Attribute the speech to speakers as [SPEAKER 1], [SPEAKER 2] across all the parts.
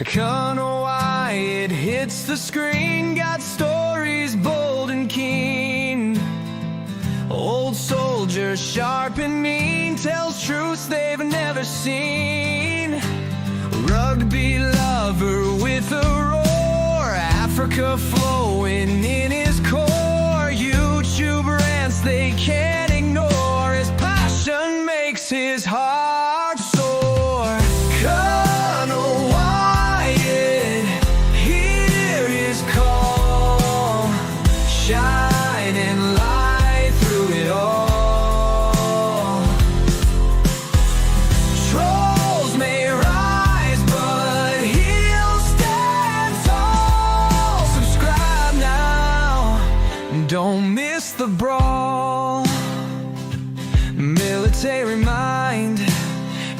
[SPEAKER 1] Colonel Wyatt hits the screen, got stories bold and keen. Old soldier, sharp and mean, tells truths they've never seen. Rugby lover with a roar, Africa flowing in his core. YouTube rants they can't ignore, his passion makes his heart soar. Colonel Wyatt, hear his call, shining light through it all. Trolls may rise, but he'll stand tall. Subscribe now, don't miss the brawl. Military mind,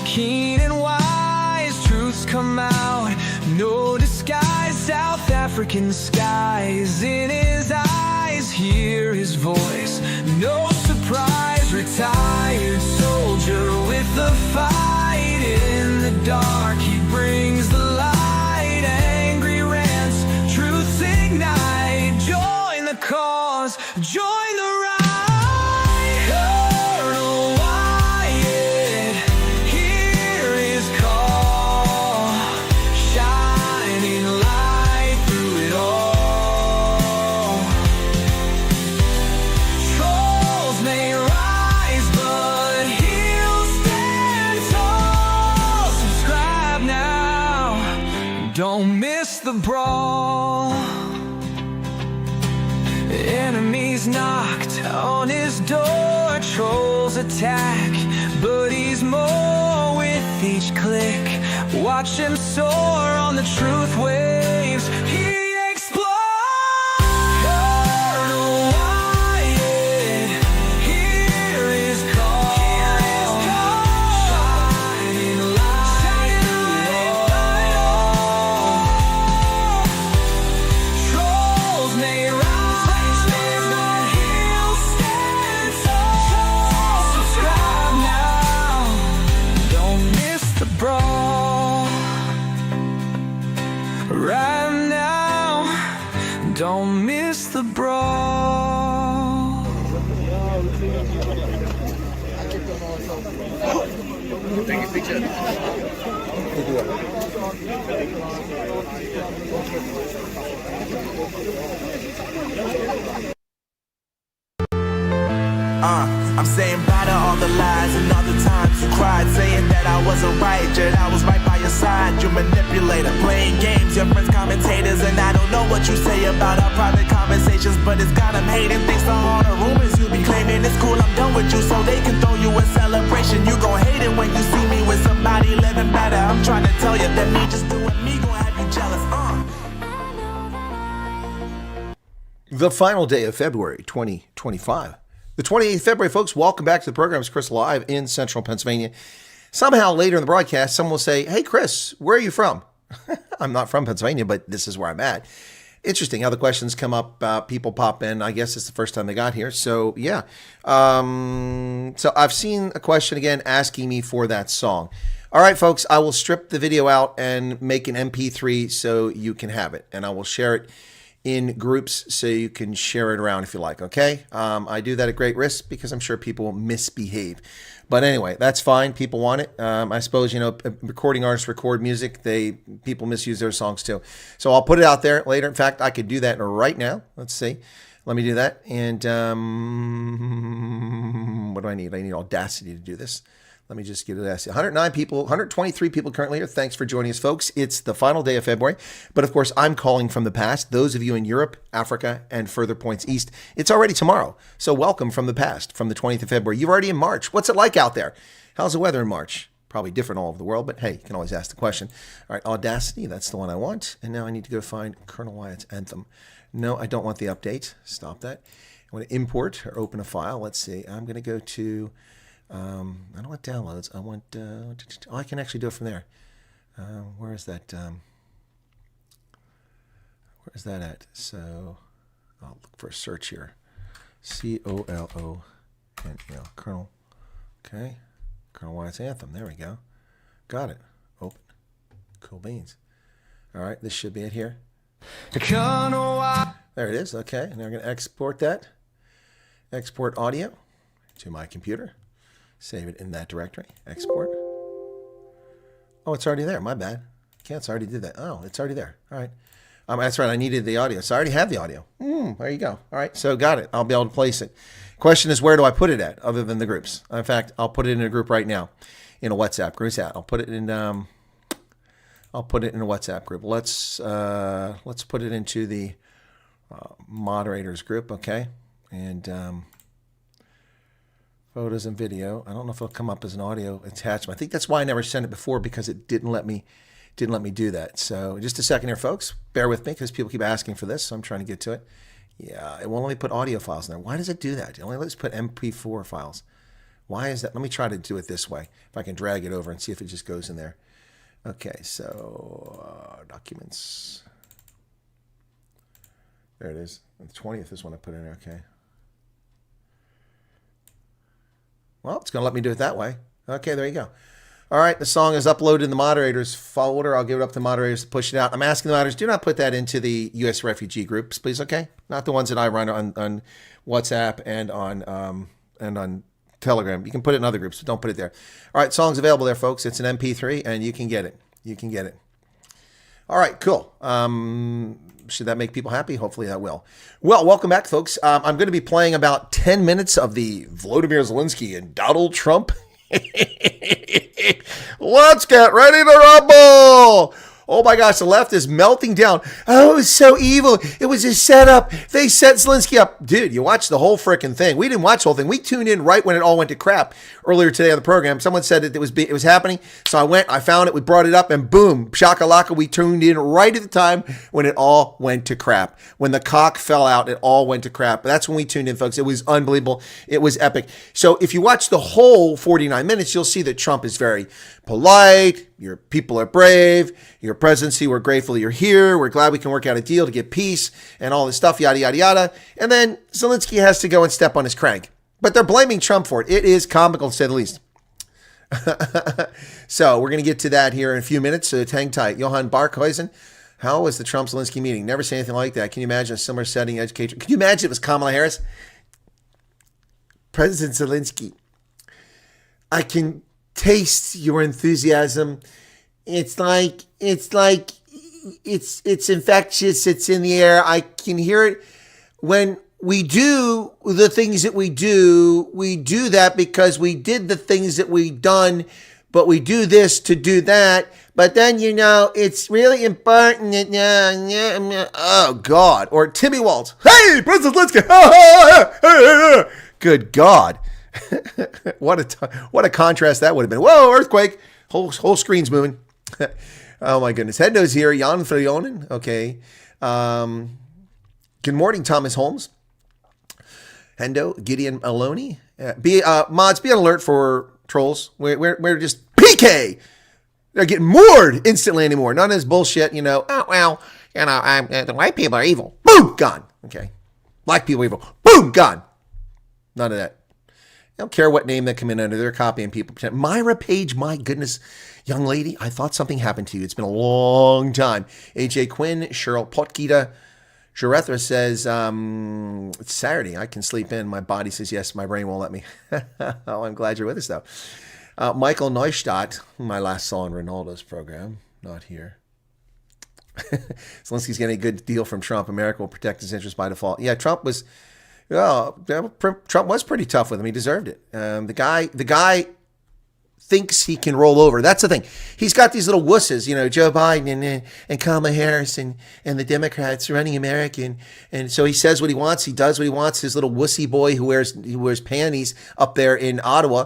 [SPEAKER 1] keen and wise, truths come out, no disguise. South African skies, in his eyes, hear his voice, no surprise. Retired soldier with the fight, in the dark he brings the light. Angry rants, truths ignite, join the cause, join the ride. Colonel Wyatt, hear his call, shining light through it all. Trolls may rise, but he'll stand tall. Subscribe now, don't miss the brawl. Enemies knocked on his door, trolls attack, but he's more with each click. Watch him soar on the truth waves, he explodes. Colonel Wyatt, hear his call, shining light through it all. Trolls may rise, but he'll stand tall. Subscribe now, don't miss the brawl. Right now, don't miss the brawl.
[SPEAKER 2] Take a picture.
[SPEAKER 3] I'm saying bye to all the lies and all the times you cried, saying that I wasn't right, yet I was right by your side. You manipulator, playing games, your friends commentators, and I don't know what you say about our private conversations, but it's got them hating. Thanks to all the rumors you be claiming. It's cool, I'm done with you, so they can throw you a celebration. You gon' hate it when you see me with somebody living better. I'm trying to tell you that me just doing me gon' have you jealous.
[SPEAKER 4] The final day of February 2025. The 28th of February, folks. Welcome back to the program. It's Chris live in central Pennsylvania. Somehow later in the broadcast, someone will say, hey, Chris, where are you from? I'm not from Pennsylvania, but this is where I'm at. Interesting how the questions come up. People pop in. I guess it's the first time they got here. So, yeah. So I've seen a question again asking me for that song. All right, folks, I will strip the video out and make an MP3 so you can have it. And I will share it in groups so you can share it around if you like, okay? I do that at great risk because I'm sure people misbehave. But anyway, that's fine. People want it. I suppose, you know, recording artists record music. People misuse their songs too. So I'll put it out there later. In fact, I could do that right now. Let's see. Let me do that. And what do I need? I need Audacity to do this. Let me just get it. 109 people, 123 people currently here. Thanks for joining us, folks. It's the final day of February. But of course, I'm calling from the past. Those of you in Europe, Africa, and further points east, it's already tomorrow. So welcome from the past, from the 20th of February. You're already in March. What's it like out there? How's the weather in March? Probably different all over the world, but hey, you can always ask the question. All right, Audacity, that's the one I want. And now I need to go find Colonel Wyatt's anthem. No, I don't want the update. Stop that. I want to import or open a file. Let's see. I'm going to go to... I don't want downloads. I want, I can actually do it from there. Where is that? Where is that at? So I'll look for a search here. COLON, Colonel. Okay. Colonel Wyatt's anthem. There we go. Got it. Open. Cool beans. All right, this should be it here.
[SPEAKER 1] There
[SPEAKER 4] There it is. Okay, now I'm going to export that. Export audio to my computer. Save it in that directory. Export. Oh, it's already there. My bad. Can't already did that. Oh, it's already there. All right. That's right. I needed the audio. So I already have the audio. There you go. All right. So got it. I'll be able to place it. Question is, where do I put it at other than the groups? In fact, I'll put it in a group right now in a WhatsApp group. I'll put it in a WhatsApp group. Let's put it into the moderators group. Okay. And photos and video. I don't know if it'll come up as an audio attachment. I think that's why I never sent it before, because it didn't let me do that. So just a second here, folks. Bear with me because people keep asking for this, so I'm trying to get to it. Yeah, it won't let me put audio files in there. Why does it do that? It only lets put MP4 files. Why is that? Let me try to do it this way. If I can drag it over and see if it just goes in there. Okay, so documents. There it is. The 20th is when I put it in there. Okay. Well, it's going to let me do it that way. Okay, there you go. All right, the song is uploaded in the moderators folder. I'll give it up to the moderators to push it out. I'm asking the moderators, do not put that into the U.S. refugee groups, please, okay? Not the ones that I run on WhatsApp and on Telegram. You can put it in other groups, but don't put it there. All right, song's available there, folks. It's an MP3, and you can get it. You can get it. All right, cool. Should that make people happy? Hopefully that will. Well, welcome back, folks. I'm going to be playing about 10 minutes of the Volodymyr Zelensky and Donald Trump. Let's get ready to rumble. Oh my gosh, the left is melting down. Oh, it was so evil. It was a setup. They set Zelensky up. Dude, you watched the whole freaking thing. We didn't watch the whole thing. We tuned in right when it all went to crap earlier today on the program. Someone said that it was happening. So I found it, we brought it up, and boom, shakalaka, we tuned in right at the time when it all went to crap. When the cock fell out, it all went to crap. That's when we tuned in, folks. It was unbelievable. It was epic. So if you watch the whole 49 minutes, you'll see that Trump is very polite. Your people are brave. Your presidency, we're grateful you're here. We're glad we can work out a deal to get peace and all this stuff, yada, yada, yada. And then Zelensky has to go and step on his crank. But they're blaming Trump for it. It is comical, to say the least. So we're going to get to that here in a few minutes. So hang tight. Johan Barkhuizen, how was the Trump-Zelensky meeting? Never say anything like that. Can you imagine a similar setting, education? Can you imagine it was Kamala Harris? President Zelensky, I can taste your enthusiasm. It's infectious. It's in the air. I can hear it. When we do the things that we do that because we did the things that we done, but we do this to do that. But then, it's really important that, oh God. Or Timmy Waltz. Hey, President Zelensky. Good God. What a contrast that would have been. Whoa, earthquake. Whole screen's moving. Oh my goodness. Head nose here. Jan Frionen. Okay. Good morning, Thomas Holmes. Hendo, Gideon Maloney. Mods, be on alert for trolls. We're just PK. They're getting moored instantly anymore. None of this bullshit, oh, well, the white people are evil. Boom, gone. Okay. Black people are evil. Boom, gone. None of that. I don't care what name they come in under. They're copying people. Myra Page, my goodness. Young lady, I thought something happened to you. It's been a long time. AJ Quinn, Cheryl Potkita. Jarethra says, it's Saturday. I can sleep in. My body says yes. My brain won't let me. Oh, I'm glad you're with us, though. Michael Neustadt, whom I last saw on Ronaldo's program. Not here. Zelensky's getting a good deal from Trump. America will protect his interests by default. Yeah, Trump was pretty tough with him. He deserved it. The guy thinks he can roll over. That's the thing. He's got these little wusses, Joe Biden and Kamala Harris and the Democrats running America. And so he says what he wants. He does what he wants. His little wussy boy who wears panties up there in Ottawa,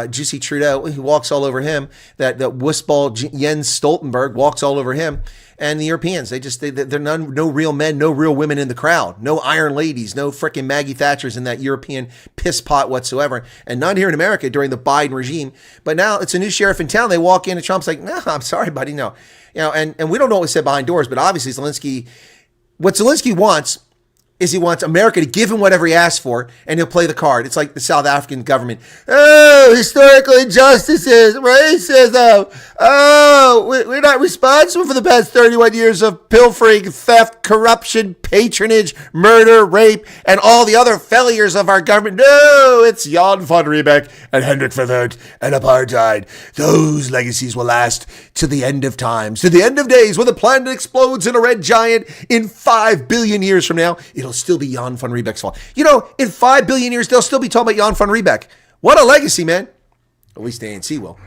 [SPEAKER 4] Juicy Trudeau, he walks all over him. That wussball Jens Stoltenberg walks all over him. And the Europeans, they're no real men, no real women in the crowd, no iron ladies, no frickin' Maggie Thatchers in that European piss pot whatsoever. And none here in America during the Biden regime. But now it's a new sheriff in town. They walk in and Trump's like, no, I'm sorry, buddy, no. And we don't know what was said behind doors, but obviously what Zelensky wants is he wants America to give him whatever he asks for, and he'll play the card. It's like the South African government. Oh, historical injustices, racism. Oh, we're not responsible for the past 31 years of pilfering, theft, corruption, patronage, murder, rape, and all the other failures of our government. No, it's Jan van Riebeck and Hendrik Verwoerd and apartheid. Those legacies will last to the end of times, to the end of days, when the planet explodes in a red giant in 5 billion years from now. It'll still be Jan van Riebeck's fault. You know, in 5 billion years, they'll still be talking about Jan van Riebeck. What a legacy, man. At least the ANC will,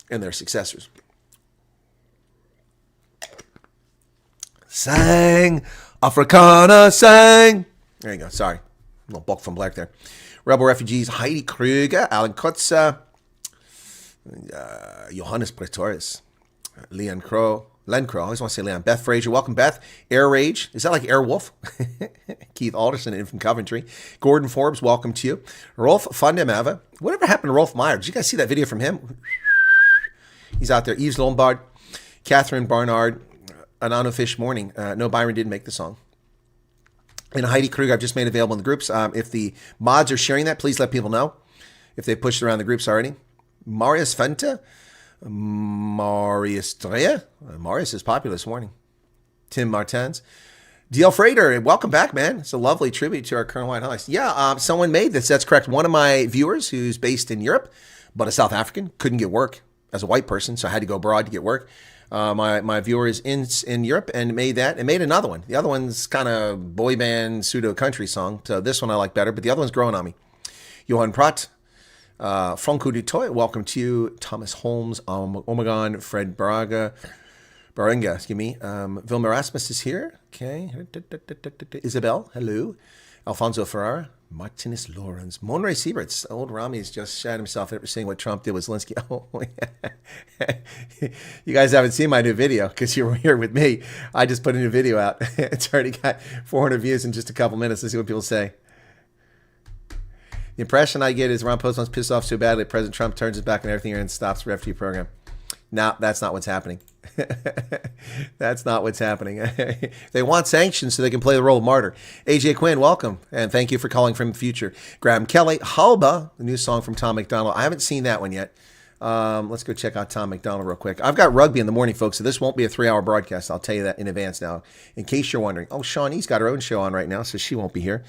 [SPEAKER 4] and their successors. Sang, Afrikaner sang. There you go. Sorry. A little bulk from black there. Rebel refugees, Heidi Kruger, Alan Kotze, Johannes Pretorius, Len Crow. I always want to say Leon. Beth Frazier, welcome, Beth. Air Rage, is that like Airwolf? Keith Alderson in from Coventry. Gordon Forbes, welcome to you. Rolf Fundemava. Whatever happened to Rolf Meyer? Did you guys see that video from him? He's out there. Yves Lombard, Catherine Barnard, Anano Fish Morning. No, Byron didn't make the song. And Heidi Kruger, I've just made available in the groups. If the mods are sharing that, please let people know if they pushed it around the groups already. Marius Fenta. Marius Dreyer. Marius is popular this morning. Tim Martens. DL Freighter, welcome back, man. It's a lovely tribute to our Colonel White House. Yeah, someone made this. That's correct. One of my viewers who's based in Europe, but a South African, couldn't get work as a white person, so I had to go abroad to get work. My viewer is in Europe and made that and made another one. The other one's kind of boy band, pseudo country song. So this one I like better, but the other one's growing on me. Johan Pratt. Franco Dutoy, welcome to you. Thomas Holmes, Omegon, Fred Barenga, excuse me. Vilma Rasmus is here. Okay. Isabel, hello. Alfonso Ferrara, Martinez Lawrence, Monray Sieberts. Old Rami's just shat himself after seeing what Trump did with Zelensky. Oh, yeah. You guys haven't seen my new video because you were here with me. I just put a new video out. It's already got 400 views in just a couple minutes. Let's see what people say. The impression I get is Ron Postman's pissed off so badly President Trump turns his back on everything and stops the refugee program. No, that's not what's happening. That's not what's happening. They want sanctions so they can play the role of martyr. AJ Quinn, welcome. And thank you for calling from the future. Graham Kelly, Halba, the new song from Tom McDonald. I haven't seen that one yet. Let's go check out Tom McDonald real quick. I've got rugby in the morning, folks, so this won't be a 3-hour broadcast. I'll tell you that in advance now, in case you're wondering. Oh, Shawnee's got her own show on right now, so she won't be here.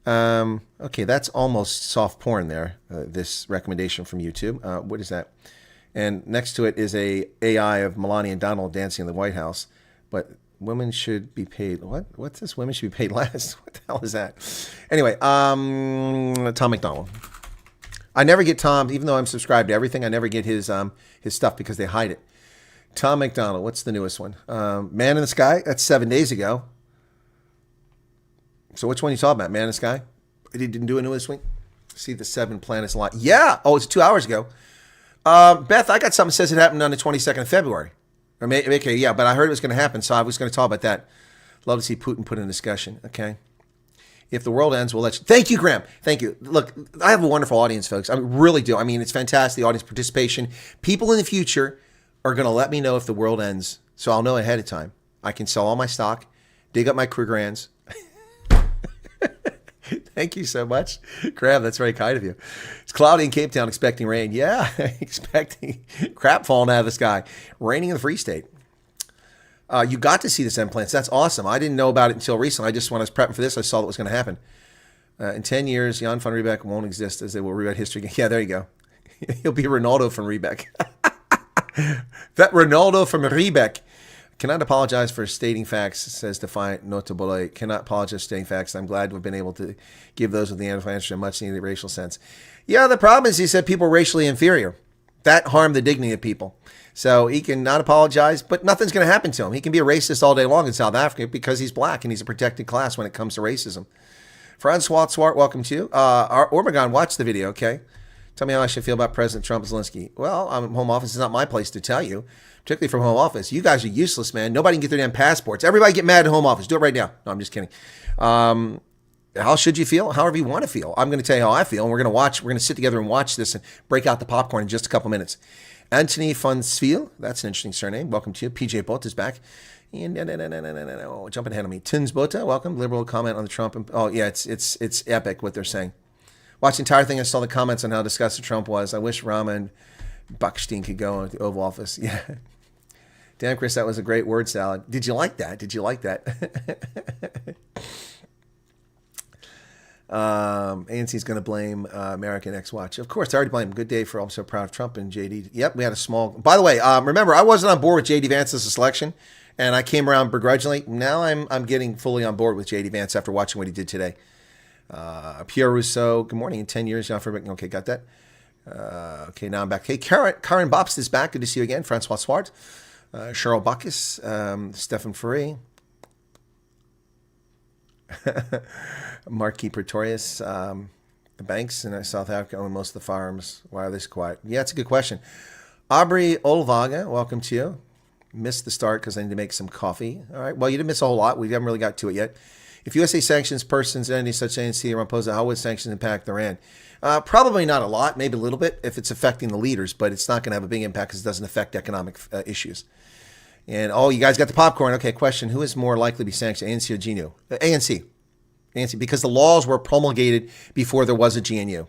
[SPEAKER 4] Okay, that's almost soft porn there, this recommendation from YouTube. What is that? And next to it is a AI of Melania and Donald dancing in the White House. But women should be paid. What? What's this? Women should be paid less. What the hell is that? Anyway, Tom McDonald. I never get Tom, even though I'm subscribed to everything, I never get his stuff because they hide it. Tom McDonald, what's the newest one? Man in the Sky, that's 7 days ago. So which one are you talking about? Man in the Sky? He didn't do a new this week? See the 7 planets a lot. Yeah. Oh, it's 2 hours ago. Beth, I got something that says it happened on the 22nd of February. Okay, yeah, but I heard it was going to happen, so I was going to talk about that. Love to see Putin put in a discussion, okay? If the world ends, we'll let you. Thank you, Graham. Thank you. Look, I have a wonderful audience, folks. I really do. I mean, it's fantastic, the audience participation. People in the future are going to let me know if the world ends, so I'll know ahead of time. I can sell all my stock, dig up my Krugerrands. Thank you so much, Graham. That's very kind of you. It's cloudy in Cape Town, expecting rain. Yeah, expecting crap falling out of the sky. Raining in the Free State. You got to see the 7 planets. That's awesome. I didn't know about it until recently. When I was prepping for this, I saw that was going to happen. In 10 years, Jan van Riebeck won't exist as they will rewrite history again. Yeah, there you go. He'll be Ronaldo from Riebeck. That Ronaldo from Riebeck. Cannot apologize for stating facts, says Defiant Notable. Cannot apologize for stating facts. I'm glad we've been able to give those with the answer a much needed racial sense. Yeah, the problem is he said people are racially inferior. That harmed the dignity of people. So he can not apologize, but nothing's going to happen to him. He can be a racist all day long in South Africa because he's black and he's a protected class when it comes to racism. Francois Swart, welcome to you. Ormagon, watch the video, okay? Tell me how I should feel about President Trump-Zelensky. Well, I'm at home office. It's not my place to tell you, particularly from home office. You guys are useless, man. Nobody can get their damn passports. Everybody get mad at home office. Do it right now. No, I'm just kidding. How should you feel? However you want to feel. I'm going to tell you how I feel, and we're going to sit together and watch this and break out the popcorn in just a couple minutes. Anthony Funsfield, that's an interesting surname. Welcome to you. PJ Bolt is back. Jumping ahead of me. Tins Bota, welcome. Liberal comment on the Trump. Oh yeah, it's epic what they're saying. Watch the entire thing. I saw the comments on how disgusted Trump was. I wish Rama and Buckstein could go into the Oval Office. Yeah. Damn, Chris, that was a great word salad. Did you like that? Did you like that? ANC's going to blame American X Watch. Of course, I already blamed. Good day for I'm so proud of Trump and JD. Yep, we had a small. By the way, remember, I wasn't on board with JD Vance's selection, and I came around begrudgingly. Now I'm getting fully on board with JD Vance after watching what he did today. Pierre Rousseau, good morning. In 10 years, John Ferbeck. Okay, got that. Okay, now I'm back. Hey, Karen Bops is back. Good to see you again. Francois Swart. Cheryl Bacchus, Stefan Furry, Marquis Pretorius, the banks in South Africa own most of the farms. Why are they so quiet? Yeah, it's a good question. Aubrey Olvaga, welcome to you. Missed the start because I need to make some coffee. All right, well, you didn't miss a whole lot. We haven't really got to it yet. If USA sanctions persons, entities such as ANC or Ramaphosa, how would sanctions impact Iran? Probably not a lot, maybe a little bit if it's affecting the leaders, but it's not going to have a big impact because it doesn't affect economic issues. And, oh, you guys got the popcorn. Okay, question. Who is more likely to be sanctioned, ANC or GNU? ANC. ANC, because the laws were promulgated before there was a GNU.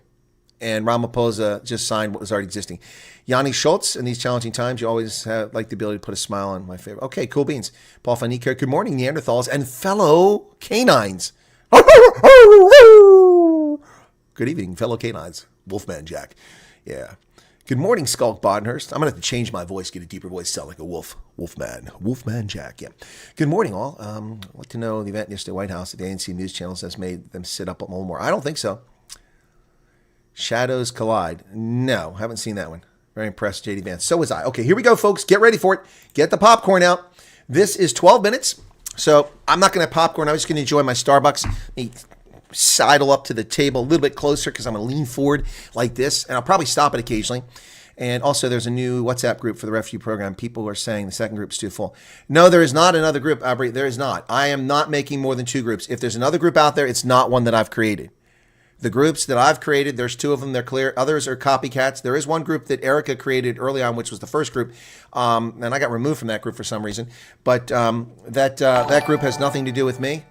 [SPEAKER 4] And Ramaphosa just signed what was already existing. Yanni Schultz, in these challenging times, you always have like the ability to put a smile on my favorite. Okay, cool beans. Paul Fanikar, good morning, Neanderthals and fellow canines. Good evening, fellow canines. Wolfman Jack. Yeah. Good morning, Skulk Bodenhurst. I'm going to have to change my voice, get a deeper voice, sound like a wolf. Wolfman Jack, yeah. Good morning, all. I'd like to know the event yesterday at White House at the ANC News channels has made them sit up a little more. I don't think so. Shadows Collide. No, haven't seen that one. Very impressed, JD Vance. So was I. Okay, here we go, folks. Get ready for it. Get the popcorn out. This is 12 minutes, so I'm not going to have popcorn. I'm just going to enjoy my Starbucks. Sidle up to the table a little bit closer because I'm going to lean forward like this, and I'll probably stop it occasionally. And also, there's a new WhatsApp group for the refugee program. People are saying the second group is too full. No, there is not another group, Aubrey. There is not. I am not making more than 2 groups. If there's another group out there, it's not one that I've created. The groups that I've created, there's 2 of them. They're clear. Others are copycats. There is one group that Erica created early on, which was the first group, and I got removed from that group for some reason. But that group has nothing to do with me.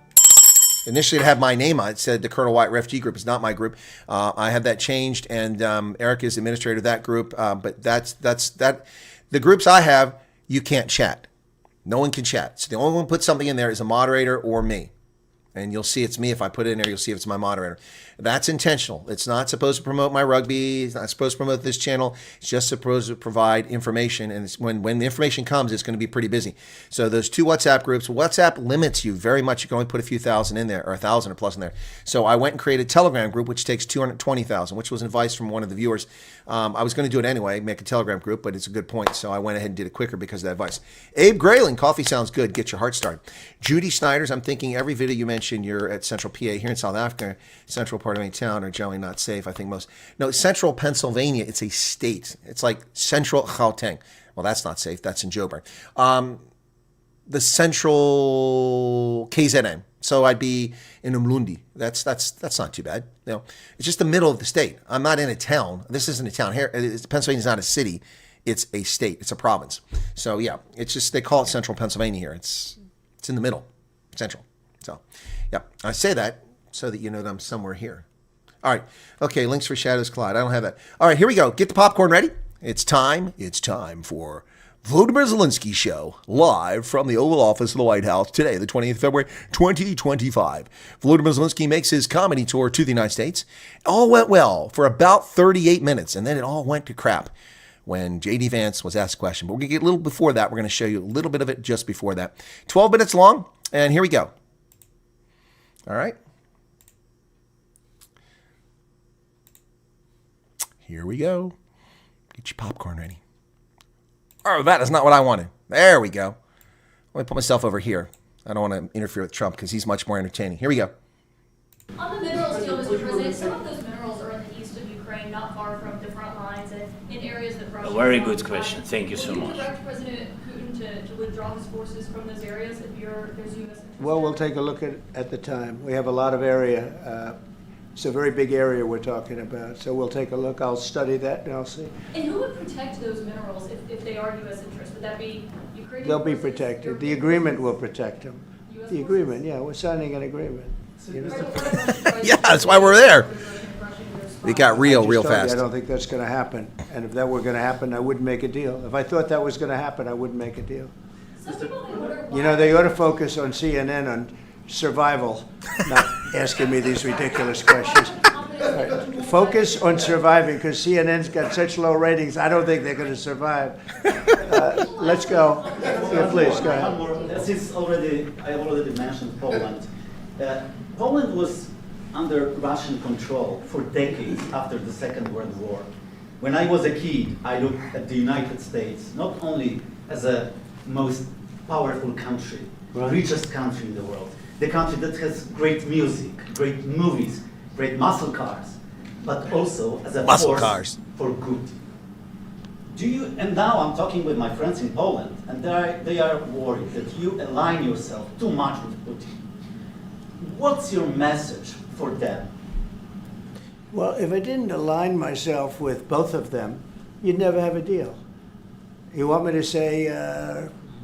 [SPEAKER 4] Initially, it had my name on it. It said the Colonel Wyatt Refugee Group is not my group. I had that changed, and Eric is administrator of that group. But that's that. The groups I have, you can't chat. No one can chat. So the only one who puts something in there is a moderator or me. And you'll see it's me. If I put it in there, you'll see if it's my moderator. That's intentional. It's not supposed to promote my rugby. It's not supposed to promote this channel. It's just supposed to provide information. And it's when the information comes, it's going to be pretty busy. So those 2 WhatsApp groups, WhatsApp limits you very much. You can only put a few thousand in there, or 1,000 or plus in there. So I went and created a Telegram group, which takes 220,000, which was advice from one of the viewers. I was going to do it anyway, make a Telegram group, but it's a good point. So I went ahead and did it quicker because of that advice. Abe Grayling, coffee sounds good. Get your heart started. Judy Snyder's, I'm thinking every video you mentioned, you're at Central PA. Here in South Africa, central part of any town are generally not safe. I think most. No, Central Pennsylvania, it's a state. It's like Central Gauteng. Well, that's not safe. That's in Joburg. The Central KZN. So I'd be in Umlundi. That's not too bad. You know, it's just the middle of the state. I'm not in a town. This isn't a town. Here, Pennsylvania's not a city. It's a state. It's a province. So yeah, it's just they call it Central Pennsylvania here. It's in the middle, central. So yeah, I say that so that you know that I'm somewhere here. All right. Okay. Links for Shadows Collide. I don't have that. All right. Here we go. Get the popcorn ready. It's time. It's time for Volodymyr Zelensky Show, live from the Oval Office of the White House today, the 20th of February, 2025. Volodymyr Zelensky makes his comedy tour to the United States. All went well for about 38 minutes, and then it all went to crap when J.D. Vance was asked a question. But we're going to get a little before that. We're going to show you a little bit of it just before that. 12 minutes long, and here we go. All right. Here we go. Get your popcorn ready. Oh, that is not what I wanted. There we go. Let me put myself over here. I don't want to interfere with Trump because he's much more entertaining. Here we go.
[SPEAKER 5] On the minerals deal, Mr. President, some of those minerals are in the east of Ukraine, not far from the front lines, and in areas that Russia...
[SPEAKER 2] A very good question. Thank you so much.
[SPEAKER 5] Would you direct President Putin to withdraw his forces from those areas if there's U.S. interest?
[SPEAKER 6] Well, we'll take a look at the time. We have a lot of area It's a very big area we're talking about. So we'll take a look. I'll study that and I'll see.
[SPEAKER 5] And who would protect those minerals if they are U.S. interests? Would that be Ukrainian?
[SPEAKER 6] They'll be
[SPEAKER 5] forces,
[SPEAKER 6] protected. The
[SPEAKER 5] European
[SPEAKER 6] agreement will
[SPEAKER 5] forces?
[SPEAKER 6] protect them.
[SPEAKER 5] US
[SPEAKER 6] The agreement, yeah, we're signing an agreement. You know?
[SPEAKER 4] Yeah, that's why we're there. It got real
[SPEAKER 6] I just
[SPEAKER 4] real
[SPEAKER 6] told you,
[SPEAKER 4] fast.
[SPEAKER 6] I don't think that's going to happen. And if that were going to happen, I wouldn't make a deal. If I thought that was going to happen, I wouldn't make a deal.
[SPEAKER 5] Some people may wonder
[SPEAKER 6] You know, they ought to focus on CNN on survival, not asking me these ridiculous questions. Right. Focus on surviving, because CNN's got such low ratings, I don't think they're going to survive. Let's go. Yeah, please, go ahead.
[SPEAKER 7] Since I already mentioned Poland. Poland was under Russian control for decades after the Second World War. When I was a kid, I looked at the United States not only as a most powerful country,
[SPEAKER 6] Right.
[SPEAKER 7] richest country in the world, the country that has great music, great movies, great muscle cars, but also as a
[SPEAKER 4] Muscle
[SPEAKER 7] force
[SPEAKER 4] cars.
[SPEAKER 7] for good. And now I'm talking with my friends in Poland, and they are worried that you align yourself too much with Putin. What's your message for them?
[SPEAKER 6] Well, if I didn't align myself with both of them, you'd never have a deal. You want me to say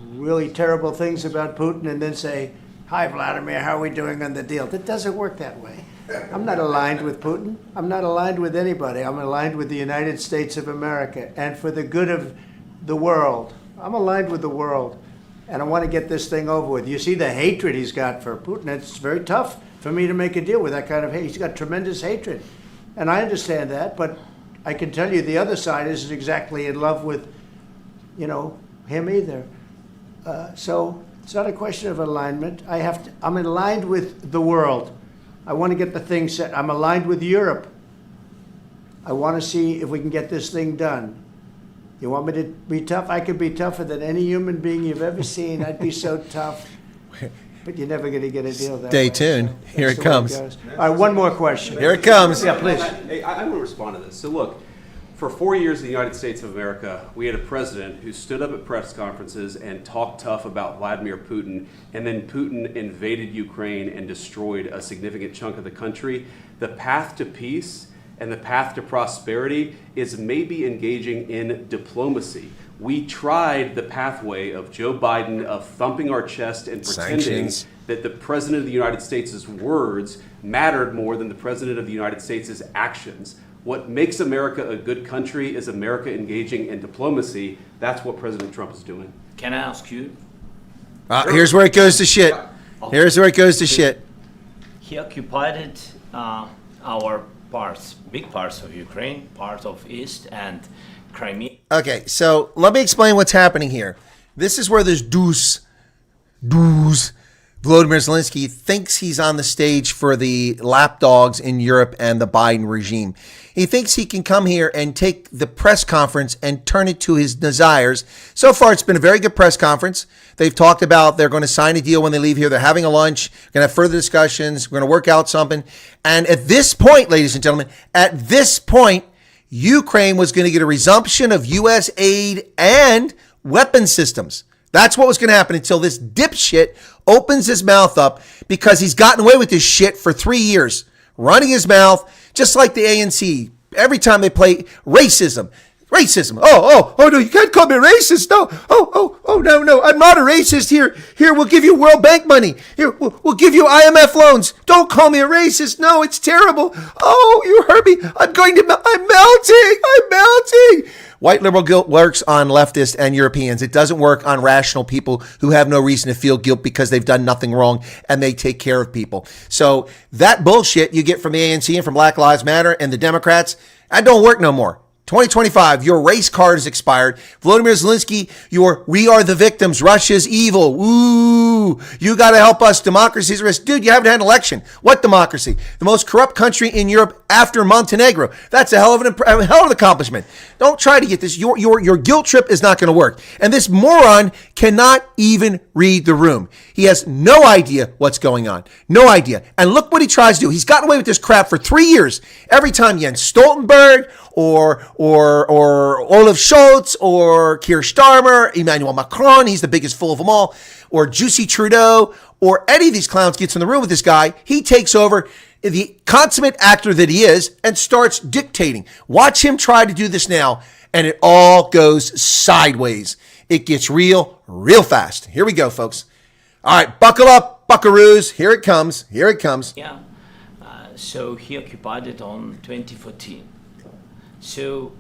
[SPEAKER 6] really terrible things about Putin and then say, "Hi, Vladimir, how are we doing on the deal?" That doesn't work that way. I'm not aligned with Putin. I'm not aligned with anybody. I'm aligned with the United States of America. And for the good of the world, I'm aligned with the world. And I want to get this thing over with. You see the hatred he's got for Putin. It's very tough for me to make a deal with that kind of hate. He's got tremendous hatred. And I understand that, but I can tell you the other side isn't exactly in love with, him either. So it's not a question of alignment. I'm aligned with the world. I want to get the thing set. I'm aligned with Europe. I want to see if we can get this thing done. You want me to be tough? I could be tougher than any human being you've ever seen. I'd be so tough. But you're never going to get a deal that
[SPEAKER 4] Stay
[SPEAKER 6] way.
[SPEAKER 4] tuned.
[SPEAKER 6] So
[SPEAKER 4] Here
[SPEAKER 6] that's
[SPEAKER 4] it
[SPEAKER 6] the way
[SPEAKER 4] comes.
[SPEAKER 6] goes. All right, one more question.
[SPEAKER 4] Here it comes.
[SPEAKER 6] Yeah, please.
[SPEAKER 8] I want to respond to this. So look, for 4 years in the United States of America, we had a president who stood up at press conferences and talked tough about Vladimir Putin, and then Putin invaded Ukraine and destroyed a significant chunk of the country. The path to peace and the path to prosperity is maybe engaging in diplomacy. We tried the pathway of Joe Biden of thumping our chest and pretending
[SPEAKER 4] Sanctions.
[SPEAKER 8] that the President of the United States' words mattered more than the President of the United States' actions. What makes America a good country is America engaging in diplomacy. That's what President Trump is doing.
[SPEAKER 2] Can I ask you?
[SPEAKER 4] Here's where it goes to shit. Here's where it goes to shit.
[SPEAKER 2] He occupied our parts, big parts of Ukraine, part of East and Crimea.
[SPEAKER 4] Okay, so let me explain what's happening here. This is where this Volodymyr Zelensky thinks he's on the stage for the lapdogs in Europe and the Biden regime. He thinks he can come here and take the press conference and turn it to his desires. So far, it's been a very good press conference. They've talked about they're going to sign a deal when they leave here. They're having a lunch, going to have further discussions. We're going to work out something. And at this point, ladies and gentlemen, at this point, Ukraine was going to get a resumption of U.S. aid and weapon systems. That's what was going to happen until this dipshit opens his mouth up, because he's gotten away with this shit for 3 years, running his mouth, just like the ANC. Every time they play racism. Oh, no, you can't call me racist. No. No, I'm not a racist. Here, we'll give you World Bank money. Here, we'll give you IMF loans. Don't call me a racist. No, it's terrible. Oh, you hurt me. I'm melting. White liberal guilt works on leftists and Europeans. It doesn't work on rational people who have no reason to feel guilt because they've done nothing wrong and they take care of people. So that bullshit you get from the ANC and from Black Lives Matter and the Democrats, that don't work no more. 2025, your race card is expired. Volodymyr Zelensky, we are the victims. Russia's evil. Ooh, you got to help us. Democracy's at risk. Dude, you haven't had an election. What democracy? The most corrupt country in Europe after Montenegro. That's a hell of an accomplishment. Don't try to get this. Your guilt trip is not going to work. And this moron cannot even read the room. He has no idea what's going on. No idea. And look what he tries to do. He's gotten away with this crap for 3 years. Every time Jens Stoltenberg or Olaf Scholz or Keir Starmer, Emmanuel Macron, he's the biggest fool of them all, or Jussi Trudeau, or any of these clowns gets in the room with this guy, he takes over. the consummate actor that he is, and starts dictating. Watch him try to do this now, and it all goes sideways. It gets real fast. Here we go, folks. All right, buckle up, buckaroos. Here it comes. Here it comes.
[SPEAKER 2] Yeah. So he occupied it on 2014. So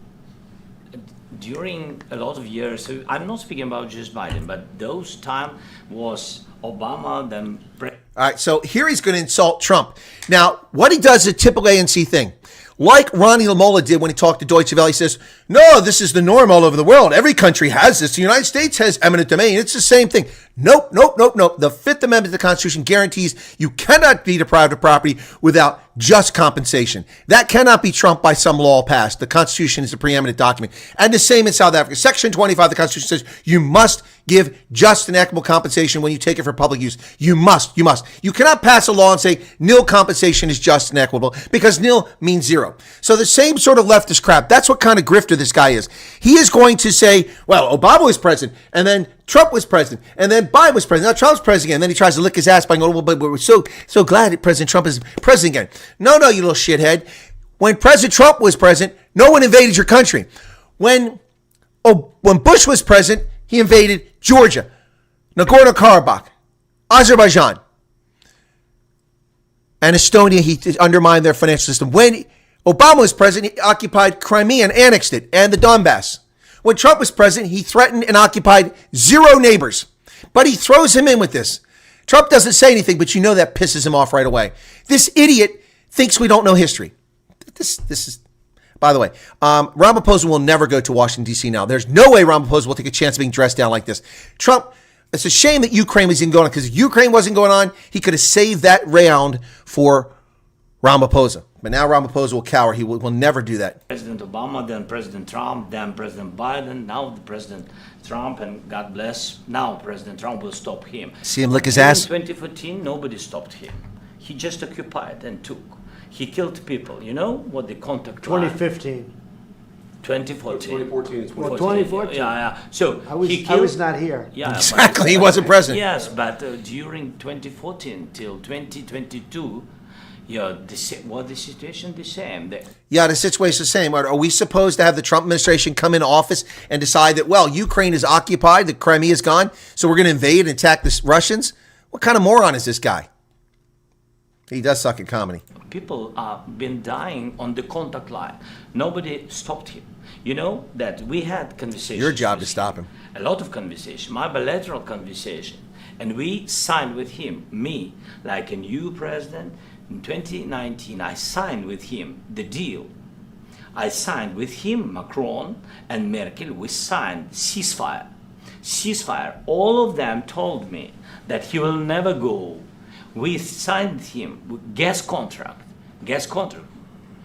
[SPEAKER 2] during a lot of years, so I'm not speaking about just Biden, but those time was Obama, then
[SPEAKER 4] all right, so here he's going to insult Trump. Now, what he does is a typical ANC thing. Like Ronnie Lamola did when he talked to Deutsche Welle, he says, no, this is the norm all over the world. Every country has this. The United States has eminent domain. It's the same thing. Nope. The Fifth Amendment to the Constitution guarantees you cannot be deprived of property without just compensation. That cannot be trumped by some law passed. The Constitution is the preeminent document. And the same in South Africa. Section 25 of the Constitution says you must give just and equitable compensation when you take it for public use. You must. You cannot pass a law and say nil compensation is just and equitable, because nil means zero. So the same sort of leftist crap. That's what kind of grifter this guy is. He is going to say, well, Obama was president, and then Trump was president, and then Biden was president. Now Trump's president again. And then he tries to lick his ass by going, well, but we're so glad that President Trump is president again. No, you little shithead. When President Trump was president, no one invaded your country. When Bush was president, he invaded Georgia, Nagorno-Karabakh, Azerbaijan, and Estonia. He undermined their financial system. When Obama was president, he occupied Crimea and annexed it, and the Donbass. When Trump was president, he threatened and occupied 0 neighbors. But he throws him in with this. Trump doesn't say anything, but you know that pisses him off right away. This idiot thinks we don't know history. This is, by the way, Ramaphosa will never go to Washington, D.C. now. There's no way Ramaphosa will take a chance of being dressed down like this. Trump, it's a shame that Ukraine wasn't going on, because if Ukraine wasn't going on, he could have saved that round for Ramaphosa. But now Ramaphosa will cower. He will never do that.
[SPEAKER 2] President Obama, then President Trump, then President Biden, now the President Trump, and God bless, now President Trump will stop him.
[SPEAKER 4] See him lick his ass?
[SPEAKER 2] In 2014, nobody stopped him. He just occupied and took. He killed people. You know what the contact line?
[SPEAKER 6] 2015.
[SPEAKER 2] 2014.
[SPEAKER 8] 2014 is
[SPEAKER 6] Well, 2014.
[SPEAKER 2] Yeah. So
[SPEAKER 6] I was not here.
[SPEAKER 2] Yeah,
[SPEAKER 4] Exactly. He wasn't president.
[SPEAKER 2] Yes, but during 2014 till 2022, the situation the same.
[SPEAKER 4] Yeah, the situation's the same. Are we supposed to have the Trump administration come into office and decide that, well, Ukraine is occupied, the Crimea is gone, so we're going to invade and attack the Russians? What kind of moron is this guy? He does suck at comedy.
[SPEAKER 2] People have been dying on the contact line. Nobody stopped him. You know that we had conversations.
[SPEAKER 4] Your job
[SPEAKER 2] with
[SPEAKER 4] to stop him.
[SPEAKER 2] A lot of conversation, my bilateral conversation. And we signed with him, me, like a new president. In 2019, I signed with him the deal. I signed with him, Macron and Merkel, we signed ceasefire. Ceasefire. All of them told me that he will never go. We signed him gas contract.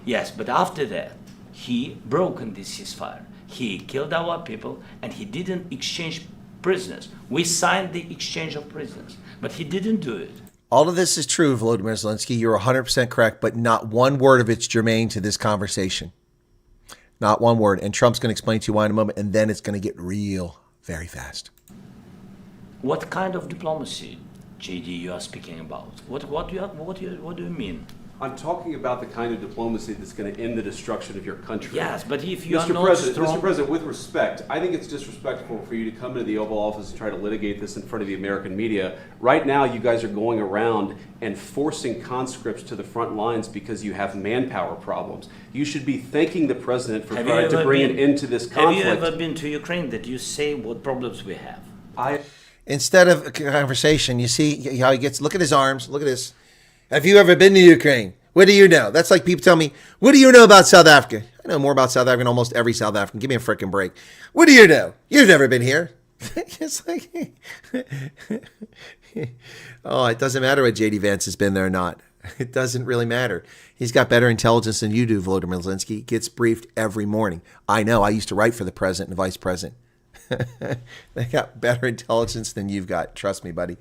[SPEAKER 2] Yes, but after that, he broken this ceasefire. He killed our people, and he didn't exchange prisoners. We signed the exchange of prisoners, but he didn't do it.
[SPEAKER 4] All of this is true, Volodymyr Zelensky. You're 100% correct, but not one word of it's germane to this conversation. Not one word. And Trump's going to explain to you why in a moment, and then it's going to get real very fast.
[SPEAKER 2] What kind of diplomacy, JD, you are speaking about? What do you mean?
[SPEAKER 8] I'm talking about the kind of diplomacy that's going to end the destruction of your country.
[SPEAKER 2] Yes, but if you are
[SPEAKER 8] Mr.
[SPEAKER 2] not
[SPEAKER 8] President,
[SPEAKER 2] strong...
[SPEAKER 8] Mr. President, with respect, I think it's disrespectful for you to come into the Oval Office and try to litigate this in front of the American media. Right now, you guys are going around and forcing conscripts to the front lines because you have manpower problems. You should be thanking the President for trying to bring an end to this conflict.
[SPEAKER 2] Have you ever been to Ukraine that you say what problems we have?
[SPEAKER 4] Instead of a conversation, you see how he gets, look at his arms, look at this. Have you ever been to Ukraine? What do you know? That's like people tell me, what do you know about South Africa? I know more about South Africa than almost every South African. Give me a freaking break. What do you know? You've never been here. It's like, oh, it doesn't matter what J.D. Vance has been there or not. It doesn't really matter. He's got better intelligence than you do, Volodymyr Zelensky. He gets briefed every morning. I know. I used to write for the president and the vice president. They got better intelligence than you've got. Trust me, buddy.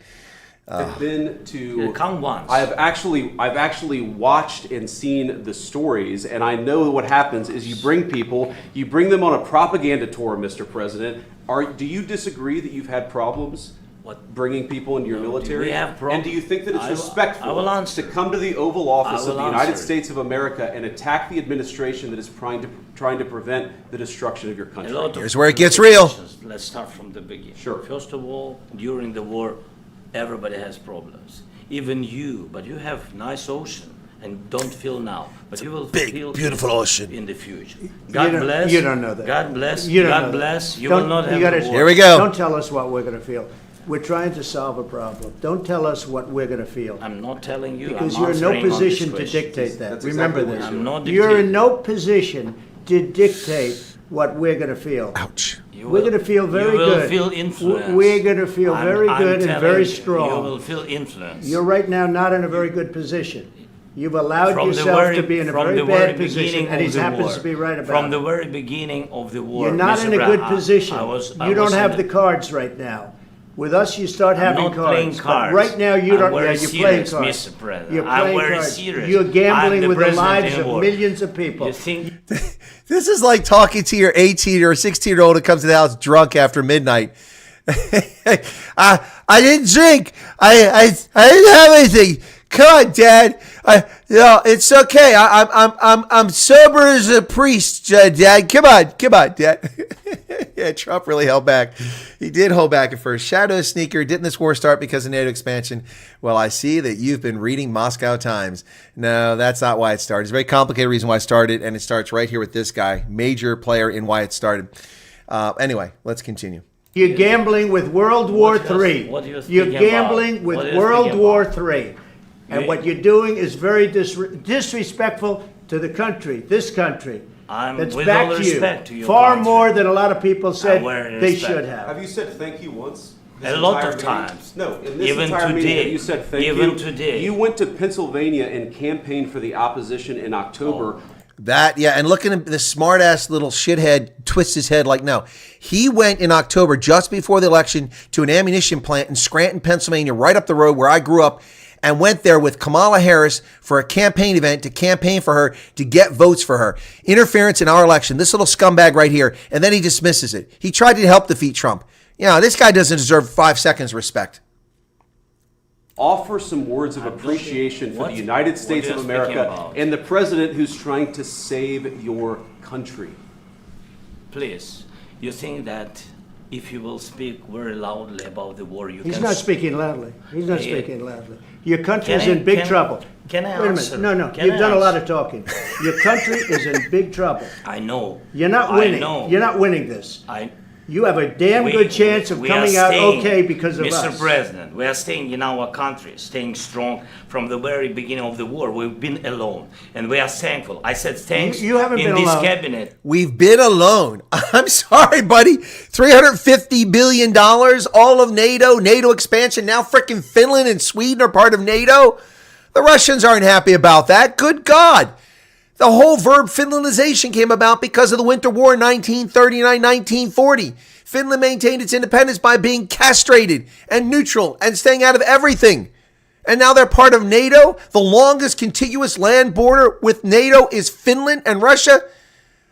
[SPEAKER 8] I've been to.
[SPEAKER 2] Come once.
[SPEAKER 8] I've actually watched and seen the stories, and I know what happens is you bring them on a propaganda tour, Mr. President. Do you disagree that you've had problems? bringing people into your military?
[SPEAKER 2] we have
[SPEAKER 8] and do you think that it's
[SPEAKER 2] I will
[SPEAKER 8] respectful
[SPEAKER 2] answer.
[SPEAKER 8] to come to the Oval Office
[SPEAKER 2] I
[SPEAKER 8] of the
[SPEAKER 2] will
[SPEAKER 8] United
[SPEAKER 2] answer.
[SPEAKER 8] States of America and attack the administration that is trying to prevent the destruction of your country?
[SPEAKER 2] A lot of
[SPEAKER 4] Here's where it gets real.
[SPEAKER 2] Let's start from the beginning.
[SPEAKER 8] Sure.
[SPEAKER 2] First of all, during the war, everybody has problems. Even you, but you have nice ocean and don't feel now. But you will
[SPEAKER 4] big,
[SPEAKER 2] feel
[SPEAKER 4] beautiful ocean.
[SPEAKER 2] in the future. God
[SPEAKER 6] don't-
[SPEAKER 2] bless.
[SPEAKER 6] you don't know that.
[SPEAKER 2] God bless.
[SPEAKER 6] You don't know
[SPEAKER 2] God
[SPEAKER 6] that.
[SPEAKER 2] bless. You
[SPEAKER 6] Don't-
[SPEAKER 2] will not
[SPEAKER 6] you
[SPEAKER 2] have
[SPEAKER 6] gotta-
[SPEAKER 2] a war.
[SPEAKER 4] Here we go.
[SPEAKER 6] Don't tell us what we're going to feel. We're trying to solve a problem. Don't tell us what we're going to feel.
[SPEAKER 2] I'm not telling you.
[SPEAKER 6] Because
[SPEAKER 2] I'm
[SPEAKER 6] you're in no
[SPEAKER 2] answering on this
[SPEAKER 6] position to
[SPEAKER 2] question.
[SPEAKER 6] dictate that.
[SPEAKER 8] That's
[SPEAKER 6] Remember
[SPEAKER 8] exactly what
[SPEAKER 6] this.
[SPEAKER 2] I'm not
[SPEAKER 6] You're in
[SPEAKER 2] dictating.
[SPEAKER 6] no position to dictate what we're going to feel.
[SPEAKER 4] Ouch.
[SPEAKER 2] You
[SPEAKER 6] We're
[SPEAKER 2] will-
[SPEAKER 6] going to feel very
[SPEAKER 2] you will
[SPEAKER 6] good.
[SPEAKER 2] feel influenced.
[SPEAKER 6] We're going to feel very
[SPEAKER 2] I'm
[SPEAKER 6] good and
[SPEAKER 2] telling
[SPEAKER 6] very
[SPEAKER 2] you,
[SPEAKER 6] strong.
[SPEAKER 2] You will feel influence.
[SPEAKER 6] You're right now not in a very good position. You've allowed
[SPEAKER 2] From the
[SPEAKER 6] yourself
[SPEAKER 2] very-
[SPEAKER 6] to be in a
[SPEAKER 2] from
[SPEAKER 6] very
[SPEAKER 2] the very
[SPEAKER 6] bad position,
[SPEAKER 2] beginning
[SPEAKER 6] and he
[SPEAKER 2] of the
[SPEAKER 6] happens
[SPEAKER 2] war.
[SPEAKER 6] to be right about
[SPEAKER 2] From
[SPEAKER 6] it.
[SPEAKER 2] the very beginning of the war.
[SPEAKER 6] You're not
[SPEAKER 2] Mr.
[SPEAKER 6] in a
[SPEAKER 2] Brown,
[SPEAKER 6] good position.
[SPEAKER 2] I
[SPEAKER 6] You don't
[SPEAKER 2] was
[SPEAKER 6] have
[SPEAKER 2] in
[SPEAKER 6] the cards right now. With us, you start having
[SPEAKER 2] not playing
[SPEAKER 6] cards. But
[SPEAKER 2] cards.
[SPEAKER 6] right now, you
[SPEAKER 2] I'm
[SPEAKER 6] don't.
[SPEAKER 2] very
[SPEAKER 6] Yeah, you're playing
[SPEAKER 2] serious,
[SPEAKER 6] cards.
[SPEAKER 2] Mr. President.
[SPEAKER 6] You're
[SPEAKER 2] I'm
[SPEAKER 6] playing
[SPEAKER 2] very
[SPEAKER 6] cards.
[SPEAKER 2] serious.
[SPEAKER 6] You're
[SPEAKER 2] I'm
[SPEAKER 6] gambling
[SPEAKER 2] the
[SPEAKER 6] with the
[SPEAKER 2] president
[SPEAKER 6] lives
[SPEAKER 2] in
[SPEAKER 6] of
[SPEAKER 2] war.
[SPEAKER 6] millions of people.
[SPEAKER 2] You think
[SPEAKER 4] This is like talking to your 18 or 16-year-old who comes to the house drunk after midnight. I didn't drink. I didn't have anything. Come on, Dad. It's okay. I'm sober as a priest, Dad. Come on, Dad. Yeah, Trump really held back. He did hold back at first. Shadow Sneaker, didn't this war start because of NATO expansion? Well, I see that you've been reading Moscow Times. No, that's not why it started. It's a very complicated reason why it started, and it starts right here with this guy, major player in why it started. Anyway, let's continue.
[SPEAKER 6] You're gambling with World War
[SPEAKER 2] What you-
[SPEAKER 6] III.
[SPEAKER 2] what are you
[SPEAKER 6] You're
[SPEAKER 2] thinking
[SPEAKER 6] gambling
[SPEAKER 2] about?
[SPEAKER 6] with
[SPEAKER 2] What are you
[SPEAKER 6] World
[SPEAKER 2] thinking
[SPEAKER 6] War
[SPEAKER 2] about?
[SPEAKER 6] III. And
[SPEAKER 2] You-
[SPEAKER 6] what you're doing is very disrespectful to the country, this country.
[SPEAKER 2] I'm-
[SPEAKER 6] That's
[SPEAKER 2] with
[SPEAKER 6] back
[SPEAKER 2] all
[SPEAKER 6] to
[SPEAKER 2] respect to
[SPEAKER 6] you.
[SPEAKER 2] your
[SPEAKER 6] Far
[SPEAKER 2] country.
[SPEAKER 6] more than a lot of people said
[SPEAKER 2] wearing
[SPEAKER 6] they
[SPEAKER 2] respect.
[SPEAKER 6] should
[SPEAKER 8] Have
[SPEAKER 6] have.
[SPEAKER 8] you said thank you once?
[SPEAKER 2] A
[SPEAKER 8] This
[SPEAKER 2] lot
[SPEAKER 8] entire
[SPEAKER 2] of
[SPEAKER 8] meeting?
[SPEAKER 2] times.
[SPEAKER 8] No, in this
[SPEAKER 2] Even
[SPEAKER 8] entire meeting,
[SPEAKER 2] today.
[SPEAKER 8] have you said thank you?
[SPEAKER 2] Even today.
[SPEAKER 8] You went to Pennsylvania and campaigned for the opposition in October.
[SPEAKER 4] That, yeah, and looking at the smart-ass little shithead twists his head like, no. He went in October, just before the election, to an ammunition plant in Scranton, Pennsylvania, right up the road where I grew up, and went there with Kamala Harris for a campaign event to campaign for her, to get votes for her. Interference in our election, this little scumbag right here, and then he dismisses it. He tried to help defeat Trump. You know, this guy doesn't deserve 5 seconds respect.
[SPEAKER 8] Offer some words of appreciation for
[SPEAKER 2] What-
[SPEAKER 8] the United
[SPEAKER 2] what
[SPEAKER 8] States
[SPEAKER 2] are
[SPEAKER 8] of
[SPEAKER 2] you
[SPEAKER 8] America
[SPEAKER 2] speaking about?
[SPEAKER 8] and the president who's trying to save your country.
[SPEAKER 2] please, you think that if you will speak very loudly about the war, you
[SPEAKER 6] He's
[SPEAKER 2] can...
[SPEAKER 6] not speaking loudly. He's not
[SPEAKER 2] Yeah.
[SPEAKER 6] speaking loudly. Your country's
[SPEAKER 2] Can I-
[SPEAKER 6] in big
[SPEAKER 2] can-
[SPEAKER 6] trouble.
[SPEAKER 2] can I
[SPEAKER 6] Wait a
[SPEAKER 2] answer?
[SPEAKER 6] minute. No.
[SPEAKER 2] Can
[SPEAKER 6] You've
[SPEAKER 2] I
[SPEAKER 6] done a lot
[SPEAKER 2] answer?
[SPEAKER 6] of talking. Your country is in big trouble.
[SPEAKER 2] I know.
[SPEAKER 6] You're not
[SPEAKER 2] I
[SPEAKER 6] winning.
[SPEAKER 2] know.
[SPEAKER 6] You're not winning this. You have a damn
[SPEAKER 2] We-
[SPEAKER 6] good chance of
[SPEAKER 2] we are
[SPEAKER 6] coming out
[SPEAKER 2] staying,
[SPEAKER 6] okay because of
[SPEAKER 2] Mr.
[SPEAKER 6] us.
[SPEAKER 2] President, we are staying in our country, staying strong from the very beginning of the war. We've been alone, and we are thankful. I said thanks
[SPEAKER 6] You haven't
[SPEAKER 2] in
[SPEAKER 6] been
[SPEAKER 2] this
[SPEAKER 6] alone.
[SPEAKER 2] cabinet.
[SPEAKER 4] We've been alone. I'm sorry, buddy. $350 billion, all of NATO expansion. Now frickin' Finland and Sweden are part of NATO. The Russians aren't happy about that. Good God. The whole verb Finlandization came about because of the Winter War in 1939-1940. Finland maintained its independence by being castrated and neutral and staying out of everything. And now they're part of NATO. The longest contiguous land border with NATO is Finland and Russia.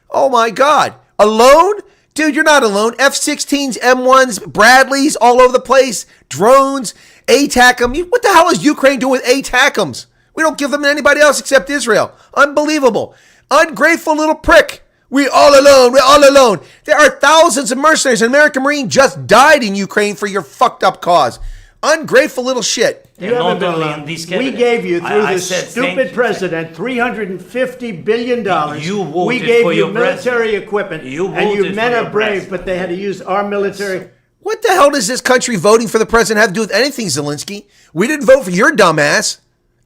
[SPEAKER 4] Oh my God. Alone? Dude, you're not alone. F-16s, M1s, Bradleys all over the place. Drones, ATACM. What the hell is Ukraine doing with ATACMs? We don't give them to anybody else except Israel. Unbelievable. Ungrateful little prick. We're all alone. We're all alone. There are thousands of mercenaries. An American Marine just died in Ukraine for your fucked up cause. Ungrateful little shit.
[SPEAKER 6] You
[SPEAKER 2] And
[SPEAKER 6] haven't
[SPEAKER 2] not
[SPEAKER 6] been
[SPEAKER 2] only
[SPEAKER 6] alone.
[SPEAKER 2] in this
[SPEAKER 6] We
[SPEAKER 2] cabinet.
[SPEAKER 6] gave you, through
[SPEAKER 2] I
[SPEAKER 6] the
[SPEAKER 2] said thank
[SPEAKER 6] stupid
[SPEAKER 2] you.
[SPEAKER 6] president, $350 billion.
[SPEAKER 2] You voted
[SPEAKER 6] We gave
[SPEAKER 2] for
[SPEAKER 6] you
[SPEAKER 2] your
[SPEAKER 6] military
[SPEAKER 2] president.
[SPEAKER 6] equipment.
[SPEAKER 2] You
[SPEAKER 6] and you
[SPEAKER 2] voted
[SPEAKER 6] men
[SPEAKER 2] for
[SPEAKER 6] are
[SPEAKER 2] your
[SPEAKER 6] brave,
[SPEAKER 2] president.
[SPEAKER 6] but they had to use our military.
[SPEAKER 4] What the hell does this country voting for the president have to do with anything, Zelensky? We didn't vote for your dumbass,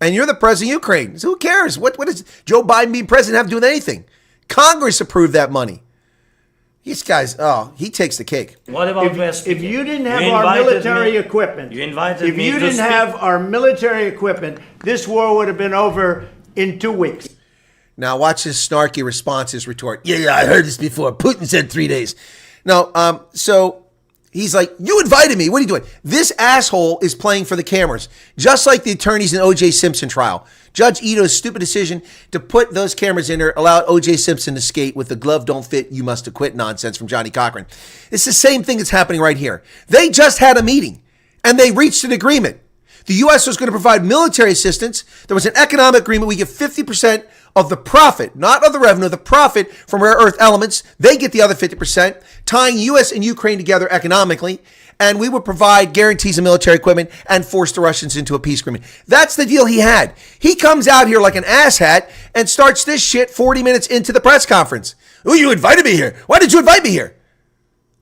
[SPEAKER 4] and you're the president of Ukraine. So who cares? What does Joe Biden being president have to do with anything? Congress approved that money. These guys, he takes the cake.
[SPEAKER 2] What about West?
[SPEAKER 6] If you didn't have
[SPEAKER 2] You
[SPEAKER 6] our
[SPEAKER 2] invited
[SPEAKER 6] military
[SPEAKER 2] me-
[SPEAKER 6] equipment,
[SPEAKER 2] You invited
[SPEAKER 6] if
[SPEAKER 2] me
[SPEAKER 6] you
[SPEAKER 2] to
[SPEAKER 6] didn't
[SPEAKER 2] speak.
[SPEAKER 6] have our military equipment, this war would have been over in 2 weeks.
[SPEAKER 4] Now watch his snarky response, his retort. Yeah, I heard this before. Putin said 3 days. No, so he's like, you invited me. What are you doing? This asshole is playing for the cameras, just like the attorneys in O.J. Simpson trial. Judge Ito's stupid decision to put those cameras in there allowed O.J. Simpson to skate with the glove don't fit, you must acquit nonsense from Johnny Cochran. It's the same thing that's happening right here. They just had a meeting. And they reached an agreement. The U.S. was going to provide military assistance. There was an economic agreement. We give 50% of the profit, not of the revenue, the profit from rare earth elements. They get the other 50%, tying U.S. and Ukraine together economically. And we would provide guarantees of military equipment and force the Russians into a peace agreement. That's the deal he had. He comes out here like an asshat and starts this shit 40 minutes into the press conference. Oh, you invited me here. Why did you invite me here?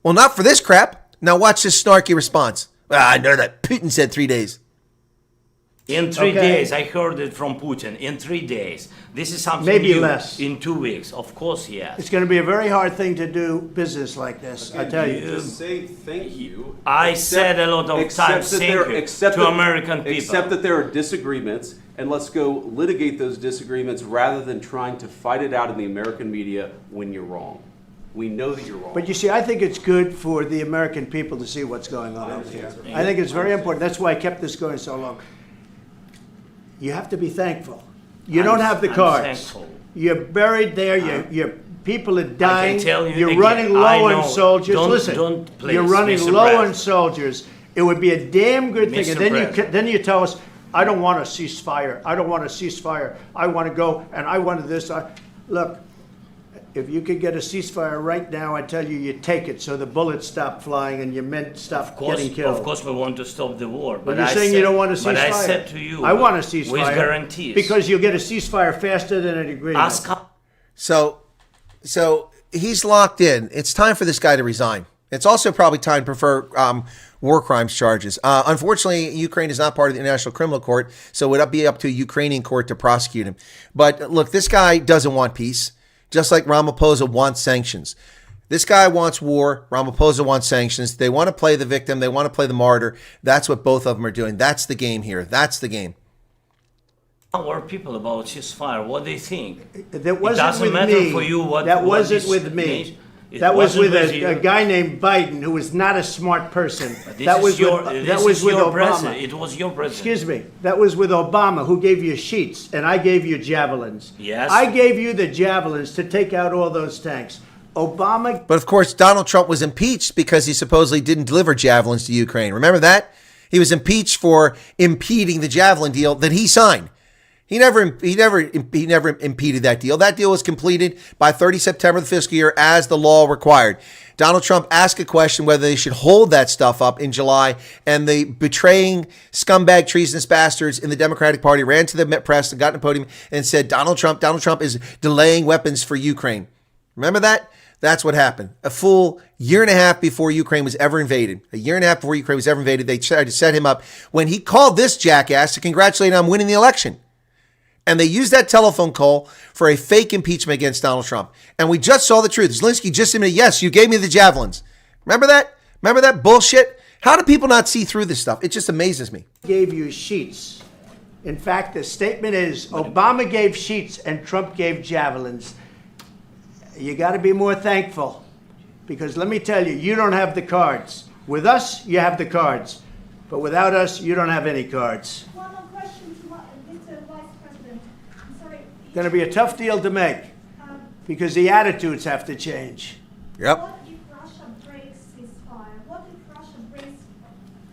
[SPEAKER 4] Well, not for this crap. Now watch this snarky response. I know that Putin said 3 days.
[SPEAKER 2] In 3 days, I heard it from Putin. In 3 days, this is something
[SPEAKER 6] Maybe
[SPEAKER 2] new.
[SPEAKER 6] less.
[SPEAKER 2] In 2 weeks, of course, yes.
[SPEAKER 6] It's going to be a very hard thing to do business like this, I tell you.
[SPEAKER 8] Just say thank you.
[SPEAKER 2] I said a lot of times thank you to American people.
[SPEAKER 8] Except that there are disagreements, and let's go litigate those disagreements rather than trying to fight it out in the American media when you're wrong. We know that you're wrong.
[SPEAKER 6] But you see, I think it's good for the American people to see what's going on out here. I think it's very important. That's why I kept this going so long. You have to be thankful. You don't have the
[SPEAKER 2] I'm
[SPEAKER 6] cards.
[SPEAKER 2] thankful.
[SPEAKER 6] You're buried there. Your people are dying.
[SPEAKER 2] I can tell you
[SPEAKER 6] You're
[SPEAKER 2] again,
[SPEAKER 6] running
[SPEAKER 2] I
[SPEAKER 6] low
[SPEAKER 2] know.
[SPEAKER 6] on soldiers.
[SPEAKER 2] Don't-
[SPEAKER 6] Listen,
[SPEAKER 2] don't please,
[SPEAKER 6] you're running
[SPEAKER 2] Mr.
[SPEAKER 6] low on
[SPEAKER 2] President.
[SPEAKER 6] soldiers. It would be a damn good thing.
[SPEAKER 2] Mr.
[SPEAKER 6] And then
[SPEAKER 2] President.
[SPEAKER 6] then you tell us, I don't want a ceasefire. I don't want a ceasefire. I want to go and I wanted this. Look, if you could get a ceasefire right now, I tell you, you take it so the bullets stop flying and your men stop getting killed.
[SPEAKER 2] Of course, we want to stop the war.
[SPEAKER 6] But you're saying you don't want a ceasefire.
[SPEAKER 2] But I said to you,
[SPEAKER 6] I want a ceasefire.
[SPEAKER 2] with guarantees.
[SPEAKER 6] Because you'll get a ceasefire faster than an agreement.
[SPEAKER 2] Ask
[SPEAKER 4] So he's locked in. It's time for this guy to resign. It's also probably time to prefer war crimes charges. Unfortunately, Ukraine is not part of the International Criminal Court, so it would be up to a Ukrainian court to prosecute him. But look, this guy doesn't want peace, just like Ramaphosa wants sanctions. This guy wants war. Ramaphosa wants sanctions. They want to play the victim. They want to play the martyr. That's what both of them are doing. That's the game here. That's the game.
[SPEAKER 2] our people about ceasefire, what they think.
[SPEAKER 6] That
[SPEAKER 2] It
[SPEAKER 6] wasn't
[SPEAKER 2] doesn't
[SPEAKER 6] with
[SPEAKER 2] matter
[SPEAKER 6] me.
[SPEAKER 2] for you what
[SPEAKER 6] That
[SPEAKER 2] what
[SPEAKER 6] wasn't
[SPEAKER 2] this
[SPEAKER 6] with me.
[SPEAKER 2] means. It
[SPEAKER 6] That was
[SPEAKER 2] wasn't
[SPEAKER 6] with
[SPEAKER 2] you.
[SPEAKER 6] a guy named Biden who was not a smart person.
[SPEAKER 2] This
[SPEAKER 6] That
[SPEAKER 2] is
[SPEAKER 6] was
[SPEAKER 2] your,
[SPEAKER 6] with,
[SPEAKER 2] this
[SPEAKER 6] that was
[SPEAKER 2] is
[SPEAKER 6] with
[SPEAKER 2] your
[SPEAKER 6] Obama.
[SPEAKER 2] president. It was your president.
[SPEAKER 6] Excuse me. That was with Obama, who gave you sheets, and I gave you javelins.
[SPEAKER 2] Yes.
[SPEAKER 6] I gave you the javelins to take out all those tanks. Obama.
[SPEAKER 4] But of course, Donald Trump was impeached because he supposedly didn't deliver javelins to Ukraine. Remember that? He was impeached for impeding the javelin deal that he signed. He never impeded that deal. That deal was completed by 30 September of the fiscal year as the law required. Donald Trump asked a question whether they should hold that stuff up in July, and the betraying scumbag treasonous bastards in the Democratic Party ran to the press and got on the podium and said, Donald Trump is delaying weapons for Ukraine. Remember that? That's what happened. A full year and a half before Ukraine was ever invaded. A year and a half before Ukraine was ever invaded, they tried to set him up when he called this jackass to congratulate him on winning the election. And they used that telephone call for a fake impeachment against Donald Trump. And we just saw the truth. Zelensky just admitted, yes, you gave me the javelins. Remember that? Remember that bullshit? How do people not see through this stuff? It just amazes me.
[SPEAKER 6] Gave you sheets. In fact, the statement is Obama gave sheets and Trump gave javelins. You got to be more thankful, because let me tell you, you don't have the cards. With us, you have the cards. But without us, you don't have any cards.
[SPEAKER 5] One more question to Mr. Vice President. I'm sorry.
[SPEAKER 6] Going to be a tough deal to make, because the attitudes have to change.
[SPEAKER 4] Yep.
[SPEAKER 5] What if Russia breaks ceasefire? What if Russia breaks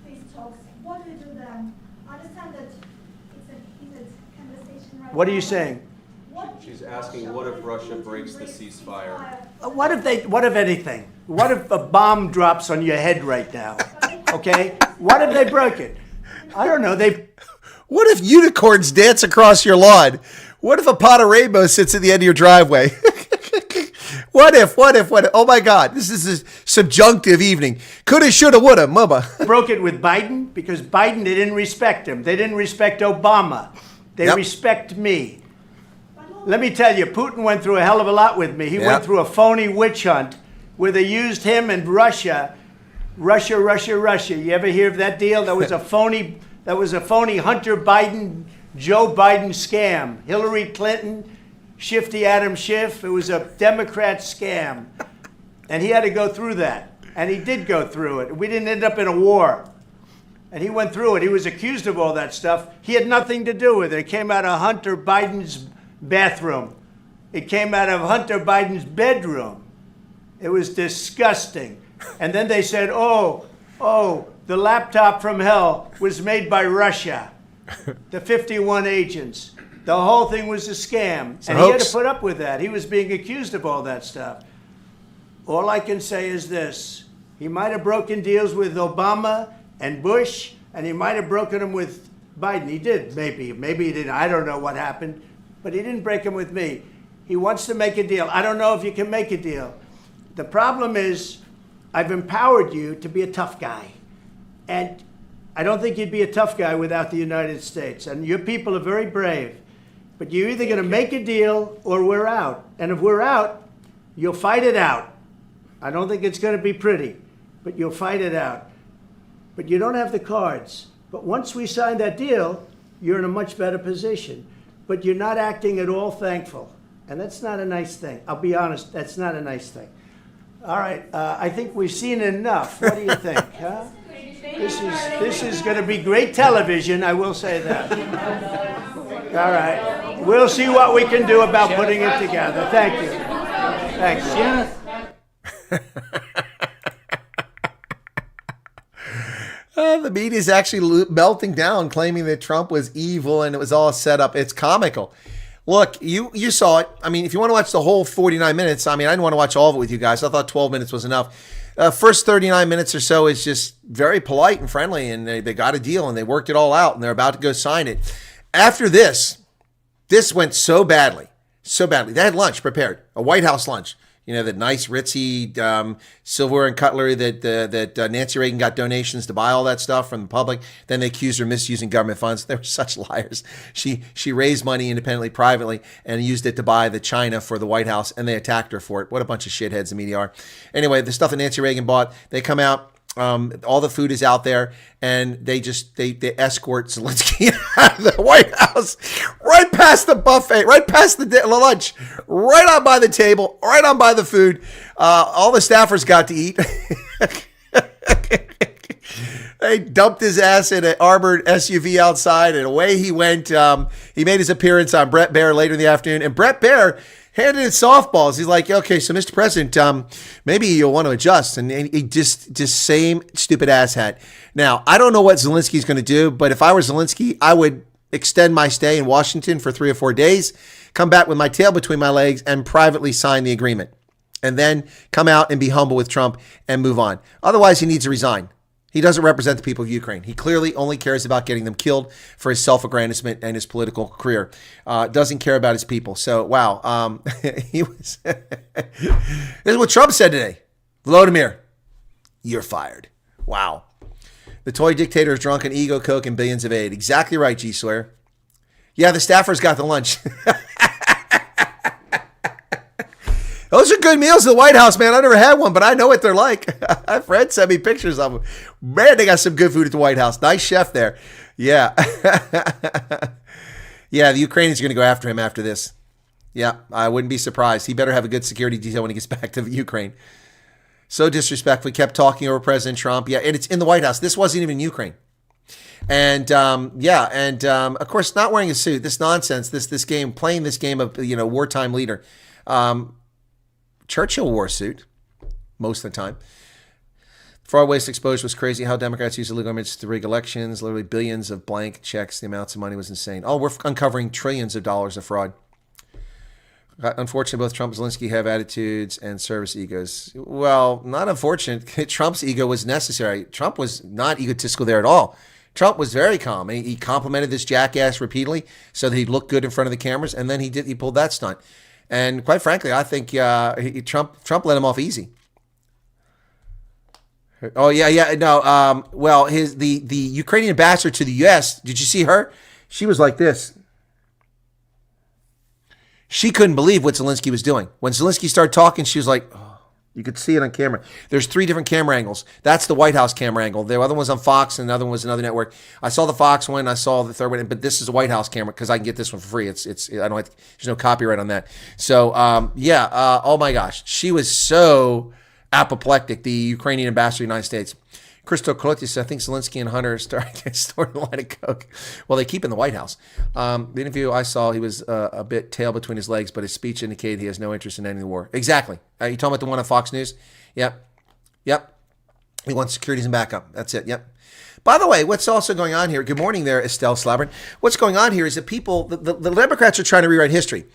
[SPEAKER 5] peace talks? What do you do then? I understand that it's a heated conversation right now.
[SPEAKER 6] What are you saying?
[SPEAKER 5] What
[SPEAKER 8] She's
[SPEAKER 5] if
[SPEAKER 8] asking, what if Russia breaks the ceasefire?
[SPEAKER 6] What if anything? What if a bomb drops on your head right now? Okay? What if they broke it? I don't know.
[SPEAKER 4] What if unicorns dance across your lawn? What if a pot of rainbow sits at the end of your driveway? What if? Oh my God, this is a subjunctive evening. Coulda, shoulda, woulda, mama.
[SPEAKER 6] broke it with Biden, because Biden, they didn't respect him. They didn't respect Obama. They
[SPEAKER 4] Yep.
[SPEAKER 6] respect me. Let me tell you, Putin went through a hell of a lot with me. He
[SPEAKER 4] Yep.
[SPEAKER 6] went through a phony witch hunt where they used him and Russia. You ever hear of that deal? That was a phony Hunter Biden, Joe Biden scam. Hillary Clinton, Shifty Adam Schiff. It was a Democrat scam. And he had to go through that. And he did go through it. We didn't end up in a war. And he went through it. He was accused of all that stuff. He had nothing to do with it. It came out of Hunter Biden's bathroom. It came out of Hunter Biden's bedroom. It was disgusting. And then they said, the laptop from hell was made by Russia. The 51 agents. The whole thing was a scam. And he had to put up with that. He was being accused of all that stuff. All I can say is this. He might have broken deals with Obama and Bush, and he might have broken them with Biden. He did, maybe. Maybe he didn't. I don't know what happened. But he didn't break them with me. He wants to make a deal. I don't know if you can make a deal. The problem is I've empowered you to be a tough guy. And I don't think you'd be a tough guy without the United States. And your people are very brave. But you're either going to make a deal or we're out. And if we're out, you'll fight it out. I don't think it's going to be pretty, but you'll fight it out. But you don't have the cards. But once we sign that deal, you're in a much better position. But you're not acting at all thankful. And that's not a nice thing. I'll be honest, that's not a nice thing. All right, I think we've seen enough. What do you think? Huh? This is going to be great television, I will say that. All right. We'll see what we can do about putting it together. Thank you. Thank you.
[SPEAKER 4] The media is actually melting down, claiming that Trump was evil and it was all set up. It's comical. Look, you saw it. I mean, if you want to watch the whole 49 minutes, I mean, I didn't want to watch all of it with you guys. I thought 12 minutes was enough. First 39 minutes or so is just very polite and friendly, and they got a deal, and they worked it all out, and they're about to go sign it. After this went so badly. They had lunch prepared, a White House lunch. You know, the nice ritzy silverware and cutlery that Nancy Reagan got donations to buy all that stuff from the public. Then they accused her of misusing government funds. They were such liars. She raised money independently, privately, and used it to buy the China for the White House, and they attacked her for it. What a bunch of shitheads the media are. Anyway, the stuff that Nancy Reagan bought, they come out. All the food is out there, and they escort Zelensky out of the White House, right past the buffet, right past the lunch, right on by the table, right on by the food. All the staffers got to eat. They dumped his ass in an armored SUV outside, and away he went. He made his appearance on Bret Baier later in the afternoon, and Bret Baier handed in softballs. He's like, okay, so Mr. President, maybe you'll want to adjust. And he just same stupid asshat. Now, I don't know what Zelensky's going to do, but if I were Zelensky, I would extend my stay in Washington for 3 or 4 days, come back with my tail between my legs, and privately sign the agreement. And then come out and be humble with Trump and move on. Otherwise, he needs to resign. He doesn't represent the people of Ukraine. He clearly only cares about getting them killed for his self-aggrandizement and his political career. Doesn't care about his people. So, wow. He was. This is what Trump said today. Volodymyr, you're fired. Wow. The toy dictator is drunk on ego, coke, and billions of aid. Exactly right, G. Swear. Yeah, the staffers got the lunch. Those are good meals at the White House, man. I never had one, but I know what they're like. My friend sent me pictures of them. Man, they got some good food at the White House. Nice chef there. Yeah. Yeah, the Ukrainians are going to go after him after this. Yeah, I wouldn't be surprised. He better have a good security detail when he gets back to Ukraine. So disrespectful. He kept talking over President Trump. Yeah, and it's in the White House. This wasn't even Ukraine. And of course, not wearing a suit. This nonsense. This game, playing this game of wartime leader. Churchill wore a suit most of the time. Fraud, waste, exposure was crazy. How Democrats use illegal images to rig elections. Literally billions of blank checks. The amounts of money was insane. Oh, we're uncovering trillions of dollars of fraud. Unfortunately, both Trump and Zelensky have attitudes and service egos. Well, not unfortunate. Trump's ego was necessary. Trump was not egotistical there at all. Trump was very calm. He complimented this jackass repeatedly so that he looked good in front of the cameras, and then he pulled that stunt. And quite frankly, I think Trump let him off easy. Oh yeah, no. Well, the Ukrainian ambassador to the U.S. Did you see her? She was like this. She couldn't believe what Zelensky was doing. When Zelensky started talking, she was like, oh, you could see it on camera. There's 3 different camera angles. That's the White House camera angle. The other one was on Fox, and another one was another network. I saw the Fox one. I saw the third one, but this is a White House camera because I can get this one for free. I don't have, there's no copyright on that. So oh my gosh, she was so apoplectic. The Ukrainian ambassador to the United States. Christo Kolotis, I think Zelensky and Hunter stored a line of coke. Well, they keep in the White House. The interview I saw, he was a bit tail between his legs, but his speech indicated he has no interest in ending the war. Exactly. You talking about the one on Fox News? Yep. He wants securities and backup. That's it. Yep. By the way, what's also going on here, good morning there, Estelle Slabern. What's going on here is that the Democrats are trying to rewrite history.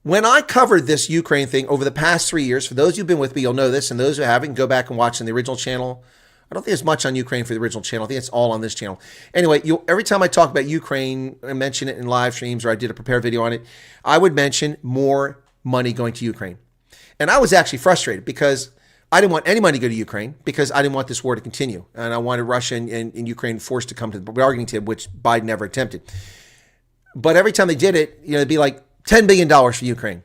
[SPEAKER 4] When I covered this Ukraine thing over the past 3 years, for those who've been with me, you'll know this, and those who haven't, go back and watch in the original channel. I don't think there's much on Ukraine for the original channel. I think it's all on this channel. Anyway, every time I talk about Ukraine, I mention it in live streams or I did a prepared video on it, I would mention more money going to Ukraine. And I was actually frustrated because I didn't want any money to go to Ukraine because I didn't want this war to continue. And I wanted Russia and Ukraine forced to come to the bargaining table, which Biden never attempted. But every time they did it, it'd be like $10 billion for Ukraine.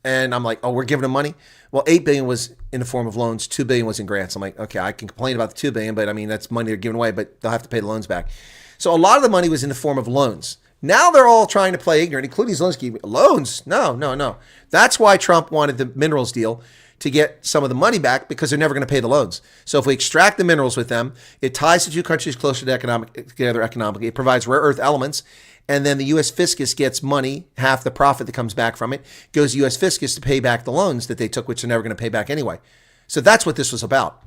[SPEAKER 4] And I'm like, oh, we're giving them money? Well, $8 billion was in the form of loans. $2 billion was in grants. I'm like, okay, I can complain about the $2 billion, but I mean, that's money they're giving away, but they'll have to pay the loans back. So a lot of the money was in the form of loans. Now they're all trying to play ignorant, including Zelensky. Loans? No. That's why Trump wanted the minerals deal, to get some of the money back, because they're never going to pay the loans. So if we extract the minerals with them, it ties the two countries closer together economically. It provides rare earth elements. And then the U.S. fiscus gets money, half the profit that comes back from it, goes to U.S. fiscus to pay back the loans that they took, which they're never going to pay back anyway. So that's what this was about.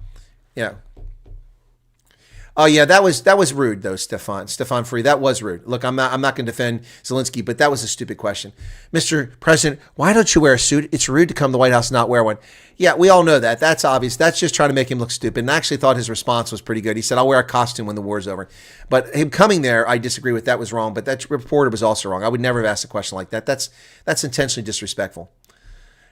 [SPEAKER 4] Yeah. Oh yeah, that was rude though, Stefan Free. That was rude. Look, I'm not going to defend Zelensky, but that was a stupid question. Mr. President, why don't you wear a suit? It's rude to come to the White House and not wear one. Yeah, we all know that. That's obvious. That's just trying to make him look stupid. And I actually thought his response was pretty good. He said, I'll wear a costume when the war's over. But him coming there, I disagree with. That was wrong. But that reporter was also wrong. I would never have asked a question like that. That's intentionally disrespectful.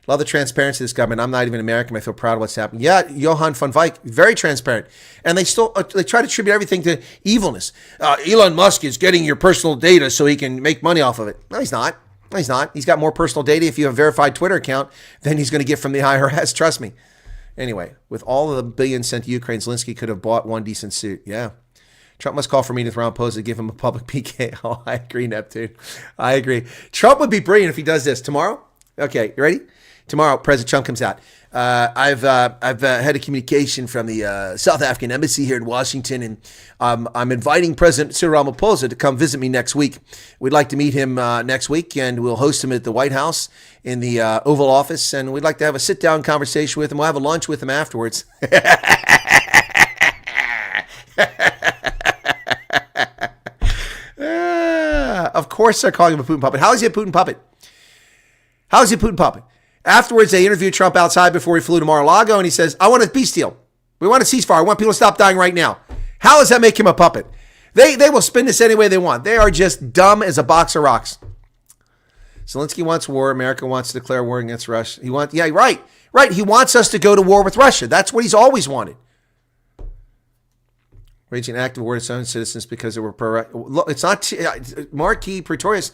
[SPEAKER 4] Love the transparency of this government. I'm not even American. I feel proud of what's happening. Yeah, Johan von Veik, very transparent. And they try to attribute everything to evilness. Elon Musk is getting your personal data so he can make money off of it. No, he's not. He's got more personal data if you have a verified Twitter account than he's going to get from the IRS. Trust me. Anyway, with all of the billions sent to Ukraine, Zelensky could have bought one decent suit. Yeah. Trump must call for a meeting with Ron Posa to give him a public PK. Oh, I agree, Neptune. I agree. Trump would be brilliant if he does this. Tomorrow? Okay, you ready? Tomorrow, President Trump comes out. I've had a communication from the South African embassy here in Washington, and I'm inviting President Cyril Ramaphosa to come visit me next week. We'd like to meet him next week, and we'll host him at the White House in the Oval Office, and we'd like to have a sit-down conversation with him. We'll have a lunch with him afterwards. Of course they're calling him a Putin puppet. How is he a Putin puppet? Afterwards, they interviewed Trump outside before he flew to Mar-a-Lago, and he says, I want a peace deal. We want a ceasefire. I want people to stop dying right now. How does that make him a puppet? They will spin this any way they want. They are just dumb as a box of rocks. Zelensky wants war. America wants to declare war against Russia. Right. He wants us to go to war with Russia. That's what he's always wanted. Waging an active war against own citizens because they were Look, it's not Marquis Pretorius.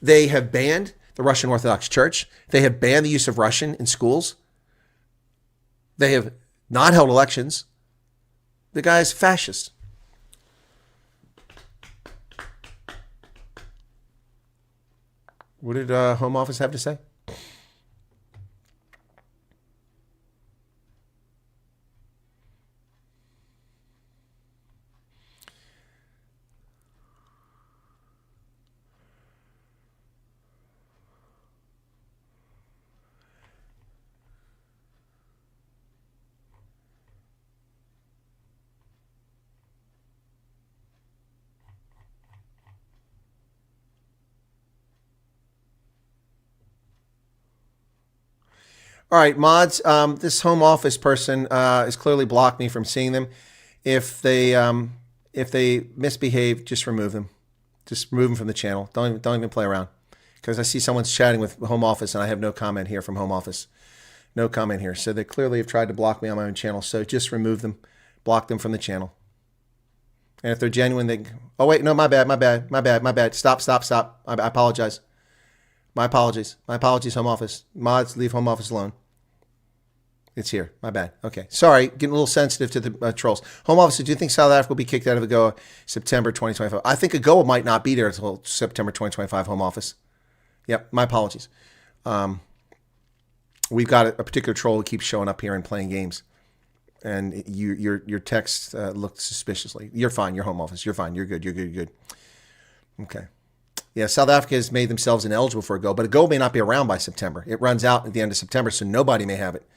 [SPEAKER 4] They have banned the Russian Orthodox Church. They have banned the use of Russian in schools. They have not held elections. The guy is fascist. What did Home Office have to say? All right, mods, this Home Office person has clearly blocked me from seeing them. If they misbehave, just remove them. Just remove them from the channel. Don't even play around. Because I see someone's chatting with Home Office, and I have no comment here from Home Office. No comment here. So they clearly have tried to block me on my own channel. So just remove them. Block them from the channel. And if they're genuine, they... Oh, wait, no, my bad. Stop. I apologize. My apologies, Home Office. Mods, leave Home Office alone. It's here. My bad. Okay. Sorry. Getting a little sensitive to the trolls. Home Office, do you think South Africa will be kicked out of AGOA September 2025? I think AGOA might not be there until September 2025, Home Office. Yep. My apologies. We've got a particular troll who keeps showing up here and playing games. And your text looked suspiciously. You're fine. You're Home Office. You're fine. You're good. Okay. Yeah, South Africa has made themselves ineligible for AGOA, but AGOA may not be around by September. It runs out at the end of September, so nobody may have it.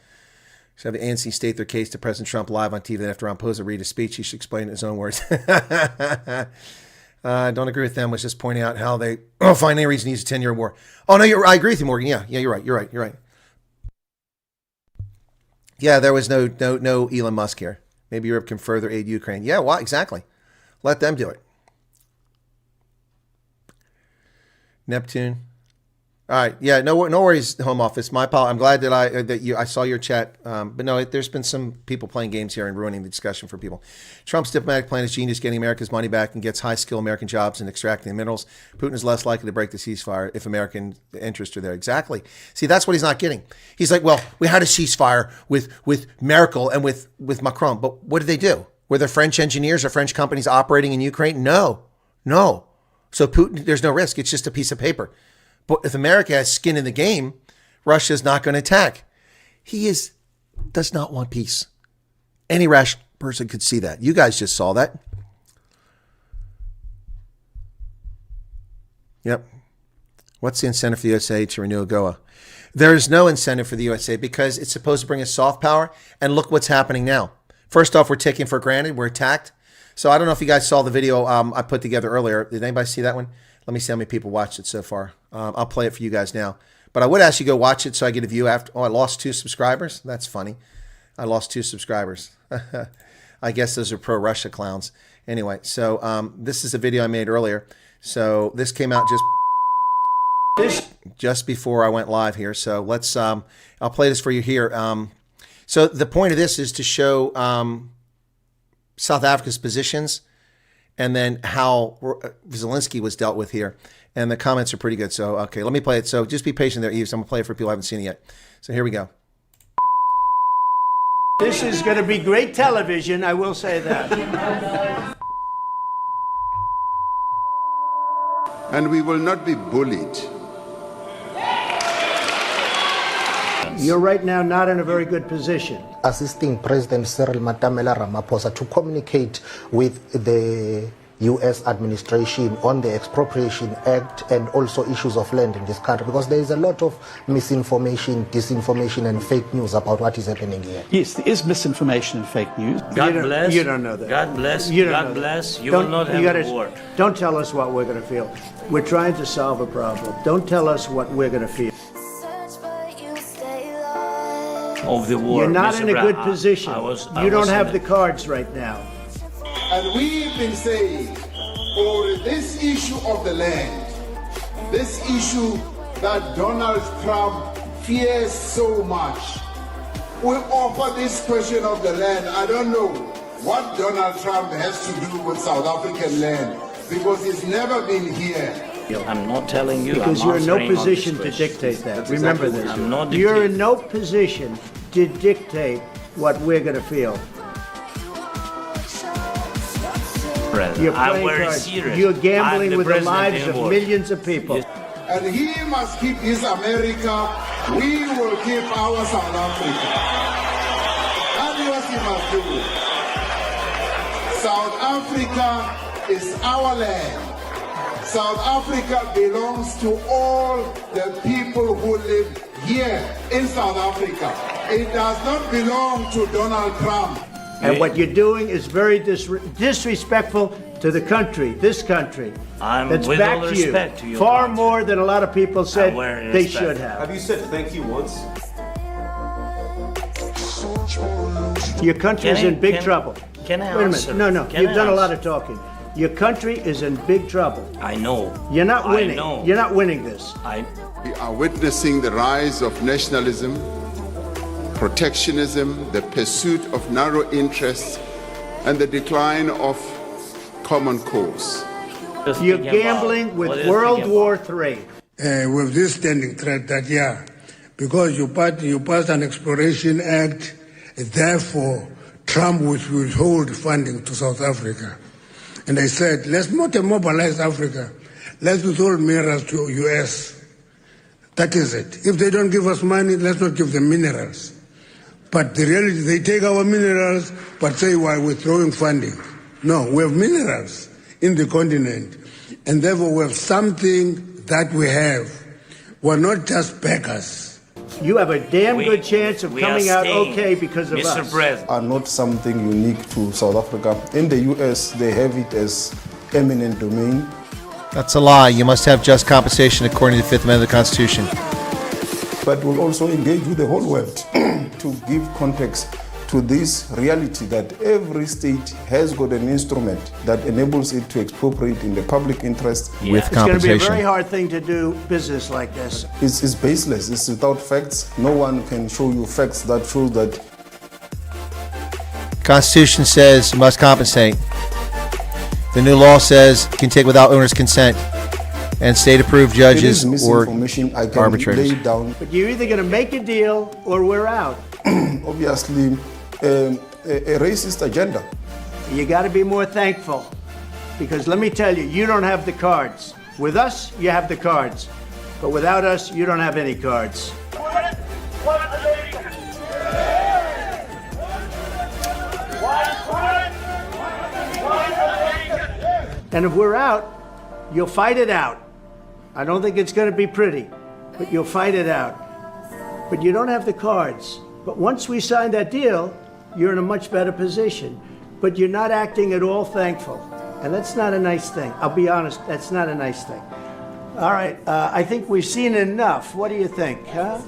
[SPEAKER 4] Should have the ANC state their case to President Trump live on TV. Then after Ramaphosa read his speech, he should explain it in his own words. I don't agree with them. Was just pointing out how they find any reason to use a 10-year war. Oh, no, I agree with you, Morgan. Yeah, you're right. Yeah, there was no Elon Musk here. Maybe Europe can further aid Ukraine. Yeah, why? Exactly. Let them do it. Neptune. All right. Yeah. No worries, Home Office. My apologies. I'm glad that I saw your chat. But no, there's been some people playing games here and ruining the discussion for people. Trump's diplomatic plan is genius, getting America's money back and gets high-skilled American jobs and extracting the minerals. Putin is less likely to break the ceasefire if American interests are there. Exactly. See, that's what he's not getting. He's like, well, we had a ceasefire with Merkel and with Macron, but what did they do? Were there French engineers or French companies operating in Ukraine? No. So Putin, there's no risk. It's just a piece of paper. But if America has skin in the game, Russia's not going to attack. He does not want peace. Any rational person could see that. You guys just saw that. Yep. What's the incentive for the USA to renew AGOA? There is no incentive for the USA because it's supposed to bring us soft power. And look what's happening now. First off, we're taken for granted. We're attacked. So I don't know if you guys saw the video I put together earlier. Did anybody see that one? Let me see how many people watched it so far. I'll play it for you guys now. But I would ask you to go watch it so I get a view after. Oh, I lost 2 subscribers? That's funny. I lost 2 subscribers. I guess those are pro-Russia clowns. Anyway, so this is a video I made earlier. So this came out just before I went live here. So let's, I'll play this for you here. So the point of this is to show South Africa's positions and then how Zelensky was dealt with here. And the comments are pretty good. So, okay, let me play it. So just be patient there, Yves. I'm going to play it for people who haven't seen it yet. So here we go.
[SPEAKER 6] This is going to be great television, I will say that.
[SPEAKER 9] And we will not be bullied.
[SPEAKER 6] You're right now not in a very good position.
[SPEAKER 10] Assisting President Cyril Matamela Ramaphosa to communicate with the U.S. administration on the Expropriation Act and also issues of land in this country, because there is a lot of misinformation, disinformation and fake news about what is happening here.
[SPEAKER 11] Yes, there is misinformation and fake news.
[SPEAKER 2] God bless.
[SPEAKER 6] You don't know that.
[SPEAKER 2] God bless.
[SPEAKER 6] You don't
[SPEAKER 2] God
[SPEAKER 6] know
[SPEAKER 2] bless.
[SPEAKER 6] that.
[SPEAKER 2] You will not have a war.
[SPEAKER 6] Don't tell us what we're going to feel. We're trying to solve a problem. Don't tell us what we're going to feel.
[SPEAKER 2] Of the war.
[SPEAKER 6] You're not
[SPEAKER 2] Mr.
[SPEAKER 6] in a
[SPEAKER 2] Brown.
[SPEAKER 6] good position. You don't have the cards right now.
[SPEAKER 9] And we've been saying, over this issue of the land, this issue that Donald Trump fears so much, we offer this question of the land. I don't know what Donald Trump has to do with South African land, because he's never been here.
[SPEAKER 2] I'm not telling you.
[SPEAKER 6] Because you're in no position to dictate that. Remember this.
[SPEAKER 2] I'm not
[SPEAKER 6] You're in no position to dictate what we're going to feel. You're playing cards.
[SPEAKER 2] Serious.
[SPEAKER 6] You're gambling with the lives of millions of people.
[SPEAKER 9] And he must keep his America, we will keep our South Africa. That's what he must do. South Africa is our land. South Africa belongs to all the people who live here in South Africa. It does not belong to Donald Trump.
[SPEAKER 6] And what you're doing is very disrespectful to the country, this country. That's
[SPEAKER 2] with
[SPEAKER 6] back
[SPEAKER 2] all
[SPEAKER 6] to you.
[SPEAKER 2] respect to your
[SPEAKER 6] Far
[SPEAKER 2] country.
[SPEAKER 6] more than a lot of people said they
[SPEAKER 2] respect.
[SPEAKER 6] should have.
[SPEAKER 8] Have you said thank you once?
[SPEAKER 6] Your country is in big trouble.
[SPEAKER 2] Can I
[SPEAKER 6] Wait a
[SPEAKER 2] answer?
[SPEAKER 6] minute. No.
[SPEAKER 2] Can
[SPEAKER 6] You've
[SPEAKER 2] I
[SPEAKER 6] done a
[SPEAKER 2] answer?
[SPEAKER 6] lot of talking. Your country is in big trouble.
[SPEAKER 2] I know.
[SPEAKER 6] You're not winning.
[SPEAKER 2] I know.
[SPEAKER 6] You're not winning this.
[SPEAKER 9] We are witnessing the rise of nationalism, protectionism, the pursuit of narrow interests, and the decline of common cause.
[SPEAKER 6] You're gambling with World War III.
[SPEAKER 12] With this standing threat that, because you passed an Exploration Act, therefore Trump will withhold funding to South Africa. And I said, let's not immobilize Africa. Let's withhold minerals to U.S. That is it. If they don't give us money, let's not give them minerals. But the reality, they take our minerals, but say we're withdrawing funding. No, we have minerals in the continent. And therefore we have something that we have. We're not just beggars.
[SPEAKER 6] you have a damn good chance of
[SPEAKER 2] we are
[SPEAKER 6] coming out
[SPEAKER 2] staying,
[SPEAKER 6] okay because of
[SPEAKER 2] Mr.
[SPEAKER 6] us.
[SPEAKER 2] President.
[SPEAKER 13] Are not something unique to South Africa. In the US, they have it as eminent domain.
[SPEAKER 4] That's a lie. You must have just compensation according to the Fifth Amendment of the Constitution.
[SPEAKER 13] But we'll also engage with the whole world to give context to this reality that every state has got an instrument that enables it to expropriate in the public interest.
[SPEAKER 4] With
[SPEAKER 6] It's going to be a
[SPEAKER 4] compensation.
[SPEAKER 6] very hard thing to do business like this.
[SPEAKER 13] It's baseless. It's without facts. No one can show you facts that show that.
[SPEAKER 4] Constitution says you must compensate. The new law says you can take without owner's consent. And state-approved
[SPEAKER 13] It
[SPEAKER 4] judges
[SPEAKER 13] is
[SPEAKER 4] or
[SPEAKER 13] misinformation. I can
[SPEAKER 4] arbitrators.
[SPEAKER 13] lay down,
[SPEAKER 6] But you're either going to make a deal or we're out.
[SPEAKER 13] obviously, a racist agenda.
[SPEAKER 6] You got to be more thankful. Because let me tell you, you don't have the cards. With us, you have the cards. But without us, you don't have any cards. And if we're out, you'll fight it out. I don't think it's going to be pretty, but you'll fight it out. But you don't have the cards. But once we sign that deal, you're in a much better position. But you're not acting at all thankful. And that's not a nice thing. I'll be honest, that's not a nice thing. All right, I think we've seen enough. What do you think, huh?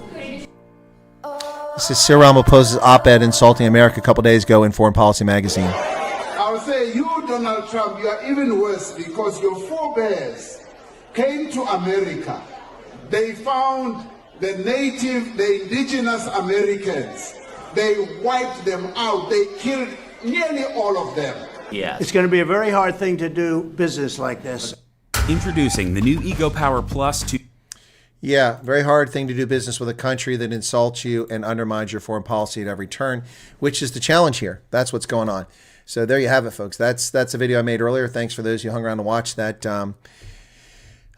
[SPEAKER 4] This is Cyril Ramaphosa's op-ed insulting America a couple days ago in Foreign Policy magazine.
[SPEAKER 9] I would say you, Donald Trump, you are even worse because your forebears came to America. They found the native, the indigenous Americans. They wiped them out. They killed nearly all of them.
[SPEAKER 2] Yeah.
[SPEAKER 6] It's going to be a very hard thing to do business like this.
[SPEAKER 14] Introducing the new Ego Power Plus 2.
[SPEAKER 4] Yeah, very hard thing to do business with a country that insults you and undermines your foreign policy at every turn, which is the challenge here. That's what's going on. So there you have it, folks. That's a video I made earlier. Thanks for those who hung around to watch that.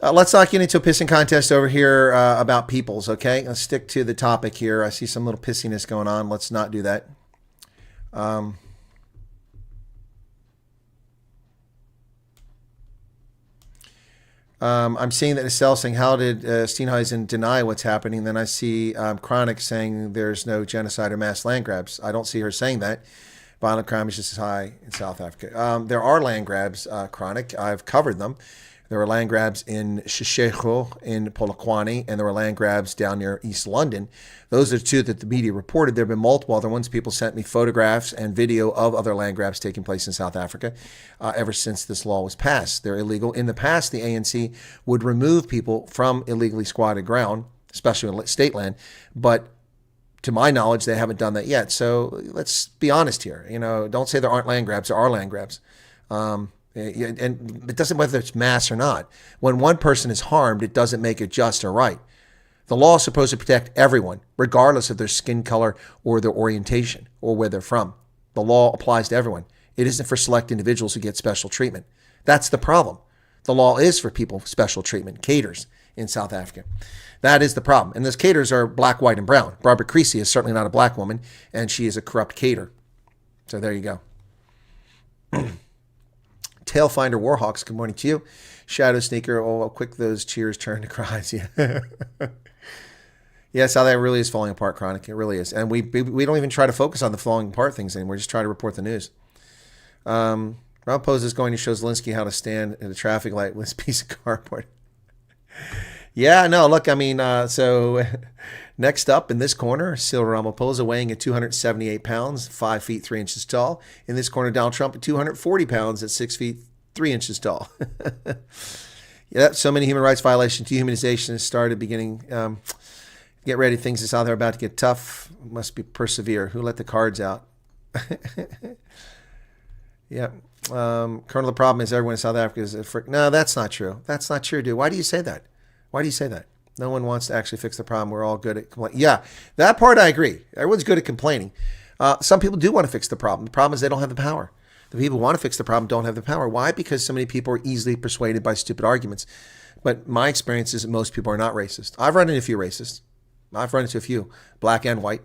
[SPEAKER 4] Let's not get into a pissing contest over here about peoples, okay? Let's stick to the topic here. I see some little pissiness going on. Let's not do that. I'm seeing that Estelle saying, how did Steenhuisen deny what's happening? Then I see Chronic saying there's no genocide or mass land grabs. I don't see her saying that. Violent crime is just as high in South Africa. There are land grabs, Chronic. I've covered them. There were land grabs in Shishego, in Polokwane, and there were land grabs down near East London. Those are the two that the media reported. There have been multiple other ones. People sent me photographs and video of other land grabs taking place in South Africa ever since this law was passed. They're illegal. In the past, the ANC would remove people from illegally squatted ground, especially state land, but to my knowledge, they haven't done that yet. So let's be honest here. You know, don't say there aren't land grabs. There are land grabs. And it doesn't matter whether it's mass or not. When one person is harmed, it doesn't make it just or right. The law is supposed to protect everyone, regardless of their skin color or their orientation or where they're from. The law applies to everyone. It isn't for select individuals who get special treatment. That's the problem. The law is for people with special treatment, caters in South Africa. That is the problem. And those caters are black, white, and brown. Barbara Creasy is certainly not a black woman, and she is a corrupt cater. So there you go. Tailfinder Warhawks, good morning to you. Shadow Sneaker, oh, how quick those cheers turn to cries. Yeah. Yes, how that really is falling apart, Chronic. It really is. And we don't even try to focus on the falling apart things anymore. We're just trying to report the news. Ramaphosa is going to show Zelensky how to stand at a traffic light with a piece of cardboard. Yeah, no, look, I mean, so next up in this corner, Cyril Ramaphosa weighing at 278 pounds, 5 feet 3 inches tall. In this corner, Donald Trump at 240 pounds at 6 feet 3 inches tall. Yeah, so many human rights violations. Dehumanization has started beginning. Get ready, things in South are about to get tough. Must be persevere. Who let the cards out? Yeah. Colonel, the problem is everyone in South Africa is a frick. No, that's not true. That's not true, dude. Why do you say that? Why do you say that? No one wants to actually fix the problem. We're all good at complaining. Yeah, that part I agree. Everyone's good at complaining. Some people do want to fix the problem. The problem is they don't have the power. The people who want to fix the problem don't have the power. Why? Because so many people are easily persuaded by stupid arguments. But my experience is that most people are not racist. I've run into a few racists. I've run into a few, black and white.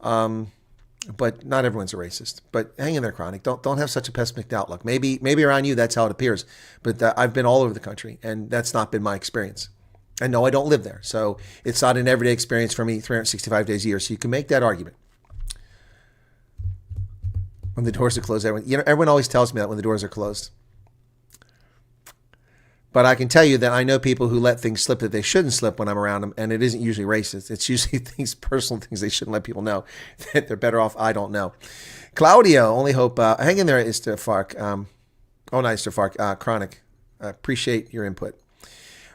[SPEAKER 4] But not everyone's a racist. But hang in there, Chronic. Don't have such a pessimistic outlook. Maybe around you that's how it appears. But I've been all over the country, and that's not been my experience. And no, I don't live there. So it's not an everyday experience for me 365 days a year. So you can make that argument. When the doors are closed, everyone always tells me that when the doors are closed. But I can tell you that I know people who let things slip that they shouldn't slip when I'm around them, and it isn't usually racist. It's usually personal things they shouldn't let people know that they're better off. I don't know. Claudio, only hope. Hang in there, Isterfark. Nice, Isterfark. Chronic. Appreciate your input.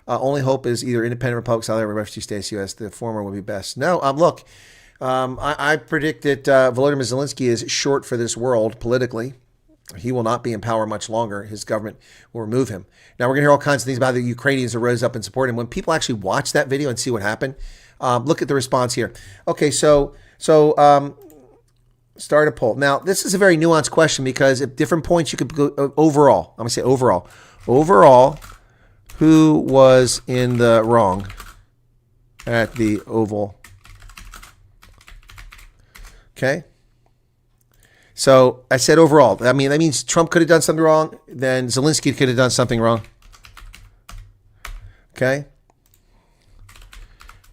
[SPEAKER 4] Only hope is either independent Republic, South Africa, refugee states, U.S. The former would be best. No, look, I predict that Volodymyr Zelensky is short for this world politically. He will not be in power much longer. His government will remove him. Now, we're going to hear all kinds of things about the Ukrainians who rose up and supported him. When people actually watch that video and see what happened, look at the response here. Okay, so start a poll. Now, this is a very nuanced question because at different points you could go overall. I'm going to say overall. Overall, who was in the wrong at the Oval? Okay. So I said overall. I mean, that means Trump could have done something wrong. Then Zelensky could have done something wrong. Okay.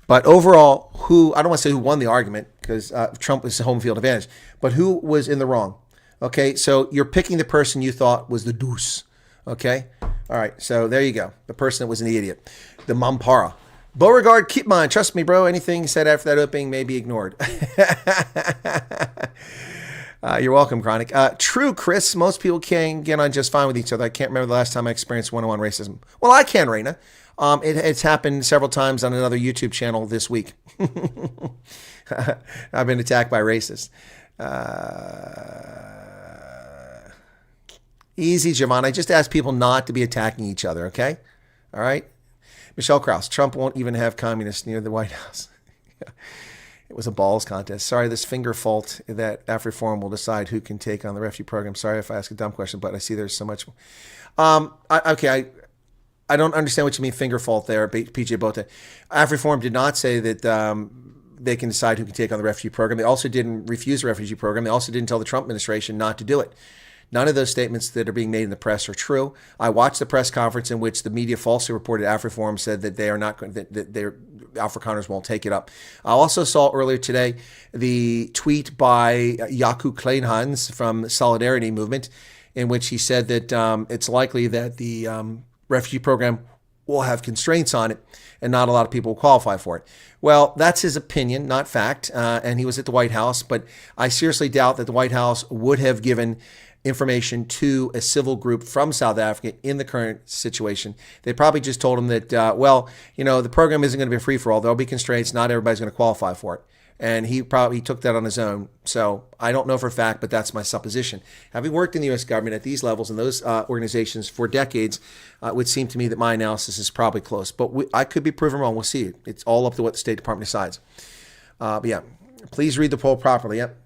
[SPEAKER 4] But overall, I don't want to say who won the argument because Trump was home field advantage, but who was in the wrong? Okay. So you're picking the person you thought was the deuce. Okay. All right. So there you go. The person that was an idiot. The Mampara. Beauregard, keep mine. Trust me, bro. Anything said after that opening may be ignored. You're welcome, Chronic. True, Chris. Most people can get on just fine with each other. I can't remember the last time I experienced one-on-one racism. Well, I can, Raina. It's happened several times on another YouTube channel this week. I've been attacked by racists. Easy, Javon. I just ask people not to be attacking each other, okay? All right? Michelle Krause. Trump won't even have communists near the White House. It was a balls contest. Sorry, this finger fault that AfReform will decide who can take on the refugee program. Sorry if I ask a dumb question, but I see there's so much. I don't understand what you mean finger fault there, PJ Bote. AfReform did not say that they can decide who can take on the refugee program. They also didn't refuse the refugee program. They also didn't tell the Trump administration not to do it. None of those statements that are being made in the press are true. I watched the press conference in which the media falsely reported AfReform said that they are not going, that their Afrikaners won't take it up. I also saw earlier today the tweet by Jaco Kleinhans from Solidarity Movement, in which he said that it's likely that the refugee program will have constraints on it and not a lot of people will qualify for it. Well, that's his opinion, not fact. And he was at the White House, but I seriously doubt that the White House would have given information to a civil group from South Africa in the current situation. They probably just told him that, the program isn't going to be free for all. There'll be constraints. Not everybody's going to qualify for it. And he probably took that on his own. So I don't know for a fact, but that's my supposition. Having worked in the U.S. government at these levels and those organizations for decades, it would seem to me that my analysis is probably close. But I could be proven wrong. We'll see. It's all up to what the State Department decides. But yeah, please read the poll properly. Yep.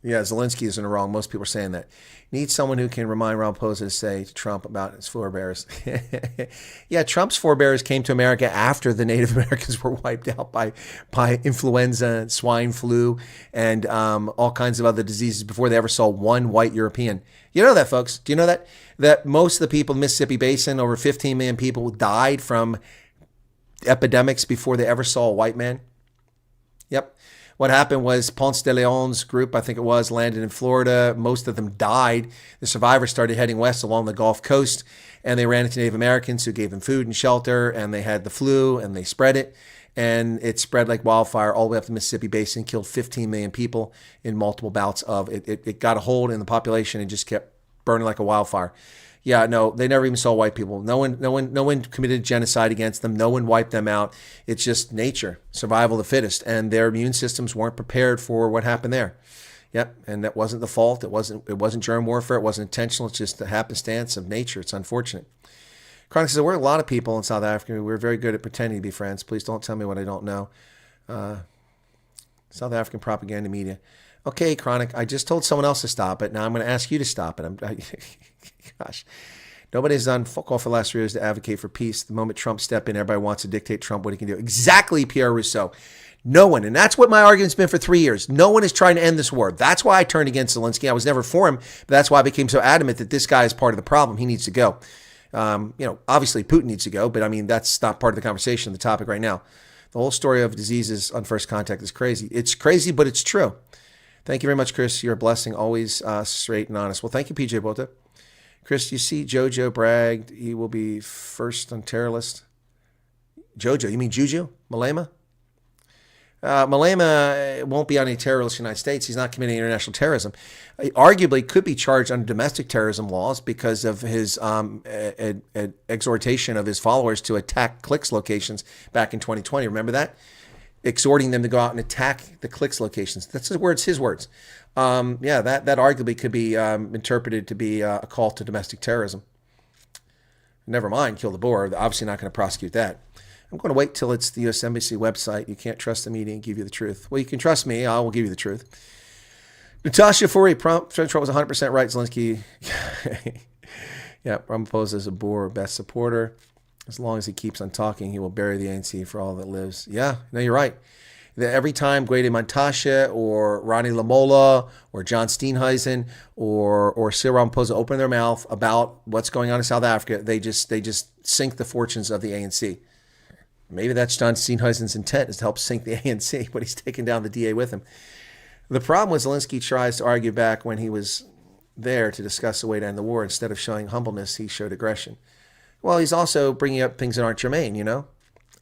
[SPEAKER 4] Yeah, Zelensky is in the wrong. Most people are saying that. Need someone who can remind Ramaphosa to say to Trump about his forebears. Yeah, Trump's forebears came to America after the Native Americans were wiped out by influenza and swine flu and all kinds of other diseases before they ever saw one white European. You know that, folks? Do you know that? That most of the people in the Mississippi Basin, over 15 million people, died from epidemics before they ever saw a white man? Yep. What happened was Ponce de Leon's group, I think it was, landed in Florida. Most of them died. The survivors started heading west along the Gulf Coast, and they ran into Native Americans who gave them food and shelter, and they had the flu, and they spread it. And it spread like wildfire all the way up the Mississippi Basin, killed 15 million people in multiple bouts of it. It got a hold in the population and just kept burning like a wildfire. Yeah, no, they never even saw white people. No one committed genocide against them. No one wiped them out. It's just nature, survival of the fittest, and their immune systems weren't prepared for what happened there. Yep, and that wasn't the fault. It wasn't germ warfare. It wasn't intentional. It's just the happenstance of nature. It's unfortunate. Chronic says, we're a lot of people in South Africa. We're very good at pretending to be friends. Please don't tell me what I don't know. South African propaganda media. Okay, Chronic, I just told someone else to stop it. Now I'm going to ask you to stop it. Gosh, nobody's done fuck all for the last 3 years to advocate for peace. The moment Trump stepped in, everybody wants to dictate Trump what he can do. Exactly, Pierre Rousseau. No one, and that's what my argument's been for 3 years. No one is trying to end this war. That's why I turned against Zelensky. I was never for him, but that's why I became so adamant that this guy is part of the problem. He needs to go. Obviously Putin needs to go, but I mean, that's not part of the conversation, the topic right now. The whole story of diseases on first contact is crazy. It's crazy, but it's true. Thank you very much, Chris. You're a blessing, always straight and honest. Well, thank you, PJ Bota. Chris, you see Jojo bragged he will be first on terror list. Jojo, you mean Juju? Malema? Malema won't be on any terror list in the United States. He's not committing international terrorism. He arguably could be charged under domestic terrorism laws because of his exhortation of his followers to attack clicks locations back in 2020. Remember that? Exhorting them to go out and attack the clicks locations. That's his words. That arguably could be interpreted to be a call to domestic terrorism. Never mind, kill the boar. They're obviously not going to prosecute that. I'm going to wait till it's the U.S. Embassy website. You can't trust the media and give you the truth. Well, you can trust me. I will give you the truth. Natasha Fourie, Trump was 100% right. Zelensky, Ramaphosa is a boor, best supporter. As long as he keeps on talking, he will bury the ANC for all that lives. Yeah, no, you're right. Every time Gwede Mantashe or Ronnie Lamola or John Steenhuisen or Cyril Ramaphosa open their mouth about what's going on in South Africa, they just sink the fortunes of the ANC. Maybe that's John Steenhuisen's intent, is to help sink the ANC, but he's taking down the DA with him. The problem was Zelensky tries to argue back when he was there to discuss the way to end the war. Instead of showing humbleness, he showed aggression. Well, he's also bringing up things that aren't germane, I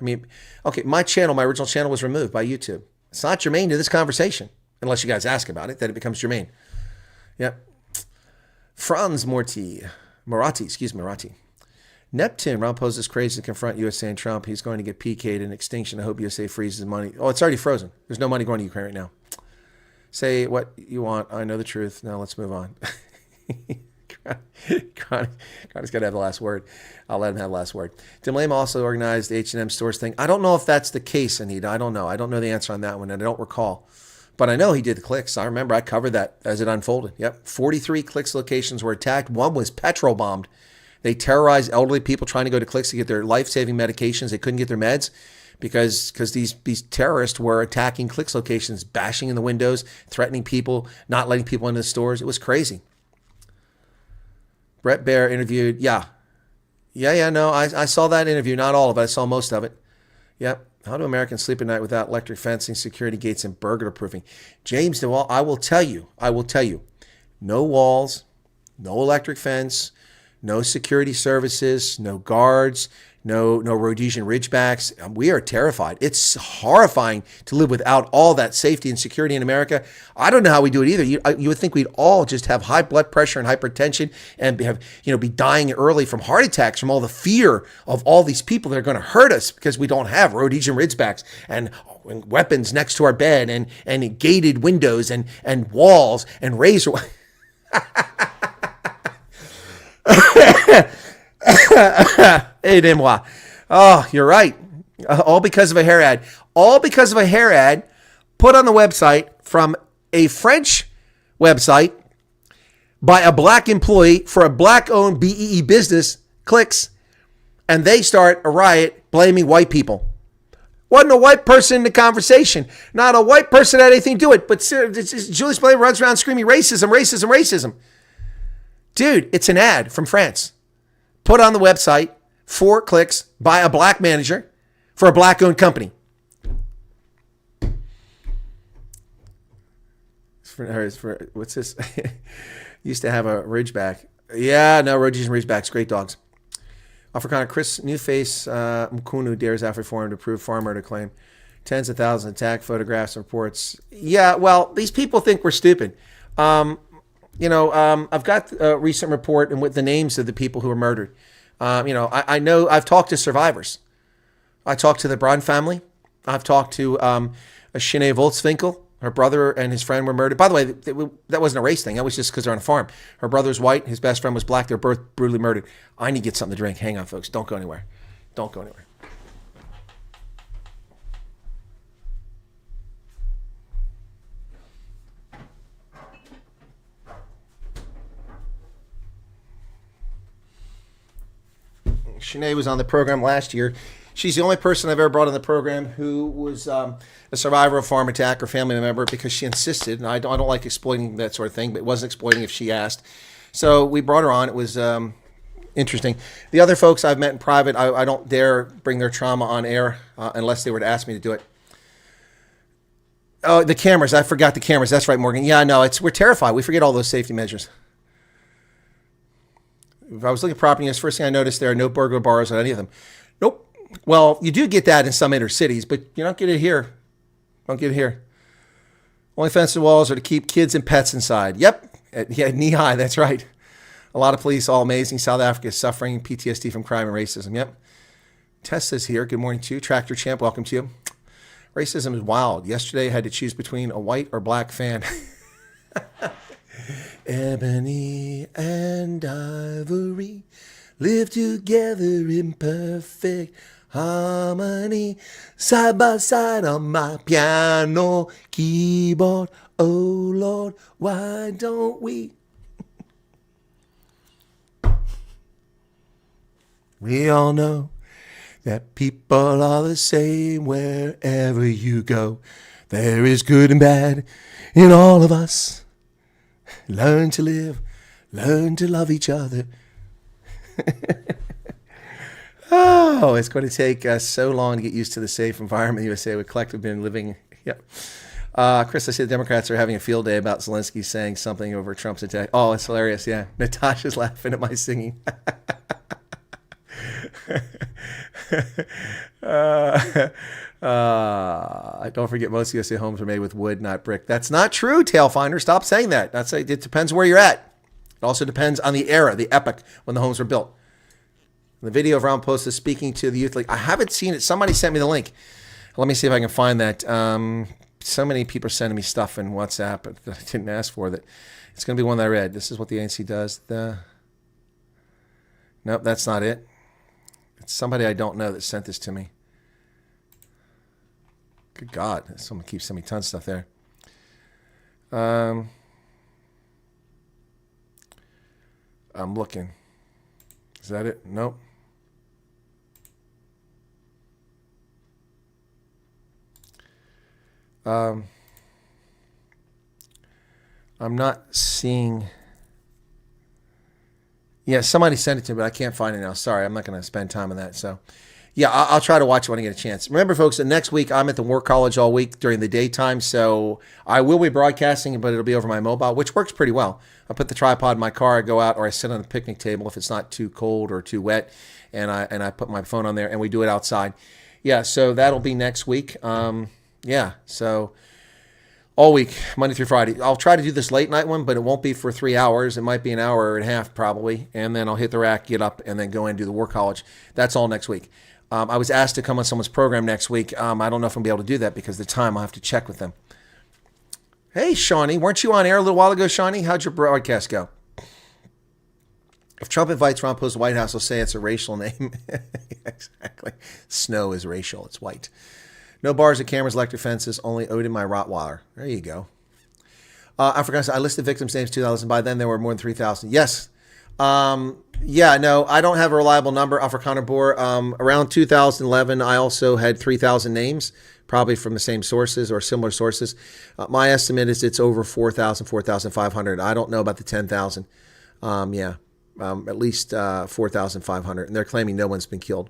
[SPEAKER 4] mean, okay, my original channel was removed by YouTube. It's not germane to this conversation, unless you guys ask about it, then it becomes germane. Yep. Franz Marathi. Neptune, Ramaphosa is crazy to confront USA and Trump. He's going to get PK'd in extinction. I hope USA freezes money. Oh, it's already frozen. There's no money going to Ukraine right now. Say what you want. I know the truth. Now let's move on. Connor's got to have the last word. I'll let him have the last word. Tim Lame also organized the H&M stores thing. I don't know if that's the case, Anita. I don't know. I don't know the answer on that one, and I don't recall. But I know he did the clicks. I remember I covered that as it unfolded. Yep. 43 clicks locations were attacked. One was petrol bombed. They terrorized elderly people trying to go to clicks to get their life-saving medications. They couldn't get their meds because these terrorists were attacking clicks locations, bashing in the windows, threatening people, not letting people into the stores. It was crazy. Brett Baer interviewed. No, I saw that interview. Not all of it. I saw most of it. Yep. How do Americans sleep at night without electric fencing, security gates, and burglar proofing? James DeWall, I will tell you, no walls, no electric fence, no security services, no guards, no Rhodesian Ridgebacks. We are terrified. It's horrifying to live without all that safety and security in America. I don't know how we do it either. You would think we'd all just have high blood pressure and hypertension and be dying early from heart attacks from all the fear of all these people that are going to hurt us because we don't have Rhodesian Ridgebacks and weapons next to our bed and gated windows and walls and razor. Aidez-moi. Oh, you're right. All because of a hair ad. All because of a hair ad put on the website from a French website by a black employee for a black-owned BEE business, clicks, and they start a riot blaming white people. Wasn't a white person in the conversation. Not a white person had anything to do it, but Julius Blame runs around screaming racism, racism, racism. Dude, it's an ad from France. Put on the website, 4 clicks by a black manager for a black-owned company. What's this? Used to have a Ridgeback. Yeah, no, Rhodesian Ridgebacks, great dogs. Afrikaner Chris Newface Mkunu dares AfriForum to prove farm murder claim. Tens of thousands attack photographs and reports. Yeah, well, these people think we're stupid. I've got a recent report and with the names of the people who were murdered. I know I've talked to survivors. I talked to the Braun family. I've talked to Shanae Volkswinkel. Her brother and his friend were murdered. By the way, that wasn't a race thing. That was just because they're on a farm. Her brother's white. His best friend was black. They were both brutally murdered. I need to get something to drink. Hang on, folks. Don't go anywhere. Don't go anywhere. Shanae was on the program last year. She's the only person I've ever brought on the program who was a survivor of farm attack or family member because she insisted, and I don't like exploiting that sort of thing, but it wasn't exploiting if she asked. So we brought her on. It was interesting. The other folks I've met in private, I don't dare bring their trauma on air unless they were to ask me to do it. Oh, the cameras. I forgot the cameras. That's right, Morgan. Yeah, no, we're terrified. We forget all those safety measures. If I was looking at property, the first thing I noticed, there are no burglar bars on any of them. Nope. Well, you do get that in some inner cities, but you don't get it here. Don't get it here. Only fenced walls are to keep kids and pets inside. Yep. Yeah, knee high. That's right. A lot of police, all amazing. South Africa is suffering PTSD from crime and racism. Yep. Tessa's here. Good morning to you. Tractor Champ, welcome to you. Racism is wild. Yesterday I had to choose between a white or black fan. Ebony and ivory live together in perfect harmony, side by side on my piano keyboard. Oh Lord, why don't we? We all know that people are the same wherever you go. There is good and bad in all of us. Learn to live, learn to love each other. Oh, it's going to take us so long to get used to the safe environment in the USA with collective been living. Yep. Chris, I see the Democrats are having a field day about Zelensky saying something over Trump's attack. Oh, it's hilarious. Yeah. Natasha's laughing at my singing. Don't forget, most USA homes are made with wood, not brick. That's not true, Tailfinder. Stop saying that. It depends where you're at. It also depends on the era, the epoch when the homes were built. The video of Ron Post is speaking to the Youth League. I haven't seen it. Somebody sent me the link. Let me see if I can find that. So many people are sending me stuff in WhatsApp that I didn't ask for. That it's going to be one that I read. This is what the ANC does. Nope, that's not it. It's somebody I don't know that sent this to me. Good God. Someone keeps sending me tons of stuff there. I'm looking. Is that it? Nope. I'm not seeing. Yeah, somebody sent it to me, but I can't find it now. Sorry, I'm not going to spend time on that. So, yeah, I'll try to watch it when I get a chance. Remember, folks, that next week I'm at the War College all week during the daytime, so I will be broadcasting, but it'll be over my mobile, which works pretty well. I put the tripod in my car, I go out, or I sit on the picnic table if it's not too cold or too wet, and I put my phone on there, and we do it outside. Yeah, so that'll be next week. Yeah, so all week, Monday through Friday. I'll try to do this late night one, but it won't be for 3 hours. It might be an hour and a half probably, and then I'll hit the rack, get up, and then go in and do the War College. That's all next week. I was asked to come on someone's program next week. I don't know if I'm going to be able to do that because of the time. I'll have to check with them. Hey, Shawnee, weren't you on air a little while ago, Shawnee? How'd your broadcast go? If Trump invites Ron Post to the White House, he'll say it's a racial name. Exactly. Snow is racial. It's white. No bars or cameras, electric fences, only Odin, my Rottweiler. There you go. I forgot, I listed victims' names 2,000. By then, there were more than 3,000. Yes. Yeah, no, I don't have a reliable number, Afrikaner Boer. Around 2011, I also had 3,000 names, probably from the same sources or similar sources. My estimate is it's over 4,000, 4,500. I don't know about the 10,000. At least 4,500. And they're claiming no one's been killed.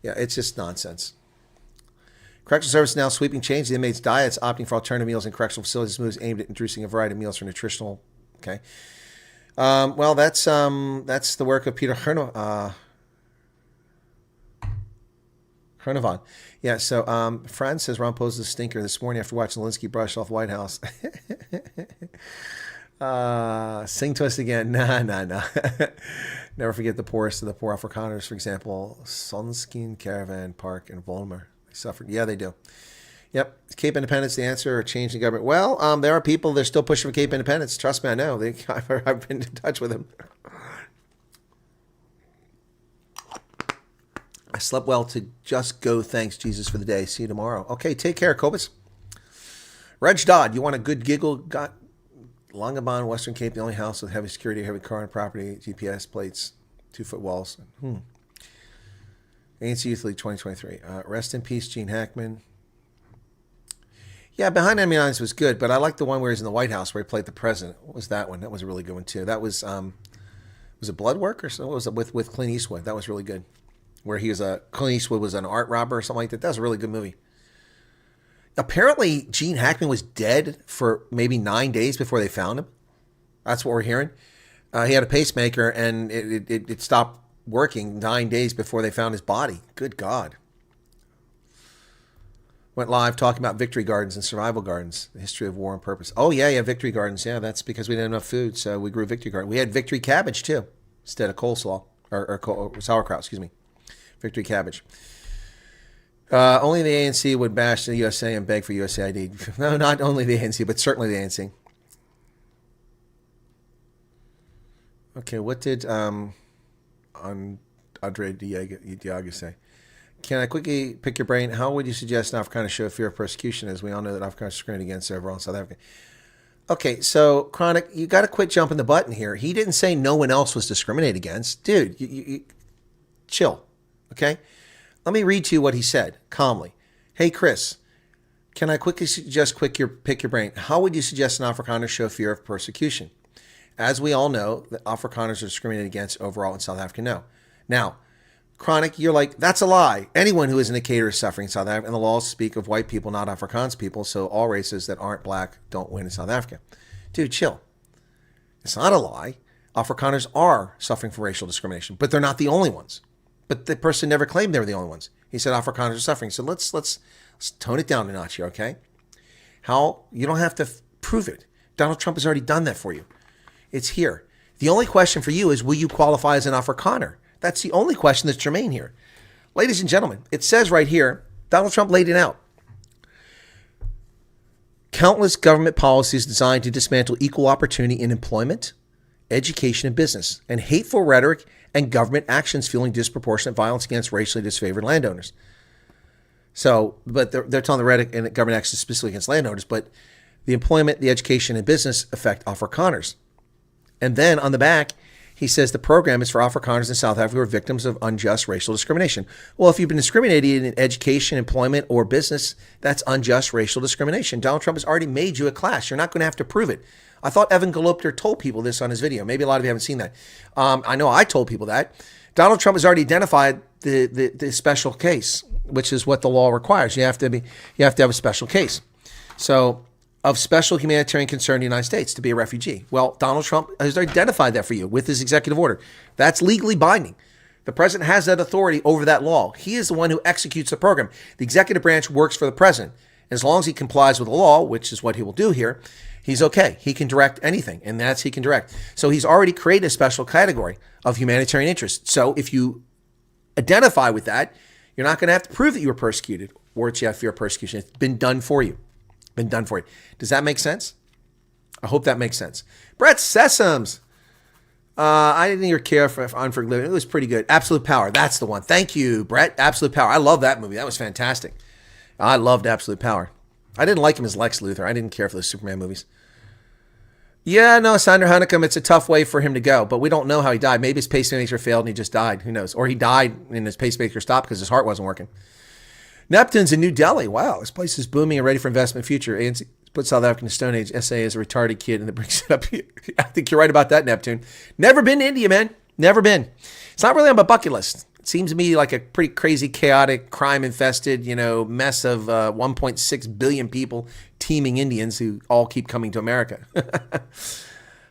[SPEAKER 4] Yeah, it's just nonsense. Correctional Service now sweeping change the inmates' diets, opting for alternative meals in correctional facilities. Moves aimed at introducing a variety of meals for nutritional. Okay. Well, that's the work of Peter Hernovan. Yeah. So, Fran says Ron posed a stinker this morning after watching Zelensky brush off White House. Sing to us again. Nah. Never forget the poorest of the poor Afrikaners. For example, Sonskin Caravan Park in Volmer. Suffered. Yeah, they do. Yep. Cape Independence, the answer, or change the government. Well, there are people, they're still pushing for Cape Independence. Trust me, I know. I've been in touch with them. I slept well to just go. Thanks, Jesus, for the day. See you tomorrow. Okay, take care, Cobus. Reg Dodd, you want a good giggle? Got Longabon, Western Cape, the only house with heavy security, heavy car and property, GPS plates, 2-foot walls. ANC Youth League 2023. Rest in peace, Gene Hackman. Yeah, Behind Enemy Lines was good, but I like the one where he's in the White House where he played the president. What was that one? That was a really good one too. That was Was it Blood Work or so? What was it with Clint Eastwood? That was really good. Where Clint Eastwood was an art robber or something like that. That was a really good movie. Apparently, Gene Hackman was dead for maybe 9 days before they found him. That's what we're hearing. He had a pacemaker and it stopped working 9 days before they found his body. Good God. Went live talking about victory gardens and survival gardens, the history of war and purpose. Oh, yeah, victory gardens. Yeah, that's because we didn't have enough food, so we grew victory garden. We had victory cabbage, too, instead of coleslaw, or sauerkraut, excuse me. Victory cabbage. Only the ANC would bash the USA and beg for USAID. No, not only the ANC, but certainly the ANC. Okay, what did Andre Diago say? Can I quickly pick your brain? How would you suggest an Afrikaner show fear of persecution, as we all know that Afrikaners are discriminated against overall in South Africa? Okay, so Chronic, you got to quit jumping the button here. He didn't say no one else was discriminated against. Dude, you chill, okay? Let me read to you what he said calmly. Hey, Chris, can I quickly suggest pick your brain? How would you suggest an Afrikaner show fear of persecution? As we all know, that Afrikaners are discriminated against overall in South Africa. No. Now, Chronic, you're like, that's a lie. Anyone who is an indicator is suffering in South Africa, and the laws speak of white people, not Afrikaans people, so all races that aren't black don't win in South Africa. Dude, chill. It's not a lie. Afrikaners are suffering from racial discrimination, but they're not the only ones. But the person never claimed they were the only ones. He said Afrikaners are suffering. So let's tone it down a notch here, okay? How? You don't have to prove it. Donald Trump has already done that for you. It's here. The only question for you is, will you qualify as an Afrikaner? That's the only question that's germane here. Ladies and gentlemen, it says right here, Donald Trump laid it out. Countless government policies designed to dismantle equal opportunity in employment, education, and business, and hateful rhetoric and government actions fueling disproportionate violence against racially disfavored landowners. So, but they're telling the rhetoric and government actions specifically against landowners, but the employment, the education, and business affect Afrikaners. And then on the back, he says the program is for Afrikaners in South Africa who are victims of unjust racial discrimination. Well, if you've been discriminated in education, employment, or business, that's unjust racial discrimination. Donald Trump has already made you a class. You're not going to have to prove it. I thought Evan Galopter told people this on his video. Maybe a lot of you haven't seen that. I know I told people that. Donald Trump has already identified the special case, which is what the law requires. You have to have a special case. So, of special humanitarian concern in the United States to be a refugee. Well, Donald Trump has identified that for you with his executive order. That's legally binding. The president has that authority over that law. He is the one who executes the program. The executive branch works for the president. As long as he complies with the law, which is what he will do here, he's okay. He can direct anything, and he can direct. So he's already created a special category of humanitarian interest. So if you identify with that, you're not going to have to prove that you were persecuted or that you have fear of persecution. It's been done for you. Been done for you. Does that make sense? I hope that makes sense. Brett Sessoms. I didn't hear care for Unforgiven Living. It was pretty good. Absolute Power. That's the one. Thank you, Brett. Absolute Power. I love that movie. That was fantastic. I loved Absolute Power. I didn't like him as Lex Luthor. I didn't care for those Superman movies. Yeah, no, Sandra Hunnecum, it's a tough way for him to go, but we don't know how he died. Maybe his pacemaker failed and he just died. Who knows? Or he died and his pacemaker stopped because his heart wasn't working. Neptune's in New Delhi. Wow, this place is booming and ready for investment future. ANC put South African Stone Age. SA is a retarded kid and that brings it up. I think you're right about that, Neptune. Never been to India, man. Never been. It's not really on my bucket list. It seems to me like a pretty crazy, chaotic, crime-infested, mess of 1.6 billion people, teeming Indians who all keep coming to America.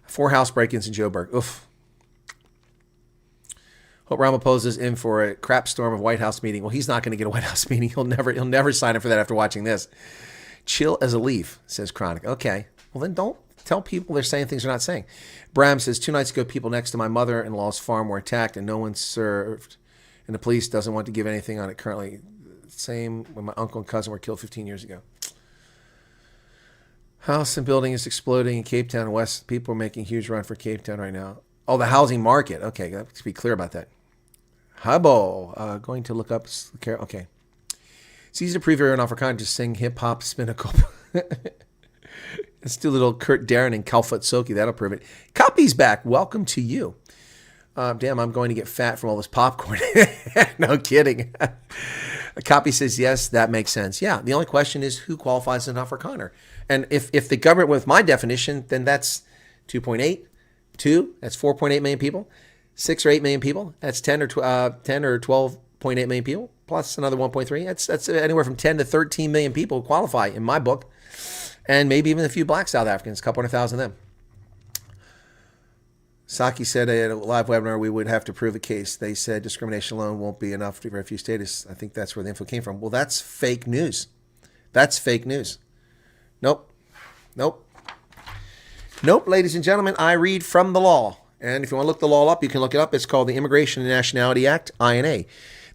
[SPEAKER 4] 4 house break-ins in Joburg. Oof. Hope Ramaphosa's in for a crap storm of White House meeting. Well, he's not going to get a White House meeting. He'll never sign up for that after watching this. Chill as a leaf, says Chronic. Okay. Well, then don't tell people they're saying things they're not saying. Bram says, 2 nights ago, people next to my mother-in-law's farm were attacked and no one served. And the police doesn't want to give anything on it currently. Same when my uncle and cousin were killed 15 years ago. House and building is exploding in Cape Town and West. People are making a huge run for Cape Town right now. Oh, the housing market. Okay, let's be clear about that. Hubbo. Going to look up. Okay. It's easy to prove you're an Afrikaner. Just sing hip-hop spinnacle. Let's do a little Kurt Darren and Calfoot Soki. That'll prove it. Copy's back. Welcome to you. Damn, I'm going to get fat from all this popcorn. No kidding. Copy says, yes, that makes sense. Yeah, the only question is who qualifies as an Afrikaner? And if the government, with my definition, then that's 2.8, 2, that's 4.8 million people. 6 or 8 million people. That's 10 or 12.8 million people plus another 1.3. That's anywhere from 10 to 13 million people qualify in my book, and maybe even a few black South Africans, a couple 100,000 of them. Psaki said at a live webinar we would have to prove a case. They said discrimination alone won't be enough to refuse status. I think that's where the info came from. Well, that's fake news. That's fake news. Nope, ladies and gentlemen, I read from the law. And if you want to look the law up, you can look it up. It's called the Immigration and Nationality Act, INA.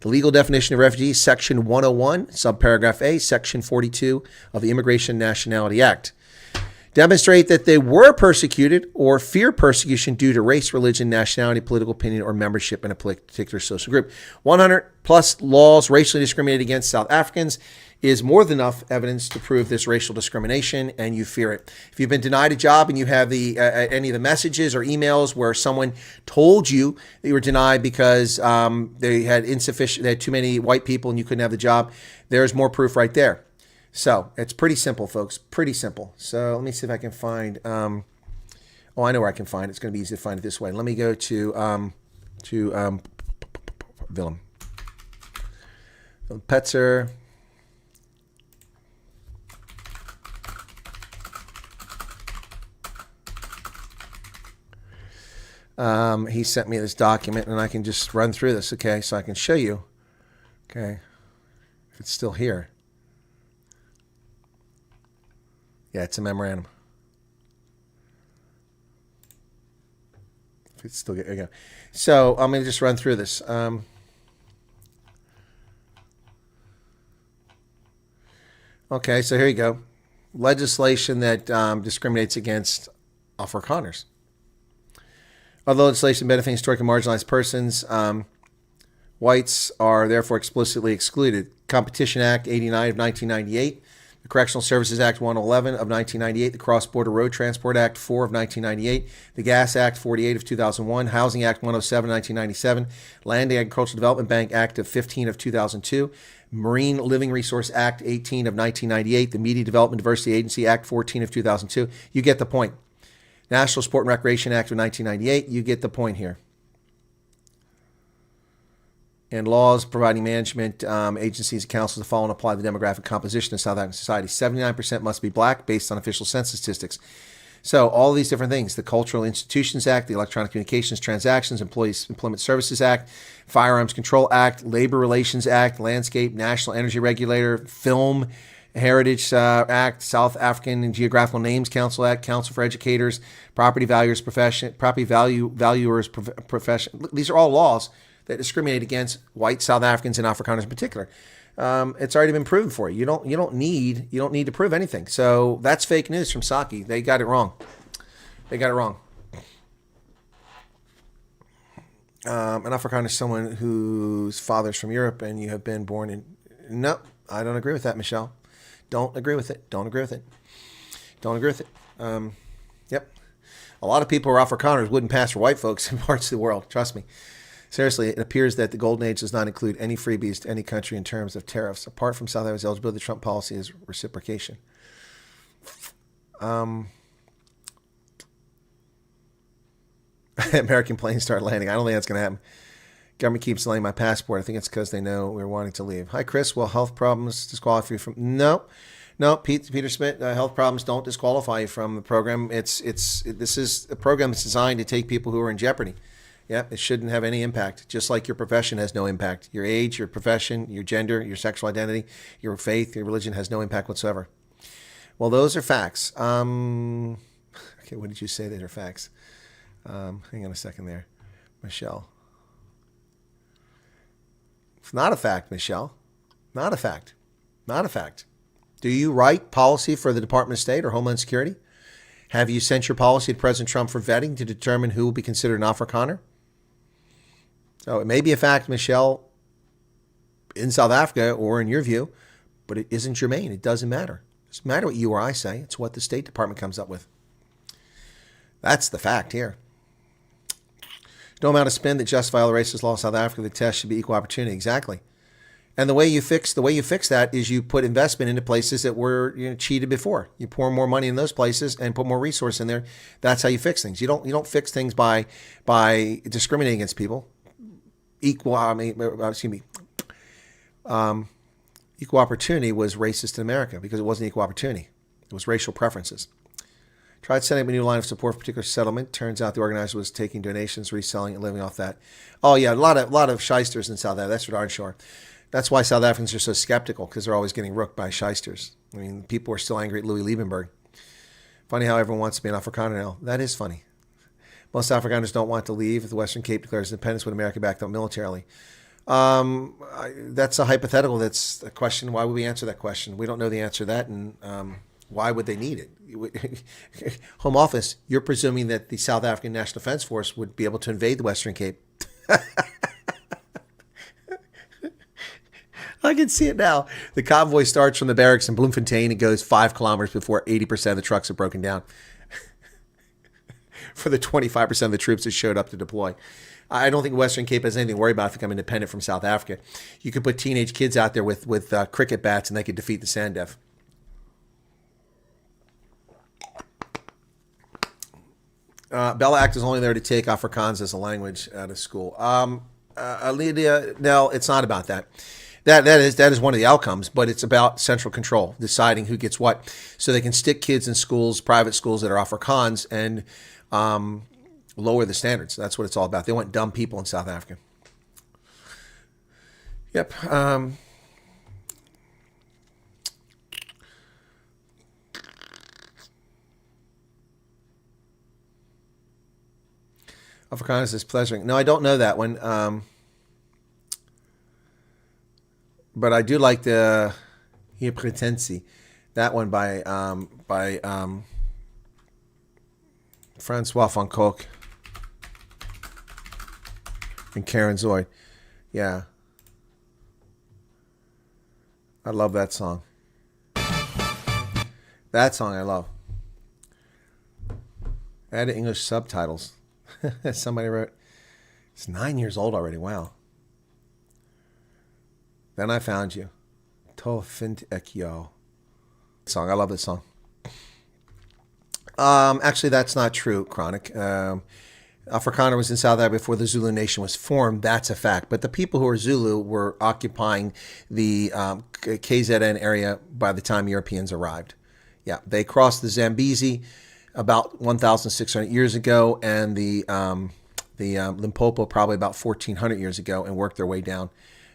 [SPEAKER 4] The legal definition of refugee, Section 101, subparagraph A, Section 42 of the Immigration and Nationality Act. Demonstrate that they were persecuted or fear persecution due to race, religion, nationality, political opinion, or membership in a particular social group. 100 plus laws racially discriminated against South Africans is more than enough evidence to prove this racial discrimination, and you fear it. If you've been denied a job and you have the any of the messages or emails where someone told you that you were denied because they had too many white people and you couldn't have the job, there's more proof right there. So it's pretty simple, folks. Pretty simple. So let me see if I can find. I know where I can find it. It's going to be easy to find it this way. Let me go to Willem Petzer. He sent me this document, and I can just run through this, okay? So I can show you, okay, if it's still here. Yeah, it's a memorandum. If it's still there you go. So I'm going to just run through this. Okay, so here you go. Legislation that discriminates against Afrikaners. Although legislation benefiting historically marginalized persons, whites are therefore explicitly excluded. Competition Act 89 of 1998, the Correctional Services Act 111 of 1998, the Cross-Border Road Transport Act 4 of 1998, the Gas Act 48 of 2001, Housing Act 107 of 1997, Land and Agricultural Development Bank Act of 15 of 2002, Marine Living Resource Act 18 of 1998, the Media Development Diversity Agency Act 14 of 2002. You get the point. National Sport and Recreation Act of 1998. You get the point here. And laws providing management agencies and councils to follow and apply the demographic composition of South African society. 79% must be black based on official census statistics. So all these different things, the Cultural Institutions Act, the Electronic Communications Transactions, Employment Services Act, Firearms Control Act, Labor Relations Act, Landscape, National Energy Regulator, Film Heritage Act, South African and Geographical Names Council Act, Council for Educators, Property Valuers Profession. These are all laws that discriminate against white South Africans and Afrikaners in particular. It's already been proven for you. You don't need to prove anything. So that's fake news from Psaki. They got it wrong. An Afrikaner is someone whose father's from Europe and you have been born in. No, I don't agree with that, Michelle. Don't agree with it. Yep. A lot of people who are Afrikaners wouldn't pass for white folks in parts of the world. Trust me. Seriously, it appears that the Golden Age does not include any freebies to any country in terms of tariffs. Apart from South Africa's eligibility, the Trump policy is reciprocation. American planes start landing. I don't think that's going to happen. Government keeps delaying my passport. I think it's because they know we're wanting to leave. Hi, Chris. Will health problems disqualify you from? No, Peter Smith. Health problems don't disqualify you from the program. This is a program that's designed to take people who are in jeopardy. Yeah, it shouldn't have any impact. Just like your profession has no impact. Your age, your profession, your gender, your sexual identity, your faith, your religion has no impact whatsoever. Well, those are facts. Okay, what did you say that are facts? Hang on a second there, Michelle. It's not a fact, Michelle. Not a fact. Do you write policy for the Department of State or Homeland Security? Have you sent your policy to President Trump for vetting to determine who will be considered an Afrikaner? So it may be a fact, Michelle, in South Africa or in your view, but it isn't germane. It doesn't matter. It doesn't matter what you or I say. It's what the State Department comes up with. That's the fact here. No amount of spin that justify all the racist laws in South Africa. The test should be equal opportunity. Exactly. And the way you fix that is you put investment into places that were cheated before. You pour more money in those places and put more resource in there. That's how you fix things. You don't fix things by discriminating against people. Equal opportunity was racist in America because it wasn't equal opportunity. It was racial preferences. Tried setting up a new line of support for a particular settlement. Turns out the organizer was taking donations, reselling, and living off that. Oh yeah, a lot of shysters in South Africa. That's for darn sure. That's why South Africans are so skeptical, because they're always getting rooked by shysters. I mean, people are still angry at Louis Liebenberg. Funny how everyone wants to be an Afrikaner now. That is funny. Most Afrikaners don't want to leave if the Western Cape declares independence with America backed up militarily. That's a hypothetical. That's a question. Why would we answer that question? We don't know the answer to that, and why would they need it? Home Office, you're presuming that the South African National Defense Force would be able to invade the Western Cape. I can see it now. The convoy starts from the barracks in Bloemfontein and goes 5 kilometers before 80% of the trucks have broken down for the 25% of the troops that showed up to deploy. I don't think Western Cape has anything to worry about if they become independent from South Africa. You could put teenage kids out there with cricket bats and they could defeat the Sandef. Bella Act is only there to take Afrikaans as a language out of school. Lydia, no, it's not about that. That is one of the outcomes, but it's about central control, deciding who gets what, so they can stick kids in schools, private schools that are Afrikaans, and lower the standards. That's what it's all about. They want dumb people in South Africa. Yep. Afrikaans is pleasuring. No, I don't know that one. But I do like the Hier Pretentie, that one by Francois van Kock and Karen Zoid. Yeah. I love that song. That song I love. Added English subtitles. Somebody wrote. It's 9 years old already. Wow. Then I Found You. To vind ek jou. Song. I love this song. Actually, that's not true, Chronic. Afrikaner was in South Africa before the Zulu nation was formed. That's a fact. But the people who are Zulu were occupying the KZN limpopo by the time Europeans arrived. Yeah, they crossed the Zambezi about 1,600 years ago, and the Limpopo probably about 1,400 years ago, and worked their way down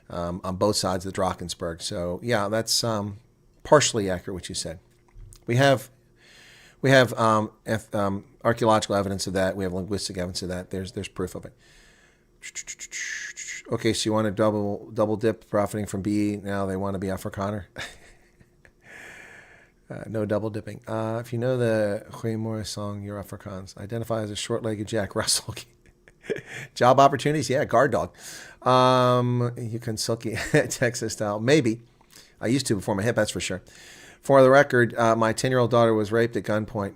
[SPEAKER 4] on both sides of the Drakensberg. So yeah, that's partially accurate what you said. We have archaeological evidence of that. We have linguistic evidence of that. There's proof of it. Okay, so you want to double dip, profiting from BE. Now they want to be Afrikaner. No double dipping. If you know the Goeie Morris song, you're Afrikaans. Identify as a short-legged Jack Russell. Job opportunities, yeah, guard dog. You can silky Texas style, maybe. I used to before my hip, that's for sure. For the record, my 10-year-old daughter was raped at gunpoint.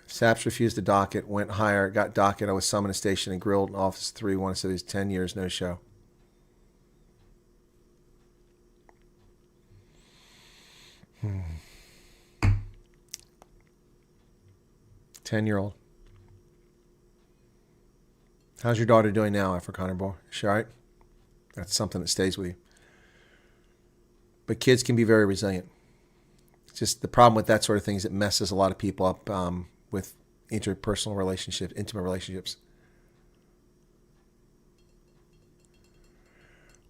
[SPEAKER 4] SAPS refused to dock it, went higher, got docket. I was summoned to station and grilled in Office 3. One said he's 10 years, no show. Hmm. 10-year-old. How's your daughter doing now, Afrikaner boy? Is she all right? That's something that stays with you. But kids can be very resilient. It's just the problem with that sort of thing is it messes a lot of people up with interpersonal relationships, intimate relationships.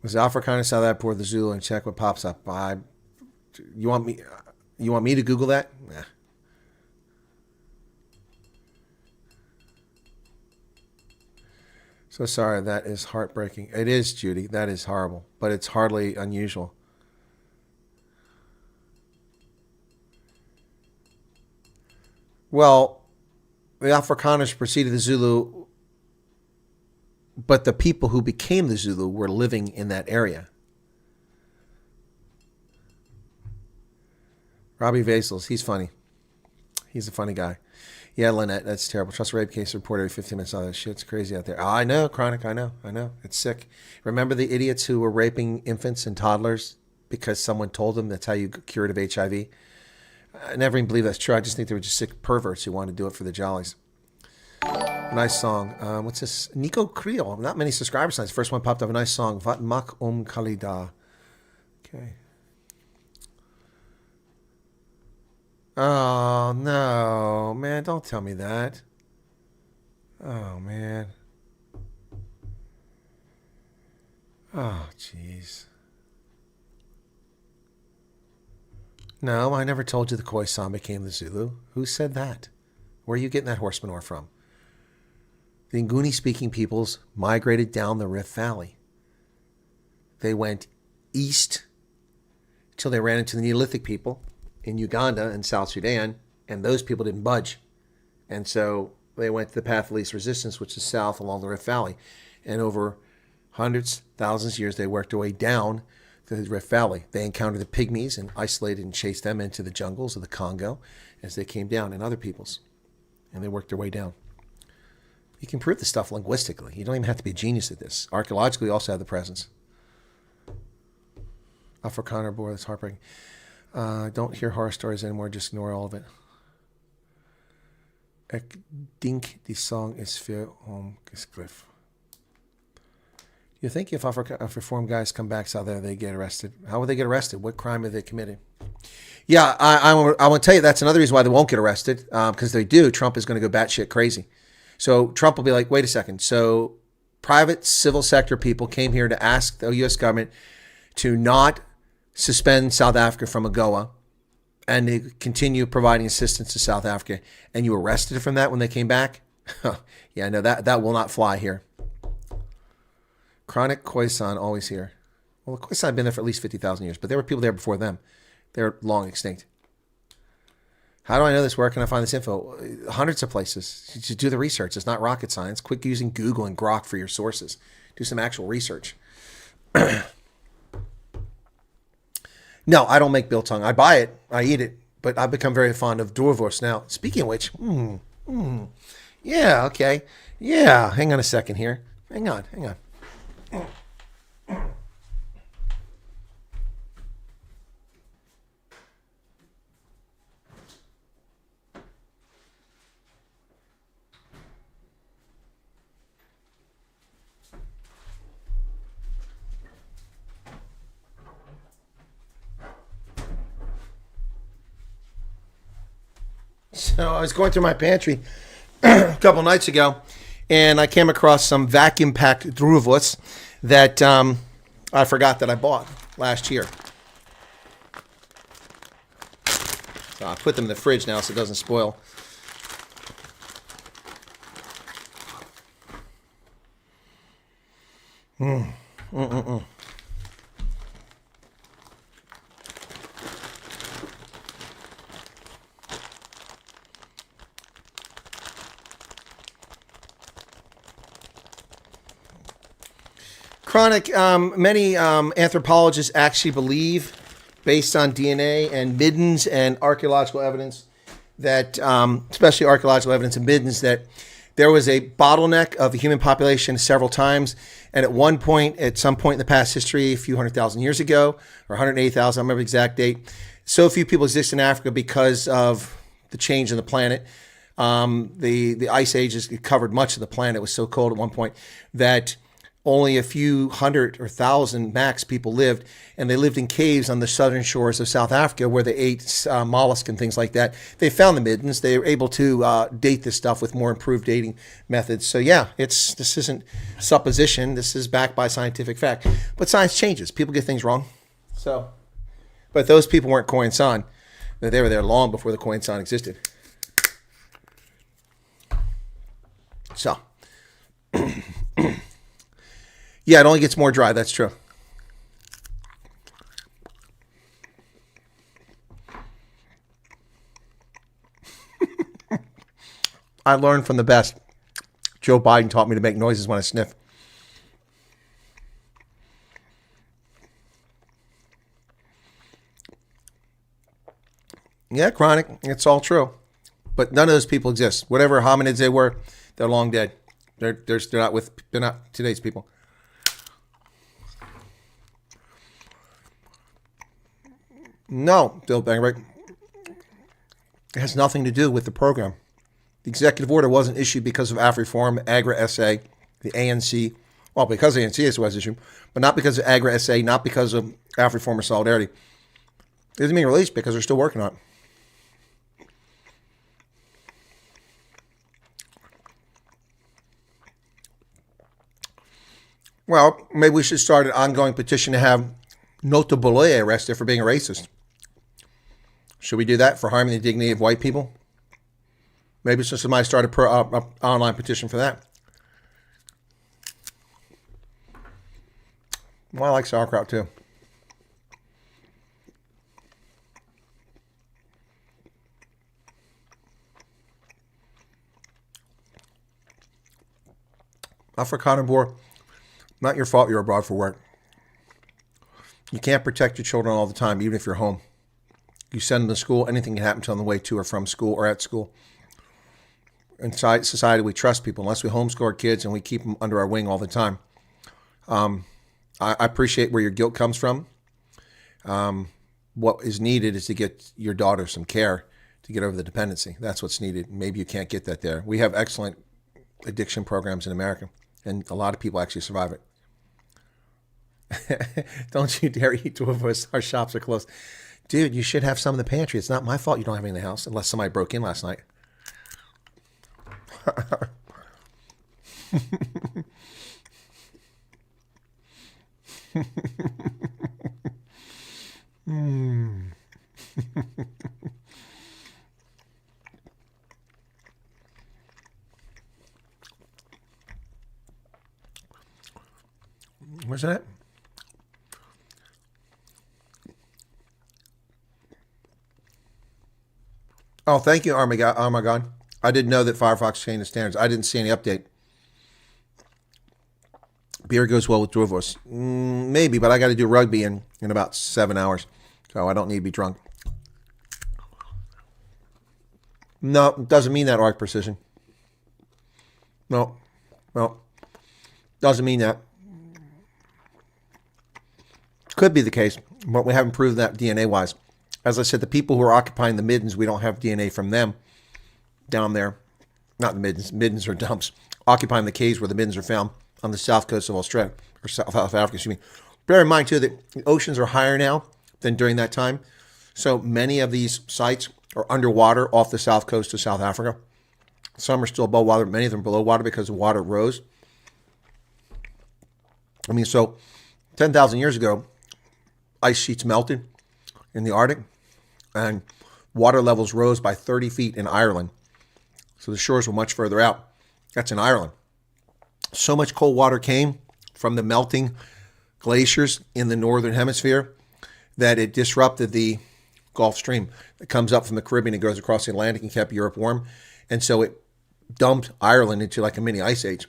[SPEAKER 4] Was Afrikaner South Africa or the Zulu, and check what pops up? You want me to Google that? Nah. So sorry, that is heartbreaking. It is, Judy. That is horrible, but it's hardly unusual. Well, the Afrikaners preceded the Zulu, but the people who became the Zulu were living in that area. Robbie Vasels, he's funny. He's a funny guy. Yeah, Lynette, that's terrible. Trust rape case report every 15 minutes. Oh, that shit's crazy out there. Oh, I know, Chronic. I know. It's sick. Remember the idiots who were raping infants and toddlers because someone told them that's how you get cured of HIV? I never even believe that's true. I just think they were just sick perverts who wanted to do it for the jollies. Nice song. What's this? Nico Creole. Not many subscriber signs. First one popped up. A nice song. Vat mak Khalida. Okay. Oh, no. Man, don't tell me that. Oh, man. Oh, jeez. No, I never told you the Khoisan became the Zulu. Who said that? Where are you getting that horse manure from? The Nguni-speaking peoples migrated down the Rift Valley. They went east till they ran into the Neolithic people in Uganda and South Sudan, and those people didn't budge. And so they went to the path of least resistance, which is south along the Rift Valley. And over hundreds, thousands of years, they worked their way down to the Rift Valley. They encountered the pygmies and isolated and chased them into the jungles of the Congo as they came down, and other peoples. And they worked their way down. You can prove this stuff linguistically. You don't even have to be a genius at this. Archaeologically, you also have the presence. Afrikaner boy, that's heartbreaking. Don't hear horror stories anymore. Just ignore all of it. Ik denk die song is veel omgeschreven. You think if reform guys come back out there, they get arrested? How would they get arrested? What crime have they committed? Yeah, I want to tell you that's another reason why they won't get arrested. Because they do, Trump is going to go batshit crazy. So Trump will be like, wait a second. So private civil sector people came here to ask the U.S. government to not suspend South Africa from AGOA and to continue providing assistance to South Africa. And you arrested from that when they came back? Yeah, no, that will not fly here. Chronic Khoisan always here. Well, the Khoisan have been there for at least 50,000 years, but there were people there before them. They're long extinct. How do I know this? Where can I find this info? Hundreds of places. You just do the research. It's not rocket science. Quit using Google and Grok for your sources. Do some actual research. No, I don't make biltong. I buy it. I eat it. But I've become very fond of Doorwurst now. Speaking of which, yeah, okay. Yeah, hang on a second here. Hang on. So I was going through my pantry a couple nights ago, and I came across some vacuum-packed Druivos that I forgot that I bought last year. So I put them in the fridge now so it doesn't spoil. Chronic, many anthropologists actually believe, based on DNA and middens and archaeological evidence, that, especially archaeological evidence and middens, that there was a bottleneck of the human population several times. And at some point in the past history, a few 100,000 years ago, or 180,000, I don't remember the exact date, so few people exist in Africa because of the change in the planet. The ice ages covered much of the planet. It was so cold at one point that only a few hundred or thousand max people lived, and they lived in caves on the southern shores of South Africa where they ate mollusks and things like that. They found the middens. They were able to date this stuff with more improved dating methods. So yeah, this isn't supposition. This is backed by scientific fact. But science changes. People get things wrong. So, but those people weren't Khoisan. They were there long before the Khoisan existed. So. Yeah, it only gets more dry. That's true. I learned from the best. Joe Biden taught me to make noises when I sniff. Yeah, Chronic. It's all true. But none of those people exist. Whatever hominids they were, they're long dead. They're not today's people. No, Bill Bangright. It has nothing to do with the program. The executive order wasn't issued because of AfriForum, Agra-SA, the ANC. Well, because of the ANC it was issued, but not because of Agra-SA, not because of AfriForum or Solidarity. It isn't being released because they're still working on it. Well, maybe we should start an ongoing petition to have Notabule arrested for being a racist. Should we do that for harming the dignity of white people? Maybe somebody start an online petition for that. Well, I like sauerkraut too. Afrikaner, not your fault you're abroad for work. You can't protect your children all the time, even if you're home. You send them to school, anything can happen to them on the way to or from school or at school. In society, we trust people unless we homeschool our kids and we keep them under our wing all the time. I appreciate where your guilt comes from. What is needed is to get your daughter some care to get over the dependency. That's what's needed. Maybe you can't get that there. We have excellent addiction programs in America, and a lot of people actually survive it. Don't you dare eat two of us. Our shops are closed. Dude, you should have some in the pantry. It's not my fault you don't have any in the house unless somebody broke in last night. Where's that? Oh, thank you, Armagon. I didn't know that Firefox changed the standards. I didn't see any update. Beer goes well with two of us. Maybe, but I got to do rugby in about 7 hours, so I don't need to be drunk. No, it doesn't mean that, Arc Precision. No, doesn't mean that. Could be the case, but we haven't proved that DNA-wise. As I said, the people who are occupying the middens, we don't have DNA from them down there. Not the middens. Middens are dumps. Occupying the caves where the middens are found on the south coast of Australia, or South Africa, excuse me. Bear in mind, too, that the oceans are higher now than during that time. So many of these sites are underwater off the south coast of South Africa. Some are still above water, many of them below water because the water rose. I mean, so 10,000 years ago, ice sheets melted in the Arctic, and water levels rose by 30 feet in Ireland. So the shores were much further out. That's in Ireland. So much cold water came from the melting glaciers in the northern hemisphere that it disrupted the Gulf Stream that comes up from the Caribbean and goes across the Atlantic and kept Europe warm. And so it dumped Ireland into like a mini ice age.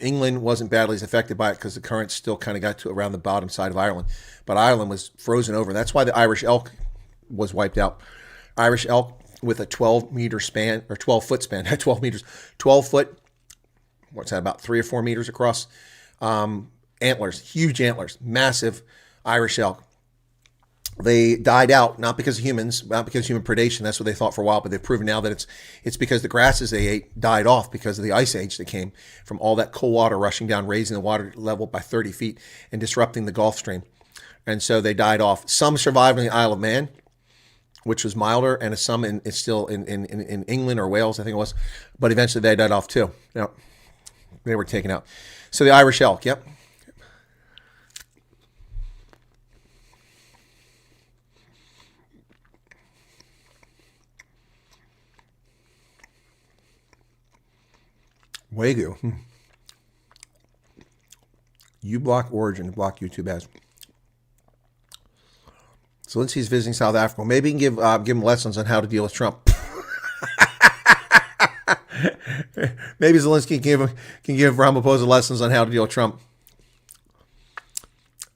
[SPEAKER 4] England wasn't badly affected by it because the currents still kind of got to around the bottom side of Ireland. But Ireland was frozen over. That's why the Irish elk was wiped out. Irish elk with a 12-meter span, or 12-foot span, not 12 meters, 12 foot, what's that, about 3 or 4 meters across, antlers, huge antlers, massive Irish elk. They died out, not because of humans, not because of human predation. That's what they thought for a while, but they've proven now that it's because the grasses they ate died off because of the ice age that came from all that cold water rushing down, raising the water level by 30 feet and disrupting the Gulf Stream. And so they died off. Some survived in the Isle of Man, which was milder, and some is still in England or Wales, I think it was. But eventually they died off too. Yep. They were taken out. So the Irish elk, yep. Wagyu. You block Origin, block YouTube ads. Zelensky's visiting South Africa. Maybe you can give him lessons on how to deal with Trump. Maybe Zelensky can give Ramaphosa lessons on how to deal with Trump.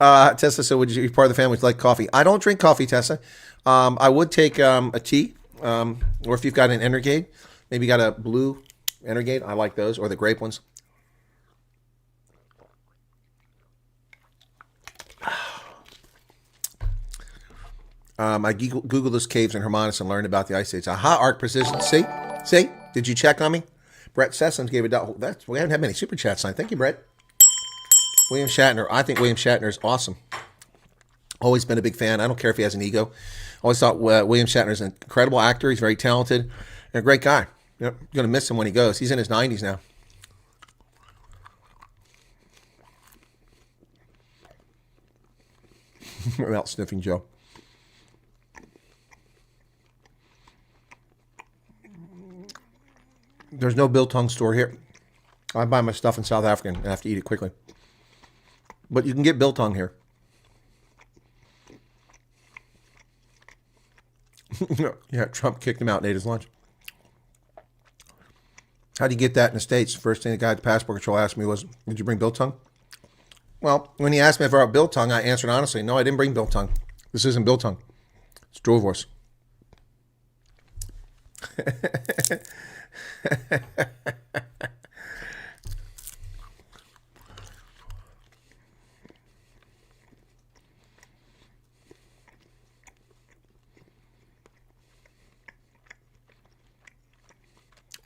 [SPEAKER 4] Tessa said, would you be part of the family who like coffee? I don't drink coffee, Tessa. I would take a tea or if you've got an Energade, maybe you got a blue Energade. I like those, or the grape ones. I Googled those caves in Hermanus and learned about the ice age. Aha, Arc Precision. See? Did you check on me? Brett Sessoms gave we haven't had many super chats tonight. Thank you, Brett. William Shatner. I think William Shatner is awesome. Always been a big fan. I don't care if he has an ego. Always thought William Shatner is an incredible actor. He's very talented and a great guy. You're going to miss him when he goes. He's in his 90s now. Without sniffing Joe. There's no biltong store here. I buy my stuff in South Africa and I have to eat it quickly. But you can get biltong here. Yeah, Trump kicked him out and ate his lunch. How do you get that in the States? First thing the guy at the passport control asked me was, did you bring biltong? Well, when he asked me if I brought biltong, I answered honestly, no, I didn't bring biltong. This isn't biltong. It's Drovors.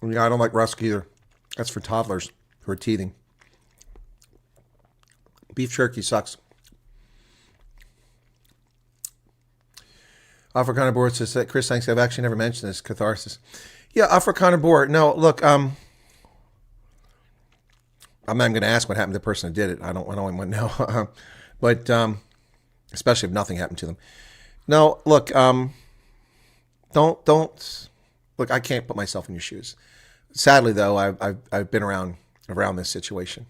[SPEAKER 4] Yeah, I don't like rusk either. That's for toddlers who are teething. Beef jerky sucks. Afrikaner Board says that Chris, thanks. I've actually never mentioned this catharsis. Yeah, Afrikaner Board. No, look, I'm not even going to ask what happened to the person who did it. I don't want to know. But especially if nothing happened to them. No, look, don't look. I can't put myself in your shoes. Sadly, though, I've been around this situation.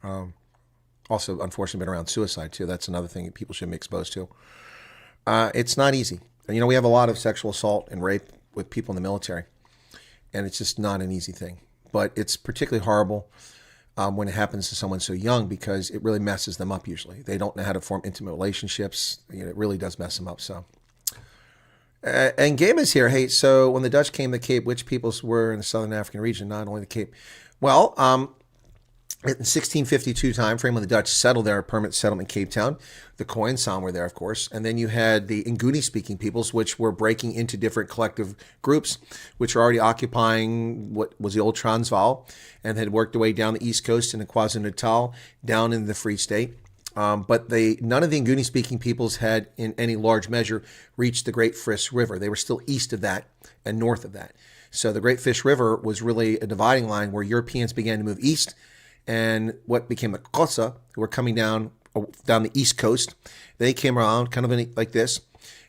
[SPEAKER 4] Also, unfortunately, been around suicide too. That's another thing that people should be exposed to. It's not easy. You know, we have a lot of sexual assault and rape with people in the military, and it's just not an easy thing. But it's particularly horrible when it happens to someone so young because it really messes them up usually. They don't know how to form intimate relationships. You know, it really does mess them up. So, and Game is here. Hey, so when the Dutch came to the Cape, which peoples were in the Southern African region, not only the Cape? Well, in 1652 time frame when the Dutch settled their permanent settlement in Cape Town, the Khoisan were there, of course, and then you had the Nguni-speaking peoples, which were breaking into different collective groups, which were already occupying what was the old Transvaal, and had worked their way down the east coast into KwaZulu-Natal, down into the Free State. But none of the Nguni-speaking peoples had, in any large measure, reached the Great Fish River. They were still east of that and north of that. So the Great Fish River was really a dividing line where Europeans began to move east, and what became the Xhosa, who were coming down the east coast, they came around kind of like this,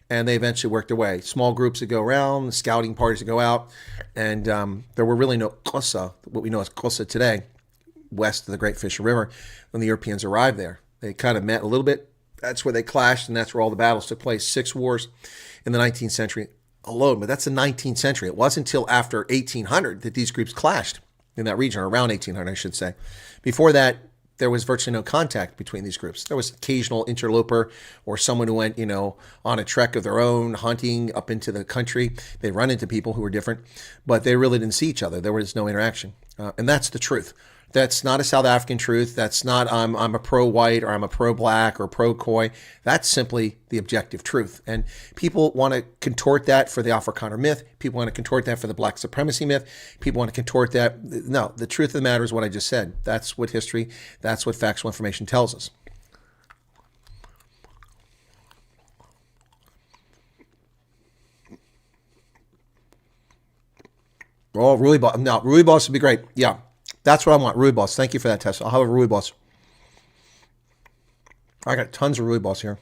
[SPEAKER 4] and they eventually worked their way. Small groups that go around, scouting parties that go out, and there were really no Xhosa, what we know as Xhosa today, west of the Great Fish River, when the Europeans arrived there. They kind of met a little bit. That's where they clashed, and that's where all the battles took place. 6 wars in the 19th century alone, but that's the 19th century. It wasn't until after 1800 that these groups clashed in that region, or around 1800, I should say. Before that, there was virtually no contact between these groups. There was occasional interloper or someone who went, on a trek of their own, hunting up into the country. They run into people who were different, but they really didn't see each other. There was no interaction. And that's the truth. That's not a South African truth. That's not I'm a pro-white or I'm a pro-black or pro-Khoi. That's simply the objective truth. And people want to contort that for the Afrikaner myth. People want to contort that for the black supremacy myth. People want to contort that. No, the truth of the matter is what I just said. That's what history, that's what factual information tells us. Oh, rooibos. No, rooibos would be great. Yeah. That's what I want, rooibos. Thank you for that, Tessa. I'll have a rooibos. I got tons of rooibos here.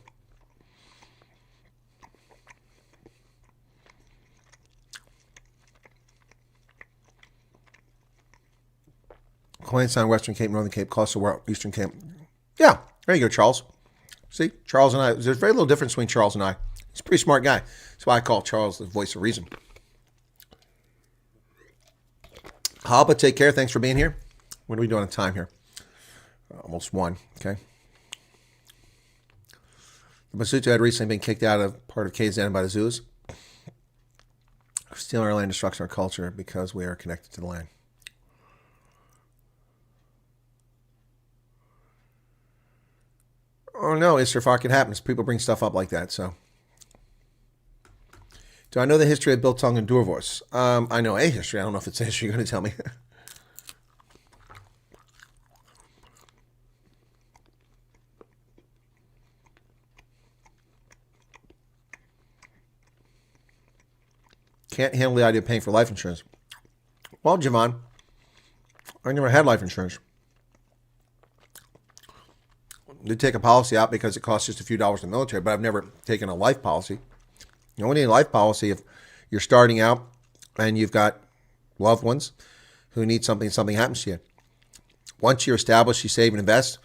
[SPEAKER 4] Queensland, Western Cape, Northern Cape, Coastal World, Eastern Cape. Yeah, there you go, Charles. See, Charles and I, there's very little difference between Charles and I. He's a pretty smart guy. That's why I call Charles the voice of reason. Halpa, take care. Thanks for being here. What are we doing on time here? Almost 1. Okay. The Basuto had recently been kicked out of part of KZN by the Zoos. Stealing our land, destruction of our culture because we are connected to the land. Oh no, it's your fucking happens. People bring stuff up like that, so. Do I know the history of Biltong and Durvos? I know a history. I don't know if it's a history you're going to tell me. Can't handle the idea of paying for life insurance. Well, Javon, I never had life insurance. They take a policy out because it costs just a few dollars in the military, but I've never taken a life policy. You only need a life policy if you're starting out and you've got loved ones who need something happens to you. Once you're established, you save and invest,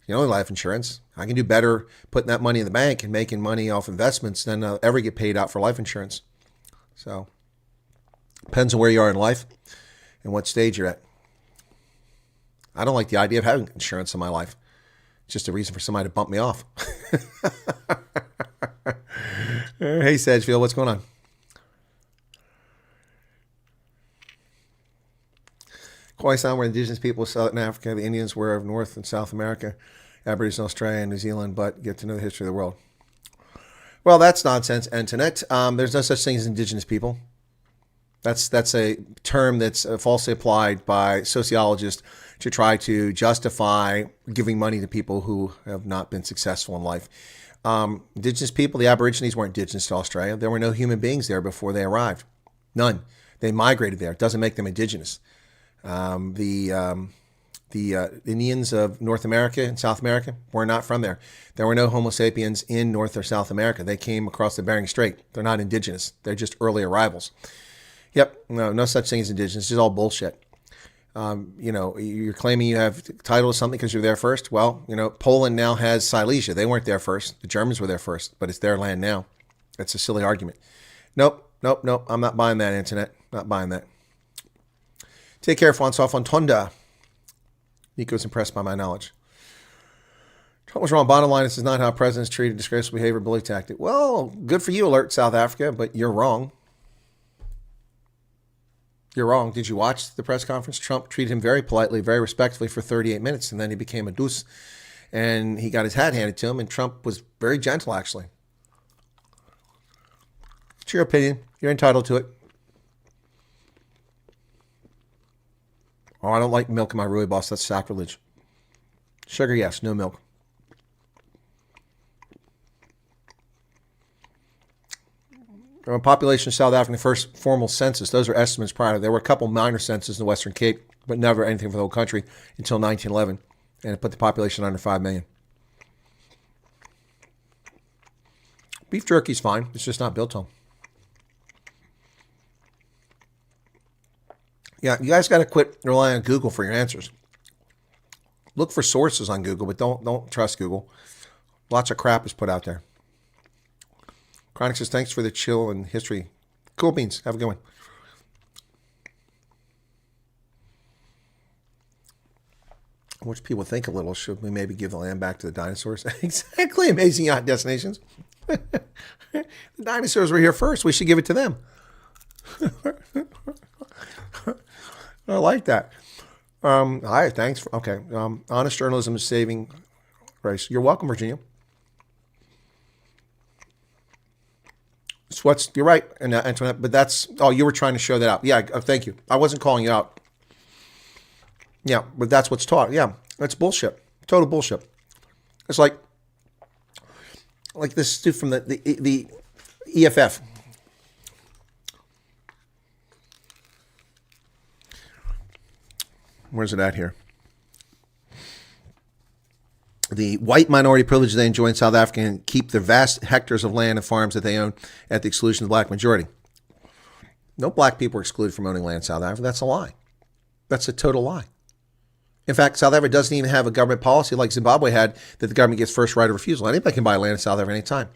[SPEAKER 4] you don't need life insurance. I can do better putting that money in the bank and making money off investments than ever get paid out for life insurance. So, depends on where you are in life and what stage you're at. I don't like the idea of having insurance in my life. It's just a reason for somebody to bump me off. Hey, Sedgefield, what's going on? Khoisan were indigenous people of Southern Africa. The Indians were of North and South America, Aboriginal Australia and New Zealand, but get to know the history of the world. Well, that's nonsense, Antoinette. There's no such thing as indigenous people. That's a term that's falsely applied by sociologists to try to justify giving money to people who have not been successful in life. Indigenous people, the Aborigines weren't indigenous to Australia. There were no human beings there before they arrived. None. They migrated there. It doesn't make them indigenous. The Indians of North America and South America were not from there. There were no Homo sapiens in North or South America. They came across the Bering Strait. They're not indigenous. They're just early arrivals. Yep, no such thing as indigenous. It's just all bullshit. You're claiming you have title to something because you're there first. Well, Poland now has Silesia. They weren't there first. The Germans were there first, but it's their land now. That's a silly argument. Nope. I'm not buying that, Internet. Not buying that. Take care, François Fontonda. Nico's impressed by my knowledge. Trump was wrong. Bottom line, this is not how presidents treated disgraceful behavior, bully tactic. Well, good for you, Alert South Africa, but you're wrong. You're wrong. Did you watch the press conference? Trump treated him very politely, very respectfully for 38 minutes, and then he became a deuce, and he got his hat handed to him, and Trump was very gentle, actually. It's your opinion. You're entitled to it. Oh, I don't like milk in my rooibos. That's sacrilege. Sugar, yes. No milk. Population of South Africa, the first formal census, those are estimates prior. There were a couple minor censuses in the Western Cape, but never anything for the whole country until 1911, and it put the population under 5 million. Beef jerky's fine. It's just not biltong. Yeah, you guys got to quit relying on Google for your answers. Look for sources on Google, but don't trust Google. Lots of crap is put out there. Chronic says, thanks for the chill and history. Cool beans. Have a good one. Which people think a little. Should we maybe give the land back to the dinosaurs? Exactly. Amazing yacht destinations. The dinosaurs were here first. We should give it to them. I like that. Hi, thanks. Okay. Honest journalism is saving race. You're welcome, Virginia. You're right, Antoinette, but you were trying to show that out. Yeah, thank you. I wasn't calling you out. Yeah, but that's what's taught. Yeah, that's bullshit. Total bullshit. It's like this dude from the EFF. Where's it at here? The white minority privilege they enjoy in South Africa and keep their vast hectares of land and farms that they own at the exclusion of the black majority. No black people are excluded from owning land in South Africa. That's a lie. That's a total lie. In fact, South Africa doesn't even have a government policy like Zimbabwe had that the government gets first right of refusal. Anybody can buy land in South Africa anytime.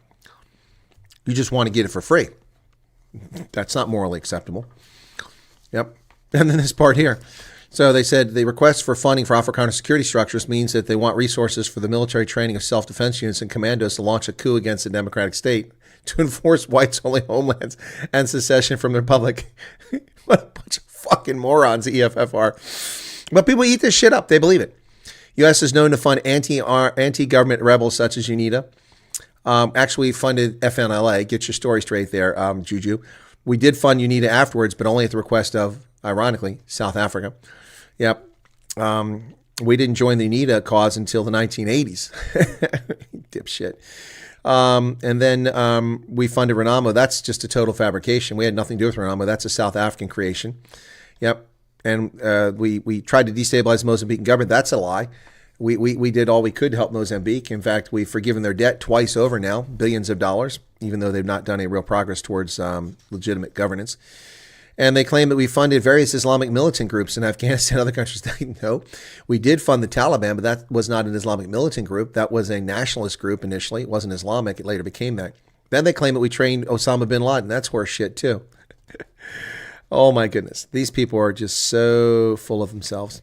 [SPEAKER 4] You just want to get it for free. That's not morally acceptable. Yep. And then this part here. So they said the request for funding for Afrikaner security structures means that they want resources for the military training of self-defense units and commandos to launch a coup against the democratic state. to enforce whites-only homelands and secession from the Republic. What a bunch of fucking morons the EFF are. But people eat this shit up. They believe it. U.S. is known to fund anti-government rebels such as UNITA. Actually funded FNLA. Get your story straight there, Juju. We did fund UNITA afterwards, but only at the request of, ironically, South Africa. Yep. We didn't join the UNITA cause until the 1980s. Dipshit. And then we funded Renamo. That's just a total fabrication. We had nothing to do with Renamo. That's a South African creation. Yep. And we tried to destabilize the Mozambican government. That's a lie. We did all we could to help Mozambique. In fact, we've forgiven their debt twice over now, billions of dollars, even though they've not done any real progress towards legitimate governance. And they claim that we funded various Islamic militant groups in Afghanistan and other countries. No, we did fund the Taliban, but that was not an Islamic militant group. That was a nationalist group initially. It wasn't Islamic. It later became that. Then they claim that we trained Osama bin Laden. That's horse shit too. Oh my goodness. These people are just so full of themselves.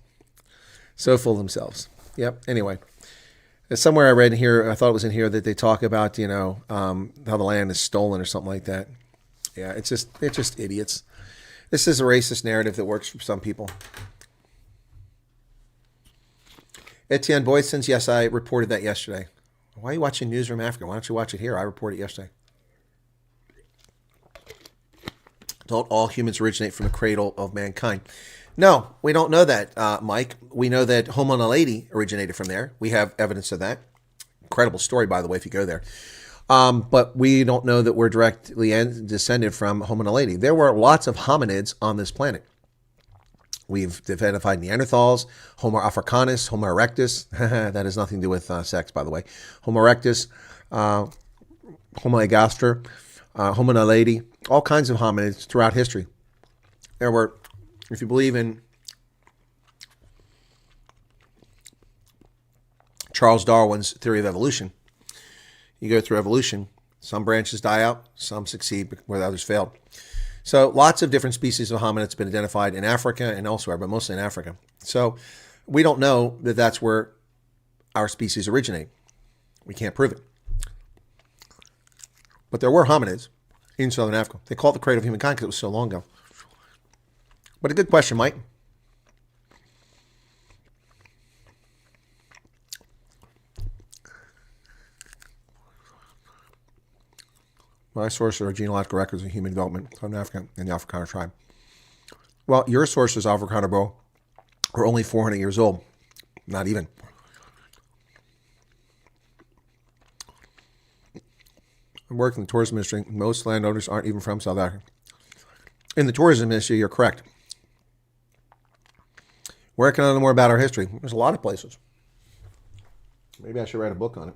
[SPEAKER 4] So full of themselves. Yep. Anyway, somewhere I read in here, I thought it was in here, that they talk about, how the land is stolen or something like that. Yeah, they're just idiots. This is a racist narrative that works for some people. Etienne Boysons, yes, I reported that yesterday. Why are you watching Newsroom Africa? Why don't you watch it here? I reported it yesterday. Don't all humans originate from the cradle of mankind? No, we don't know that, Mike. We know that Homo naledi originated from there. We have evidence of that. Incredible story, by the way, if you go there. But we don't know that we're directly descended from Homo naledi. There were lots of hominids on this planet. We've identified Neanderthals, Homo africanus, Homo erectus. That has nothing to do with sex, by the way. Homo erectus, Homo agaster, Homo naledi, all kinds of hominids throughout history. There were, if you believe in Charles Darwin's theory of evolution, you go through evolution. Some branches die out, some succeed where the others failed. So lots of different species of hominids have been identified in Africa and elsewhere, but mostly in Africa. So we don't know that that's where our species originate. We can't prove it. But there were hominids in Southern Africa. They call it the cradle of humankind because it was so long ago. But a good question, Mike. My sources are genealogical records of human development in Africa and the Afrikaner tribe. Well, your sources, Afrikaner bro, are only 400 years old. Not even. I work in the tourism industry. Most landowners aren't even from South Africa. In the tourism industry, you're correct. Where can I know more about our history? There's a lot of places. Maybe I should write a book on it.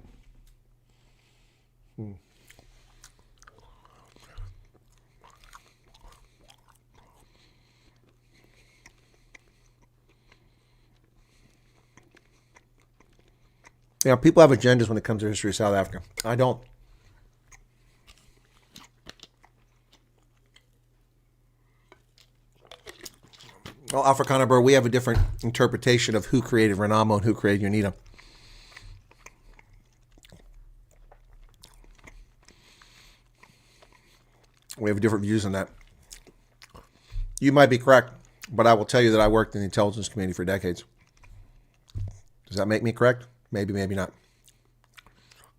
[SPEAKER 4] Yeah, people have agendas when it comes to the history of South Africa. I don't. Well, Afrikaner bro, we have a different interpretation of who created Renamo and who created UNITA. We have different views on that. You might be correct, but I will tell you that I worked in the intelligence community for decades. Does that make me correct? Maybe, maybe not.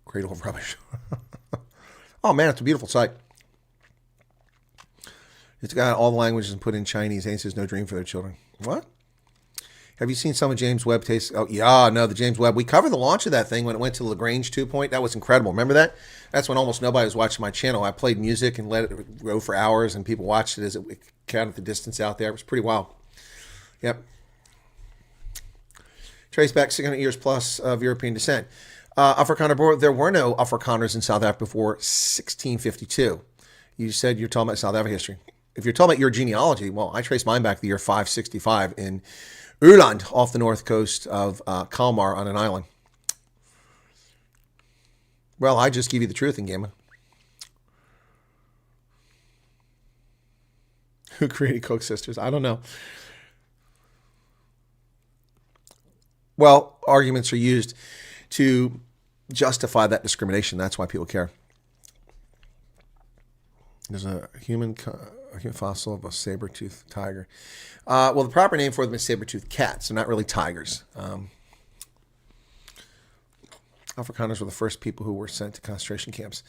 [SPEAKER 4] Cradle of rubbish. Oh man, it's a beautiful site. It's got all the languages and put in Chinese. Ain't says no dream for their children. What? Have you seen some of James Webb tastes? Oh yeah, no, the James Webb. We covered the launch of that thing when it went to Lagrange 2 point. That was incredible. Remember that? That's when almost nobody was watching my channel. I played music and let it go for hours, and people watched it as it counted the distance out there. It was pretty wild. Yep. Trace back 600 years plus of European descent. Afrikaner, there were no Afrikaners in South Africa before 1652. You said you're talking about South Africa history. If you're talking about your genealogy, well, I trace mine back to the year 565 in Uland, off the north coast of Kalmar on an island. Well, I just give you the truth in Gamma. Who created Koch sisters? I don't know. Well, arguments are used to justify that discrimination. That's why people care. There's a human fossil of a saber-toothed tiger. Well, the proper name for them is saber-toothed cats. They're not really tigers. Afrikaners were the first people who were sent to concentration camps.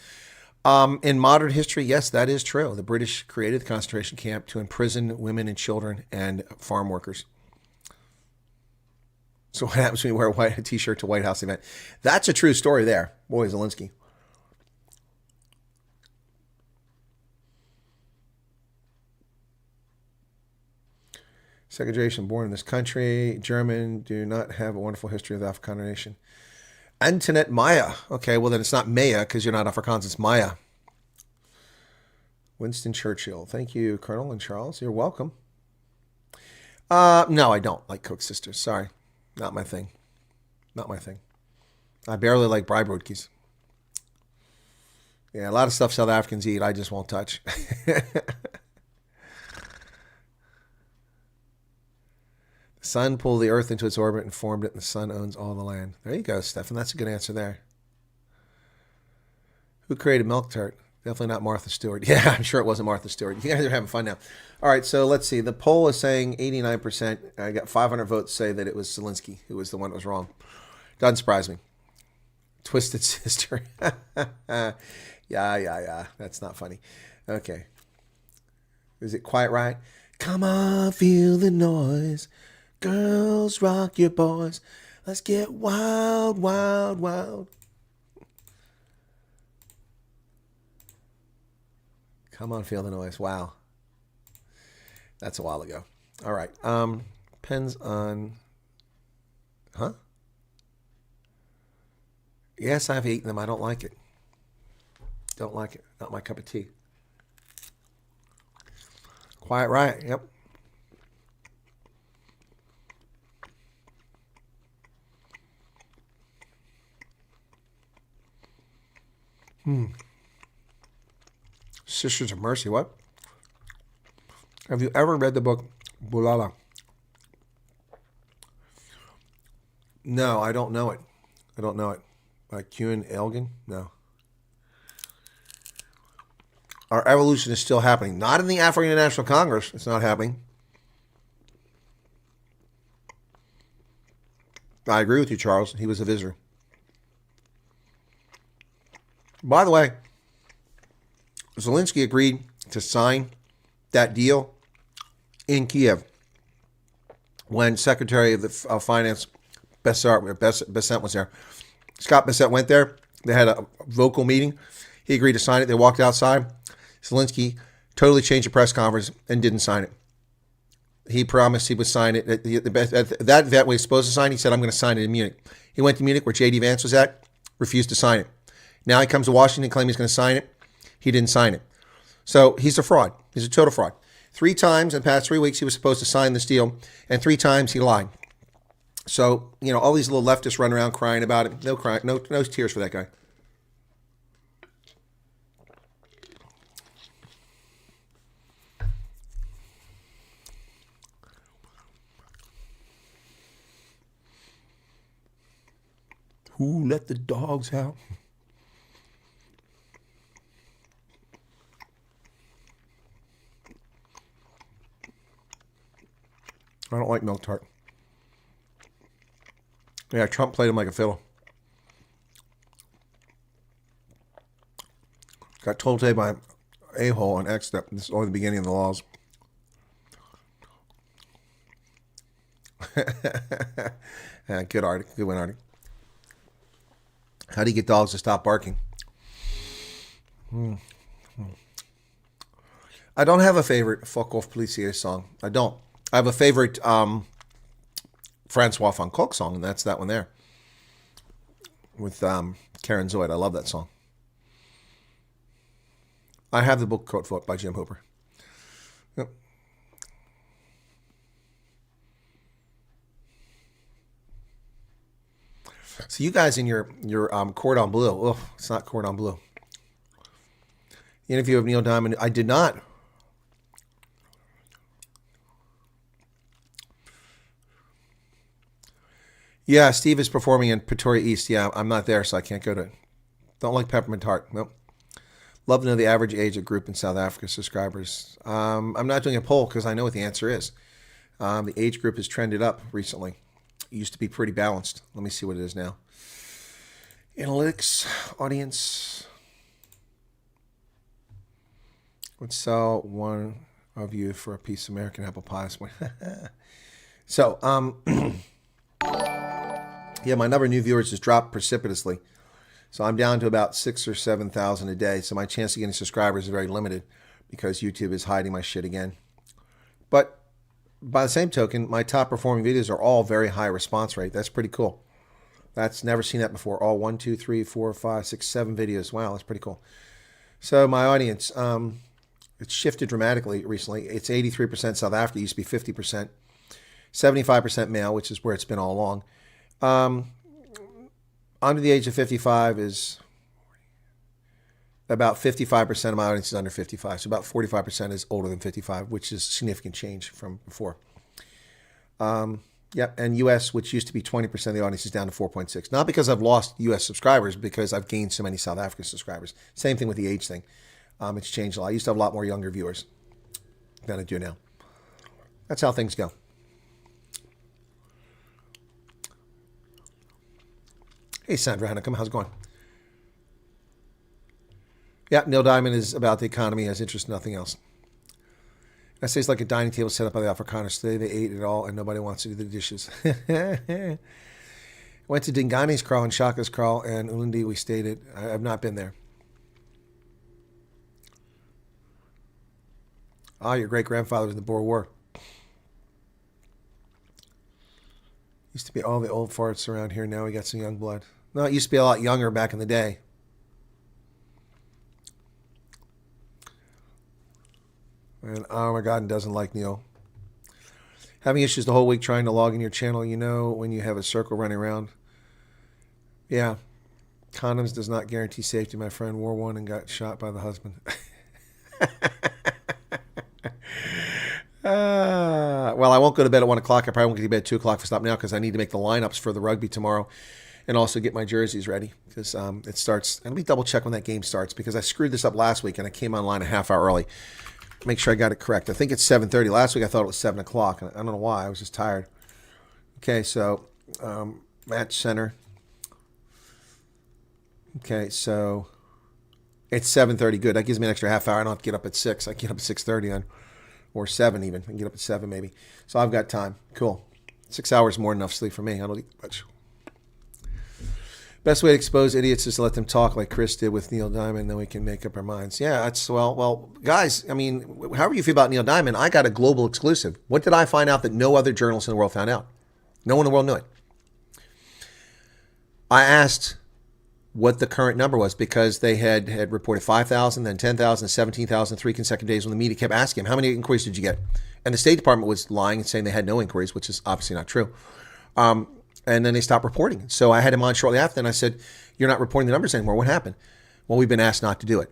[SPEAKER 4] In modern history, yes, that is true. The British created the concentration camp to imprison women and children and farm workers. So what happens when you wear a t-shirt to a White House event? That's a true story there. Boy, Zelensky. Segregation born in this country. German do not have a wonderful history of the Afrikaner nation. Antoinette Maya. Okay, well then it's not Maya because you're not Afrikaans, it's Maya. Winston Churchill. Thank you, Colonel and Charles. You're welcome. No, I don't like Cook Sisters. Sorry. Not my thing. Not my thing. I barely like Breibrötjes. Yeah, a lot of stuff South Africans eat, I just won't touch. The sun pulled the earth into its orbit and formed it, and the sun owns all the land. There you go, Stefan. That's a good answer there. Who created Milk Tart? Definitely not Martha Stewart. Yeah, I'm sure it wasn't Martha Stewart. You guys are having fun now. All right, so let's see. The poll is saying 89%. I got 500 votes say that it was Zelensky who was the one that was wrong. Doesn't surprise me. Twisted Sister. Yeah. That's not funny. Okay. Is it quite right? Come on, feel the noise. Girls, rock your boys. Let's get wild, wild, wild. Come on, feel the noise. Wow. That's a while ago. All right. Depends on... Huh? Yes, I've eaten them. I don't like it. Don't like it. Not my cup of tea. Quiet Riot. Yep. Sisters of Mercy. What? Have you ever read the book Bulala? No, I don't know it. I don't know it. By Kuhn Elgin? No. Our evolution is still happening. Not in the African National Congress. It's not happening. I agree with you, Charles. He was a visitor. By the way, Zelensky agreed to sign that deal in Kiev when Secretary of the Finance Bessent was there. Scott Bessent went there. They had a vocal meeting. He agreed to sign it. They walked outside. Zelensky totally changed the press conference and didn't sign it. He promised he would sign it. At that event when he was supposed to sign, he said, I'm going to sign it in Munich. He went to Munich where J.D. Vance was at, refused to sign it. Now he comes to Washington claiming he's going to sign it. He didn't sign it. So he's a fraud. He's a total fraud. 3 times in the past 3 weeks he was supposed to sign this deal, and 3 times he lied. So, all these little leftists run around crying about it. No crying, no tears for that guy. Who let the dogs out? I don't like milk tart. Yeah, Trump played him like a fiddle. Got told today by a-hole on X that this is only the beginning of the laws. Yeah, good Artie. Good one, Artie. How do you get dogs to stop barking? I don't have a favorite Fuck Off Policier song. I don't. I have a favorite Francois van Gogh song, and that's that one there with Karen Zoid. I love that song. I have the book Coat Foot by Jim Hooper. Yep. So you guys in your cordon bleu. Oh, it's not cordon bleu. The interview of Neil Diamond. I did not. Yeah, Steve is performing in Pretoria East. Yeah, I'm not there, so I can't go to it. Don't like peppermint tart. Nope. Love to know the average age of group in South Africa subscribers. I'm not doing a poll because I know what the answer is. The age group has trended up recently. It used to be pretty balanced. Let me see what it is now. Analytics, audience. Would sell one of you for a piece of American apple pie. So, yeah, my number of new viewers has dropped precipitously. So I'm down to about 6,000 or 7,000 a day. So my chance of getting subscribers is very limited because YouTube is hiding my shit again. But by the same token, my top performing videos are all very high response rate. That's pretty cool. That's never seen that before. All 1, 2, 3, 4, 5, 6, 7 videos. Wow, that's pretty cool. So my audience, it's shifted dramatically recently. It's 83% South Africa. It used to be 50%. 75% male, which is where it's been all along. Under the age of 55 is about 55% of my audience is under 55. So about 45% is older than 55, which is significant change from before. Yep, and US, which used to be 20% of the audience, is down to 4.6. Not because I've lost US subscribers, because I've gained so many South African subscribers. Same thing with the age thing. It's changed a lot. I used to have a lot more younger viewers than I do now. That's how things go. Hey, Sandra Hannacum, how's it going? Yeah, Neil Diamond is about the economy, has interest in nothing else. I say it's like a dining table set up by the Afrikaners. Today they ate it all and nobody wants to do the dishes. Went to Dingani's Kraal and Shaka's Kraal and Ulundi. We stayed at. I've not been there. Ah, your great-grandfather was in the Boer War. Used to be all the old farts around here. Now we got some young blood. No, it used to be a lot younger back in the day. And oh my God, doesn't like Neil. Having issues the whole week trying to log in your channel. You know when you have a circle running around. Yeah. Condoms does not guarantee safety. My friend wore one and got shot by the husband. Well, I won't go to bed at 1 o'clock. I probably won't get to bed at 2 o'clock for Stop Now because I need to make the lineups for the rugby tomorrow and also get my jerseys ready because it starts. And let me double check when that game starts because I screwed this up last week and I came online a half hour early. Make sure I got it correct. I think it's 7:30. Last week I thought it was 7 o'clock. I don't know why. I was just tired. Okay, so match center. Okay, so it's 7:30. Good. That gives me an extra half hour. I don't have to get up at 6. I can get up at 6:30 then. Or 7 even. I can get up at 7 maybe. So I've got time. Cool. 6 hours more than enough sleep for me. I don't eat much. Best way to expose idiots is to let them talk like Chris did with Neil Diamond, then we can make up our minds. Yeah, that's, well, guys, I mean, however you feel about Neil Diamond, I got a global exclusive. What did I find out that no other journalist in the world found out? No one in the world knew it. I asked what the current number was because they had reported 5,000, then 10,000, 17,000, 3 consecutive days when the media kept asking him, how many inquiries did you get? And the State Department was lying and saying they had no inquiries, which is obviously not true. And then they stopped reporting. So I had him on shortly after, and I said, you're not reporting the numbers anymore. What happened? Well, we've been asked not to do it.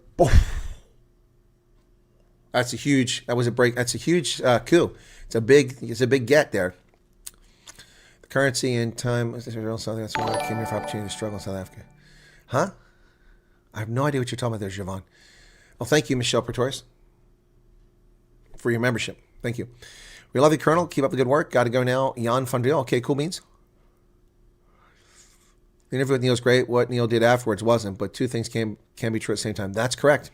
[SPEAKER 4] That's a huge coup. It's a big get there. The currency and time, that's why I came here for opportunity to struggle in South Africa. Huh? I have no idea what you're talking about there, Javon. Well, thank you, Michelle Pretorius, for your membership. Thank you. We love you, Colonel. Keep up the good work. Got to go now. Jan van Driel. Okay, cool beans. The interview with Neil's great. What Neil did afterwards wasn't, but two things can be true at the same time. That's correct.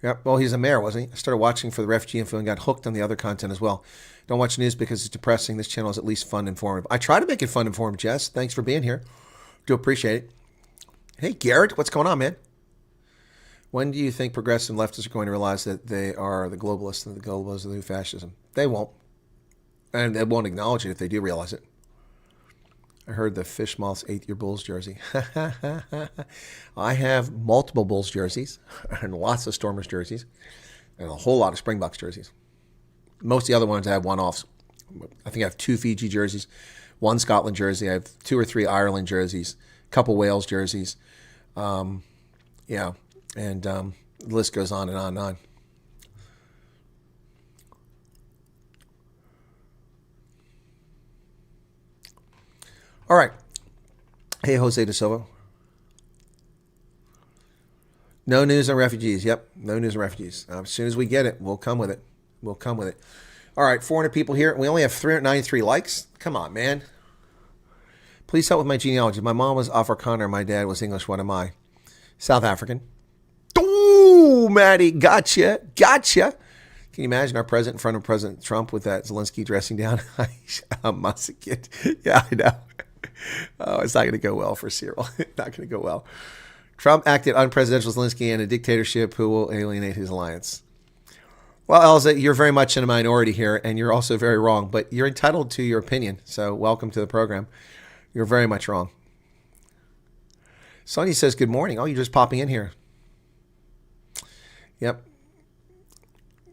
[SPEAKER 4] Yep. Well, he's a mayor, wasn't he? I started watching for the refugee info and got hooked on the other content as well. Don't watch news because it's depressing. This channel is at least fun and informative. I try to make it fun and informative, Jess. Thanks for being here. Do appreciate it. Hey, Garrett, what's going on, man? When do you think progressive leftists are going to realize that they are the globalists and the globalists are the new fascism? They won't. And they won't acknowledge it if they do realize it. I heard the Fish Moths ate your Bulls jersey. I have multiple Bulls jerseys and lots of Stormers jerseys and a whole lot of Springboks jerseys. Most of the other ones I have one-offs. I think I have 2 Fiji jerseys, 1 Scotland jersey. I have 2 or 3 Ireland jerseys, a couple Wales jerseys. Yeah, and the list goes on and on and on. All right. Hey, Jose De Silva. No news on refugees. Yep, no news on refugees. As soon as we get it, we'll come with it. We'll come with it. All right, 400 people here. We only have 393 likes. Come on, man. Please help with my genealogy. My mom was Afrikaner. My dad was English. What am I? South African. Ooh, Maddie, gotcha. Can you imagine our president in front of President Trump with that Zelensky dressing down? Yeah, I know. Oh, it's not going to go well for Cyril. Not going to go well. Trump acted unpresidential Zelensky in a dictatorship who will alienate his alliance. Well, Elza, you're very much in a minority here, and you're also very wrong, but you're entitled to your opinion, so welcome to the program. You're very much wrong. Sonia says, good morning. Oh, you're just popping in here. Yep.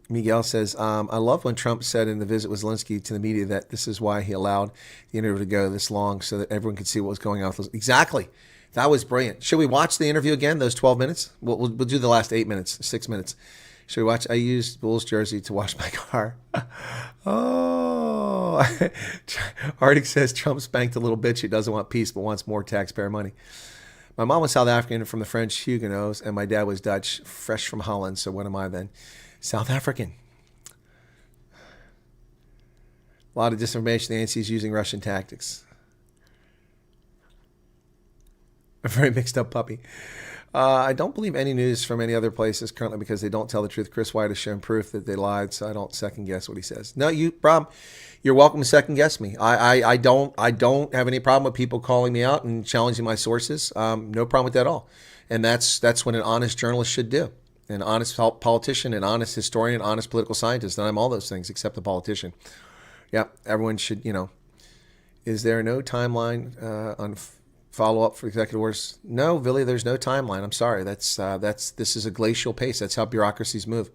[SPEAKER 4] Miguel says, I love when Trump said in the visit with Zelensky to the media that this is why he allowed the interview to go this long so that everyone could see what was going on. Exactly. That was brilliant. Should we watch the interview again, those 12 minutes? We'll do the last 8 minutes, 6 minutes. Should we watch? I used Bulls jersey to wash my car. Oh. Arctic says Trump spanked a little bitch who doesn't want peace but wants more taxpayer money. My mom was South African from the French Huguenots, and my dad was Dutch, fresh from Holland. So what am I then? South African. A lot of disinformation. The ANC is using Russian tactics. A very mixed up puppy. I don't believe any news from any other places currently because they don't tell the truth. Chris Wyatt has shown proof that they lied, so I don't second guess what he says. No, Rob, you're welcome to second guess me. I don't have any problem with people calling me out and challenging my sources. No problem with that at all. And that's what an honest journalist should do. An honest politician, an honest historian, an honest political scientist. And I'm all those things except a politician. Yep, everyone should, Is there no timeline on follow-up for executive orders? No, Billy, there's no timeline. I'm sorry. This is a glacial pace. That's how bureaucracies move,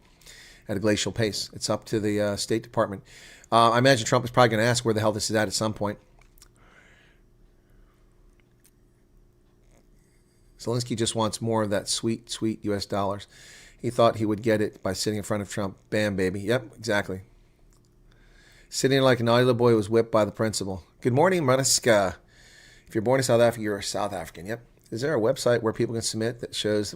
[SPEAKER 4] at a glacial pace. It's up to the State Department. I imagine Trump is probably going to ask where the hell this is at some point. Zelensky just wants more of that sweet, sweet U.S. dollars. He thought he would get it by sitting in front of Trump. Bam, baby. Yep, exactly. Sitting like a naughty little boy was whipped by the principal. Good morning, Mariska. If you're born in South Africa, you're a South African. Yep. Is there a website where people can submit that shows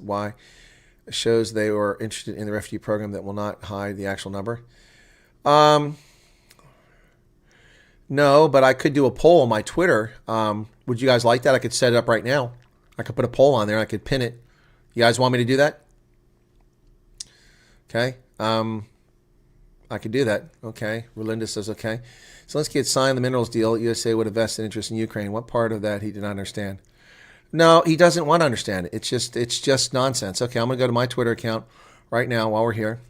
[SPEAKER 4] they were interested in the refugee program that will not hide the actual number? No, but I could do a poll on my Twitter. Would you guys like that? I could set it up right now. I could put a poll on there. I could pin it. You guys want me to do that? Okay. I could do that. Okay. Relinda says okay. Zelensky had signed the minerals deal. USA would have vested interest in Ukraine. What part of that he did not understand? No, he doesn't want to understand it. It's just nonsense. Okay, I'm going to go to my Twitter account right now while we're here.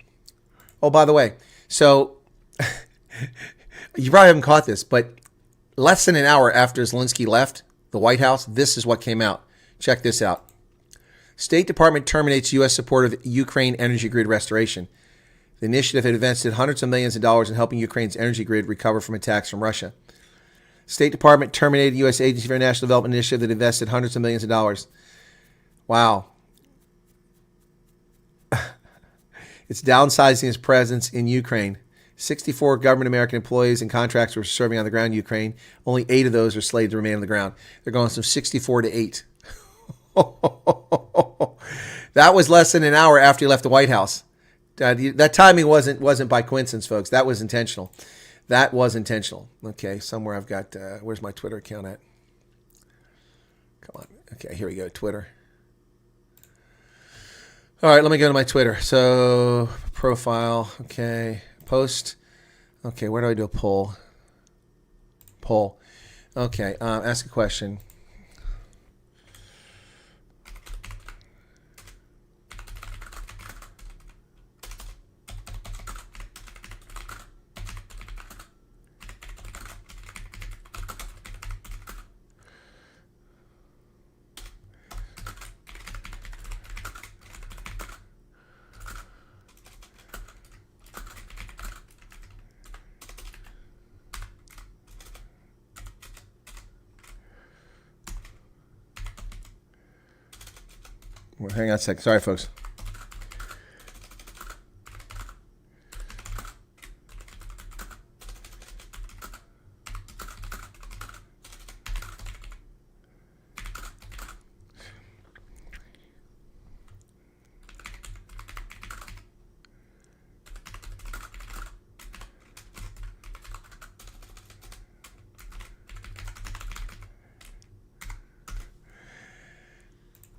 [SPEAKER 4] Oh, by the way, so you probably haven't caught this, but less than an hour after Zelensky left the White House, this is what came out. Check this out. State Department terminates U.S. support of Ukraine energy grid restoration. The initiative had invested hundreds of millions of dollars in helping Ukraine's energy grid recover from attacks from Russia. State Department terminated U.S. Agency for International Development initiative that invested hundreds of millions of dollars. Wow. It's downsizing its presence in Ukraine. 64 government American employees and contractors were serving on the ground in Ukraine. Only 8 of those are slated to remain on the ground. They're going from 64 to 8. That was less than an hour after he left the White House. That timing wasn't by coincidence, folks. That was intentional. That was intentional. Okay, somewhere I've got, where's my Twitter account at? Come on. Okay, here we go, Twitter. All right, let me go to my Twitter. So, profile, okay, post. Okay, where do I do a poll? Poll. Okay, ask a question. Hang on a second. Sorry, folks.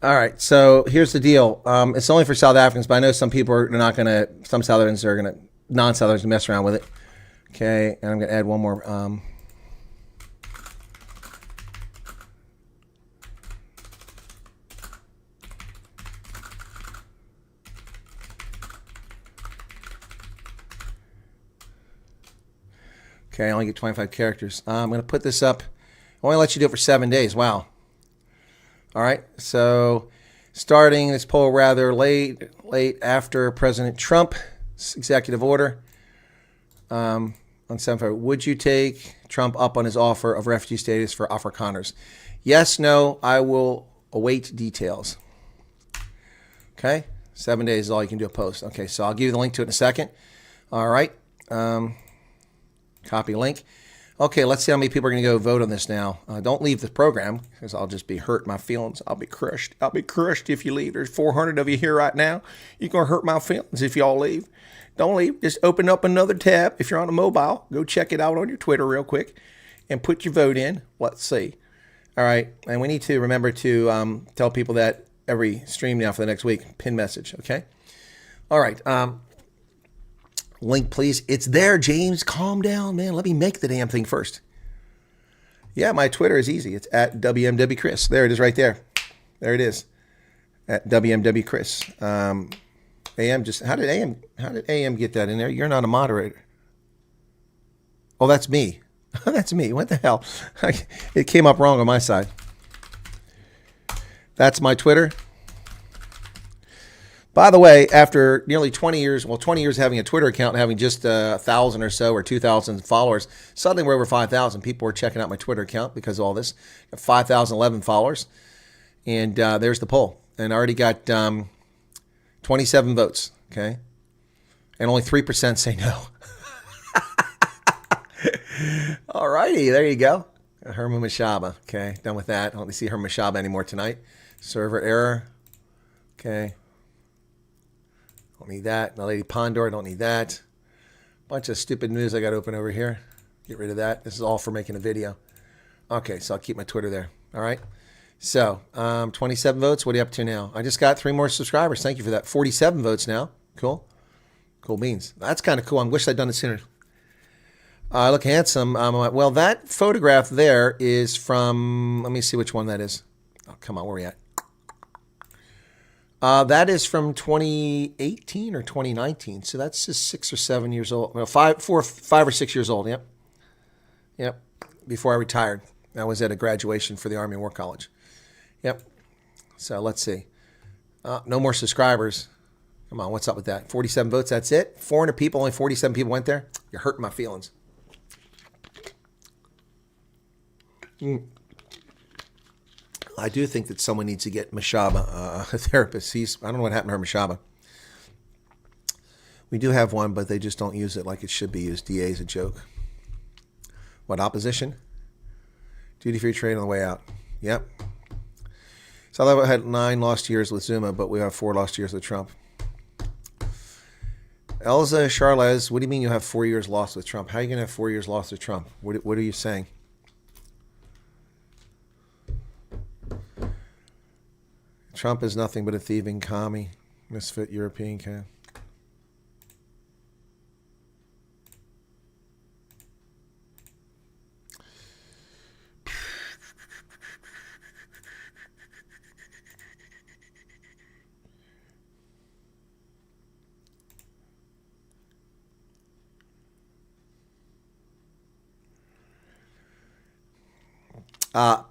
[SPEAKER 4] All right, so here's the deal. It's only for South Africans, but I know some people are not going to, some South Africans are going to, non-South Africans mess around with it. Okay, and I'm going to add one more. Okay, I only get 25 characters. I'm going to put this up. I only let you do it for 7 days. Wow. All right, so starting this poll rather late after President Trump's executive order on 7 February. Would you take Trump up on his offer of refugee status for Afrikaners? Yes, no, I will await details. Okay, 7 days is all you can do a post. Okay, so I'll give you the link to it in a second. All right, copy link. Okay, let's see how many people are going to go vote on this now. Don't leave the program, because I'll just be hurt my feelings. I'll be crushed. I'll be crushed if you leave. There's 400 of you here right now. You're going to hurt my feelings if y'all leave. Don't leave. Just open up another tab. If you're on a mobile, go check it out on your Twitter real quick and put your vote in. Let's see. All right, and we need to remember to tell people that every stream now for the next week. Pin message, okay? All right. Link, please. It's there, James. Calm down, man. Let me make the damn thing first. Yeah, my Twitter is easy. It's at WMWChris. There it is right there. There it is. At WMWChris. AM just how did AM get that in there? You're not a moderator. Oh, that's me. That's me. What the hell? It came up wrong on my side. That's my Twitter. By the way, after nearly 20 years, well, 20 years having a Twitter account and having just 1,000 or so or 2,000 followers, suddenly we're over 5,000. People are checking out my Twitter account because of all this. 5,011 followers. And there's the poll. And I already got 27 votes, okay? And only 3% say no. All righty, there you go. Herman Mashaba, okay? Done with that. I don't see Herman Mashaba anymore tonight. Server error, okay. Don't need that. My Lady Pondor, don't need that. Bunch of stupid news I got open over here. Get rid of that. This is all for making a video. Okay, so I'll keep my Twitter there. All right. So, 27 votes. What are you up to now? I just got 3 more subscribers. Thank you for that. 47 votes now. Cool. Cool beans. That's kind of cool. I wish I'd done it sooner. I look handsome. Well, that photograph there is from, let me see which one that is. Oh, come on. Where are we at? That is from 2018 or 2019. So that's just 6 or 7 years old. Well, 5 or 6 years old. Yep. Yep. Before I retired. I was at a graduation for the Army War College. Yep. So let's see. No more subscribers. Come on. What's up with that? 47 votes. That's it. 400 people. Only 47 people went there. You're hurting my feelings. I do think that someone needs to get Mashaba a therapist. I don't know what happened to her Mashaba. We do have one, but they just don't use it like it should be used. DA is a joke. What, opposition? Duty-free trade on the way out. Yep. South Africa had 9 lost years with Zuma, but we have 4 lost years with Trump. Elza Charles, what do you mean you have 4 years lost with Trump? How are you going to have 4 years lost with Trump? What are you saying? Trump is nothing but a thieving commie, misfit European cat.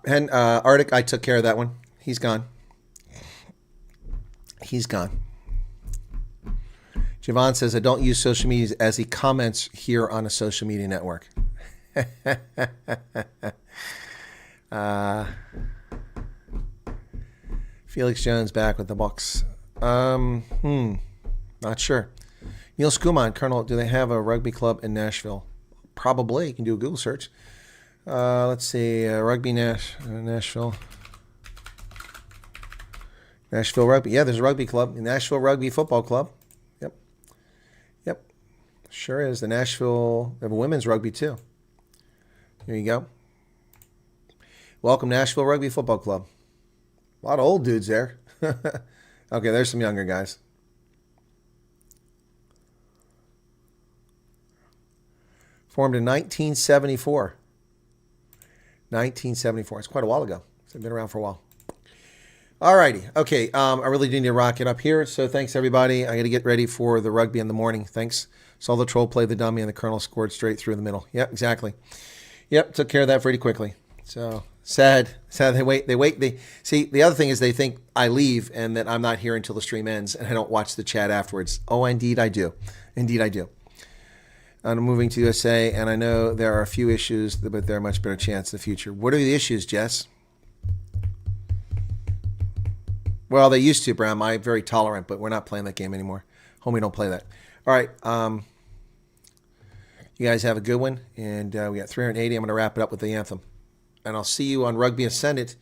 [SPEAKER 4] Arctic, I took care of that one. He's gone. He's gone. Javon says, I don't use social media as he comments here on a social media network. Felix Jones back with the box. Not sure. Neil Skuman, Colonel, do they have a rugby club in Nashville? Probably. You can do a Google search. Let's see. Rugby Nashville. Nashville Rugby. Yeah, there's a rugby club. The Nashville Rugby Football Club. Yep. Yep. Sure is. The Nashville, they have a women's rugby too. Here you go. Welcome, Nashville Rugby Football Club. A lot of old dudes there. Okay, there's some younger guys. Formed in 1974. 1974. It's quite a while ago. So they've been around for a while. All righty. Okay, I really do need to rock it up here. So thanks, everybody. I got to get ready for the rugby in the morning. Thanks. Saw the troll play the dummy, and the colonel scored straight through the middle. Yep, exactly. Yep, took care of that pretty quickly. So sad. They wait. See, the other thing is they think I leave and that I'm not here until the stream ends, and I don't watch the chat afterwards. Oh, indeed I do. Indeed I do. I'm moving to USA, and I know there are a few issues, but there are much better chance in the future. What are the issues, Jess? Well, they used to, Bram. I'm very tolerant, but we're not playing that game anymore. Homie, don't play that. All right. You guys have a good one, and we got 380. I'm going to wrap it up with the anthem. And I'll see you on Rugby Ascendant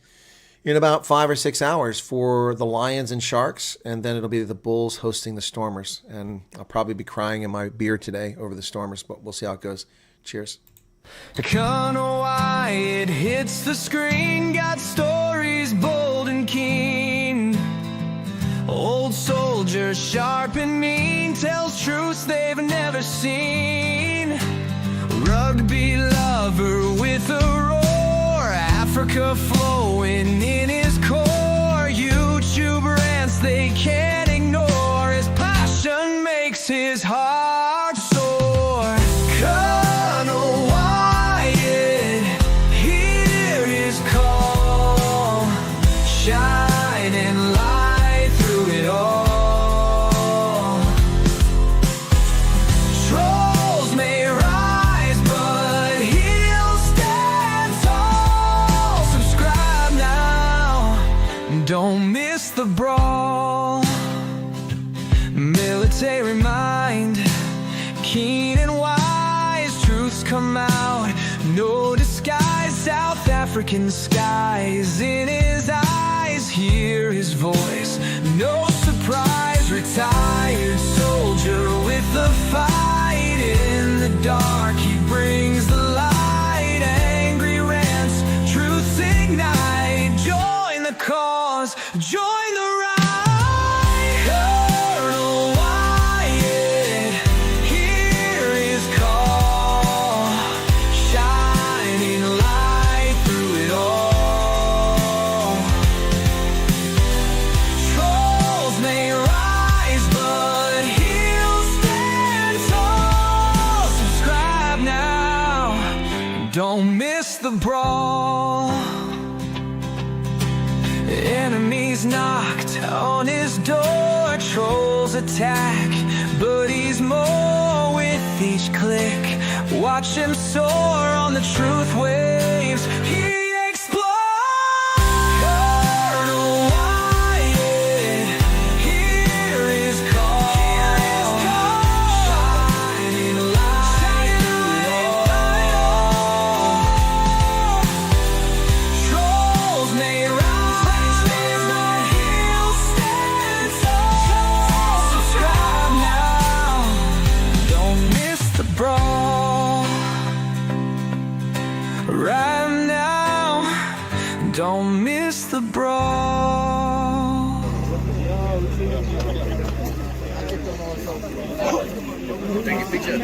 [SPEAKER 4] in about 5 or 6 hours for the Lions and Sharks, and then it'll be the Bulls hosting the Stormers. And I'll probably be crying in my beer today over the Stormers, but we'll see how it goes. Cheers.
[SPEAKER 1] Colonel Wyatt hits the screen, got stories bold and keen. Old soldier, sharp and mean, tells truths they've never seen. Rugby lover with a roar, Africa flowing in his core. YouTube rants they can't ignore, his passion makes his heart soar. Colonel Wyatt, hear his call, shining light through it all. Trolls may rise, but he'll stand tall. Subscribe now, don't miss the brawl. Military mind, keen and wise, truths come out, no disguise. South African skies, in his eyes, hear his voice, no surprise. Retired soldier with the fight, in the dark he brings the light. Angry rants, truths ignite, join the cause, join the right. Colonel Wyatt, hear his call, shining light through it all. Trolls may rise, but he'll stand tall. Subscribe now, don't miss the brawl. Enemies knocked on his door, trolls attack, but he's more with each click. Watch him soar on the truth waves, he explodes. Colonel Wyatt, hear his call, shining light through it all. Trolls may rise, but he'll stand tall. Subscribe now, don't miss the brawl. Right now, don't miss the brawl.
[SPEAKER 15] Take a picture.